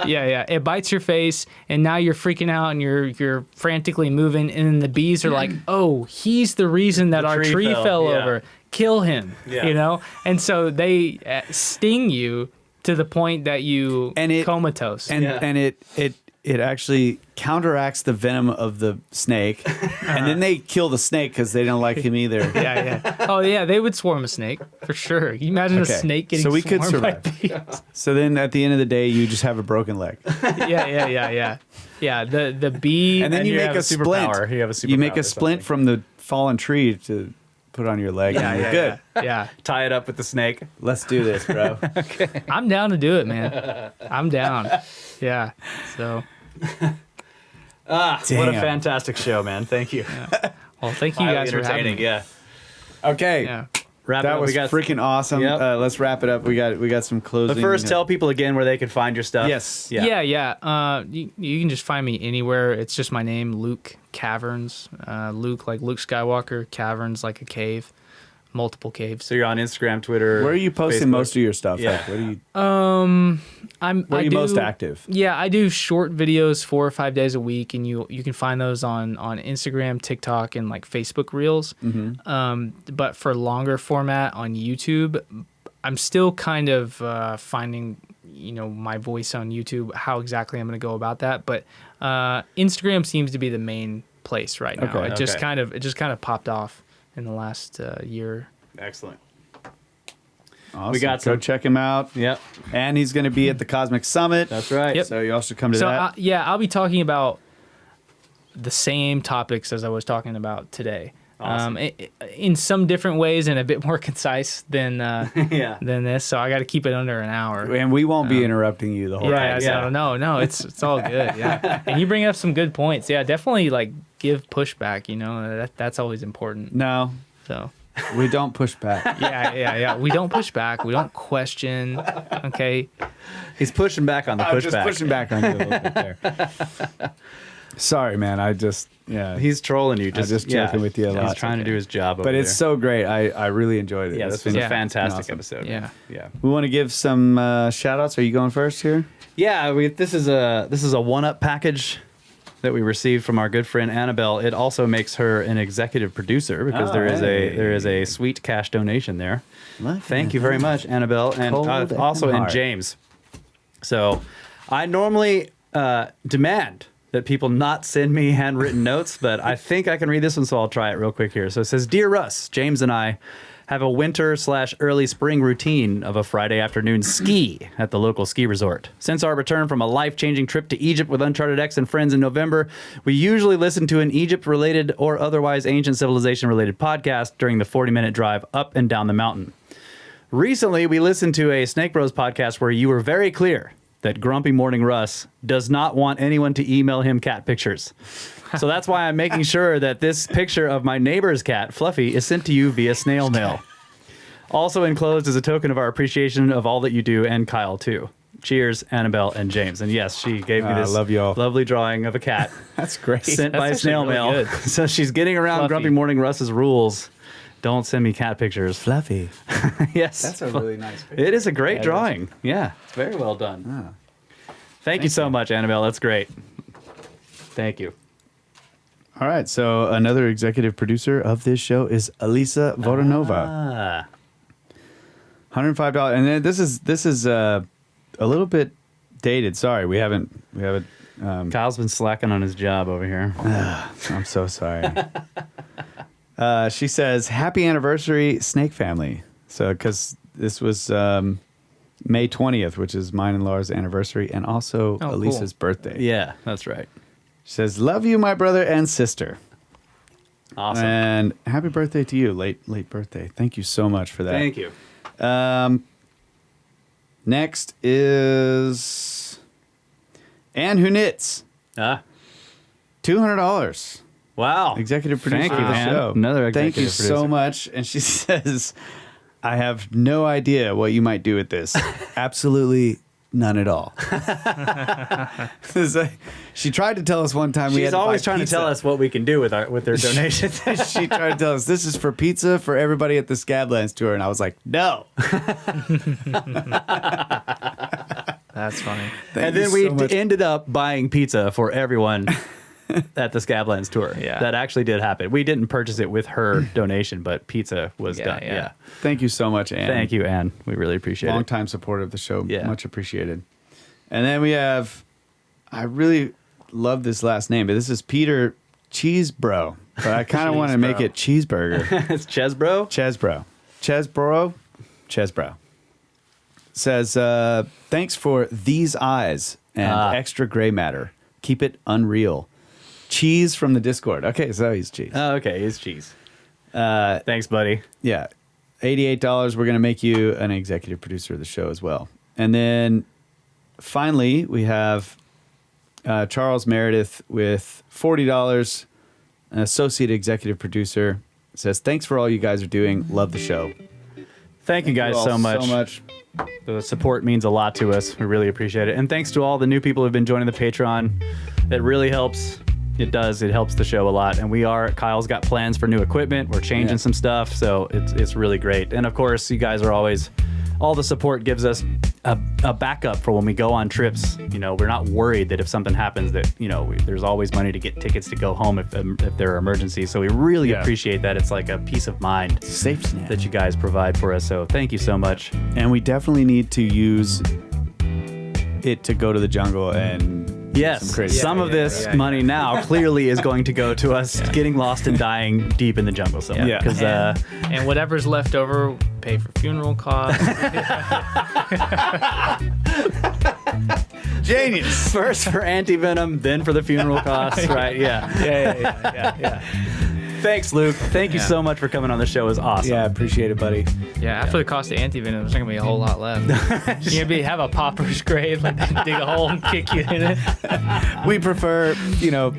Yeah. It bites your face, and now you're freaking out, and you're frantically moving, and then the bees are like, "Oh, he's the reason that The our tree tree fell, fell yeah. over. Kill him." Yeah. And so they sting you to the point that you comatose. And it actually counteracts the venom of the snake, and then they kill the snake because they don't like him either. Yeah. Oh yeah, they would swarm a snake for sure. Can you imagine Okay, a snake getting so we could swarmed by survive. bees? So then at the end of the day, you just have a broken leg, Yeah. The bee. and then you you make have a a splint. superpower. You have a You make superpower a or splint something. from the fallen tree to put on your leg. and you're good. Yeah. Tie it up with the snake. Let's do this, bro. I'm down to do it, man. I'm down. Yeah. So, What a Damn. fantastic show, man. Thank you. well, thank you Highly guys for having entertaining. me. Yeah. Okay. Yeah. Wrap it That up. was We got freaking awesome. Yep. Let's wrap it up. We got some closing. But first, tell people again where they can find your stuff. Yes. Yeah. Yeah. You can just find me anywhere. It's just my name, Luke Caverns. Luke like Luke Skywalker. Caverns like a cave. Multiple caves. So you're on Instagram, Twitter. Where are you posting Facebook? most of your stuff? Yeah. Like, where do you? Where are you most active? Yeah, I do short videos 4 or 5 days a week, and you can find those on Instagram, TikTok, and like Facebook Reels. But for longer format on YouTube, I'm still kind of finding my voice on YouTube, how exactly I'm going to go about that. But Instagram seems to be the main place right now. Okay. It just kind of popped off in the last year. Excellent. Awesome. We got Go some- check him out. Yep. And he's going to be at the Cosmic Summit. That's right. Yep. So you also come to So that. I'll be talking about the same topics as I was talking about today. Awesome. In some different ways and a bit more concise than Yeah. than this. So I got to keep it under an hour. And we won't be interrupting you the whole Yeah, time. yeah. No, it's all good. Yeah, and you bring up some good points. Yeah, definitely like give pushback. You know, that's always important. No, So we don't push back. yeah. We don't push back. We don't question. Okay. He's pushing back on the I'm pushback. just pushing back on you a little bit there. Sorry, man. He's trolling you. Just joking with you a lot. He's trying to do his job. But over it's there. so great. I really enjoyed it. Yeah, It's this was been a fantastic awesome. episode. Yeah. Yeah. We want to give some shout outs. Are you going first here? Yeah, this is a one-up package that we received from our good friend Annabel. It also makes her an executive producer because Oh, there hey. is a sweet cash donation there. Look Thank at you very that. much, Annabel, and Cold also and and hard. James. So, I normally demand that people not send me handwritten notes, but I think I can read this one, so I'll try it real quick here. So it says, "Dear Russ, James and I have a winter/early spring routine of a Friday afternoon ski at the local ski resort. Since our return from a life-changing trip to Egypt with Uncharted X and friends in November, we usually listen to an Egypt-related or otherwise ancient civilization-related podcast during the 40-minute drive up and down the mountain. Recently, we listened to a Snake Bros podcast where you were very clear that Grumpy Morning Russ does not want anyone to email him cat pictures. So that's why I'm making sure that this picture of my neighbor's cat, Fluffy, is sent to you via snail mail. Also enclosed is a token of our appreciation of all that you do, and Kyle, too. Cheers, Annabelle and James." And yes, she gave me I this love y'all. lovely drawing of a cat That's great. sent by actually snail really mail. good. So she's getting around Fluffy. Grumpy Morning Russ's rules. Don't send me cat pictures. Fluffy. Yes. That's a really nice picture. It is a great drawing. Yeah, it's very well done. Thank you so much, Annabelle. That's great. Thank you. All right. So another executive producer of this show is Alisa Voronova. Ah, $105. And then this is a little bit dated. Sorry, we haven't. Kyle's been slacking on his job over here. I'm so sorry. She says, "Happy anniversary, Snake Family." So, because this was May 20th, which is mine and Laura's anniversary, and also Oh, Elisa's birthday. Yeah, that's right. She says, "Love you, my brother and sister." Awesome. And happy birthday to you, late birthday. Thank you so much for that. Thank you. Next is Anne Who Knits. $200. Wow. Executive producer Thank you, of the Ann. show. Another Thank you executive so producer. much. And she says, "I have no idea what you might do with this. Absolutely none at all." She tried to tell us one time we had She's to buy always trying to tell pizza. us what we can do with their donations. She tried to tell us this is for pizza for everybody at the Scablands tour, and I was like, "No." That's funny. And you then we so much. ended up buying pizza for everyone at the Scablands tour. Yeah. That actually did happen. We didn't purchase it with her donation, but pizza was Yeah, done. yeah. Yeah. Thank you so much, Anne. Thank you, Anne. We really appreciate Long it. time supporter of the show. Yeah. Much appreciated. And then we have, I really love this last name, but this is Peter Chesbrough. But I kind of want to make it cheeseburger. It's Chesbrough. Chesbrough. Says, "Thanks for these eyes and extra gray matter. Keep it unreal. Cheese from the Discord." Okay, so he's cheese. Oh, okay. It's cheese. Thanks, buddy. Yeah. $88. We're going to make you an executive producer of the show as well. And then finally, we have Charles Meredith with $40, an associate executive producer. Says, "Thanks for all you guys are doing. Love the show." Thank you guys all so much. So much. The support means a lot to us. We really appreciate it. And thanks to all the new people who've been joining the Patreon. It really helps. It does. It helps the show a lot. And Kyle's got plans for new equipment. We're changing some stuff. So it's really great. And of course, you guys are always, all the support gives us a backup for when we go on trips. You know, we're not worried that if something happens that, you know, there's always money to get tickets to go home if there are emergencies. So we really appreciate that. It's like a peace of mind Safety net. that you guys provide for us. So thank you so much. And we definitely need to use it to go to the jungle and Yes, crazy some of this money now clearly is going to go to us getting lost and dying deep in the jungle somewhere. Yeah. Because and whatever's left over, pay for funeral costs. genius. First for anti-venom, then for the funeral costs, right? Yeah. Thanks, Luke. Thank you so much for coming on the show. It was awesome. Yeah, appreciate it, buddy. Yeah, after the cost of antivenom, there's not gonna be a whole lot left. You're gonna have a pauper's grave, like dig a hole and kick you in it. We prefer,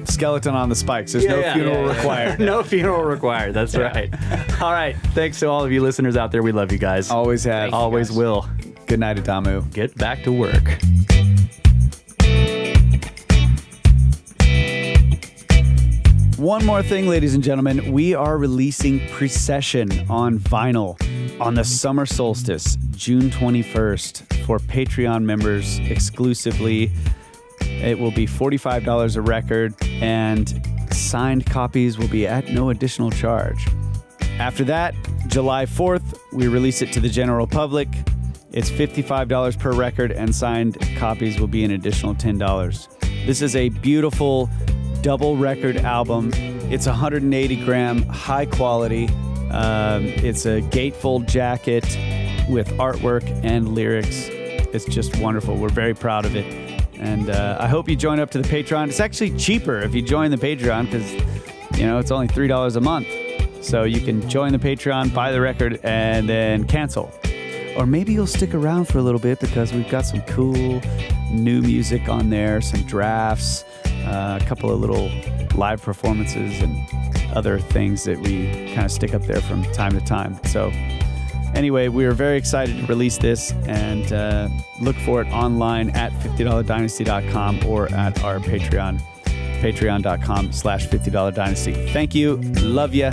skeleton on the spikes. There's no funeral required. No funeral required. That's right. All right. Thanks to all of you listeners out there. We love you guys. Always have. Always will. Good night, Adamu. Get back to work. One more thing, ladies and gentlemen. We are releasing Precession on vinyl on the summer solstice, June 21st, for Patreon members exclusively. It will be $45 a record, and signed copies will be at no additional charge. After that, July 4th, we release it to the general public. It's $55 per record, and signed copies will be an additional $10. This is a beautiful double record album. It's 180 gram, high quality. It's a gatefold jacket with artwork and lyrics. It's just wonderful. We're very proud of it. And I hope you join up to the Patreon. It's actually cheaper if you join the Patreon because, it's only $3 a month. So you can join the Patreon, buy the record, and then cancel. Or maybe you'll stick around for a little bit because we've got some cool new music on there, some drafts, a couple of little live performances and other things that we kind of stick up there from time to time. So anyway, we are very excited to release this, and look for it online at $50dynasty.com or at our Patreon, patreon.com/$50dynasty. Thank you. Love ya.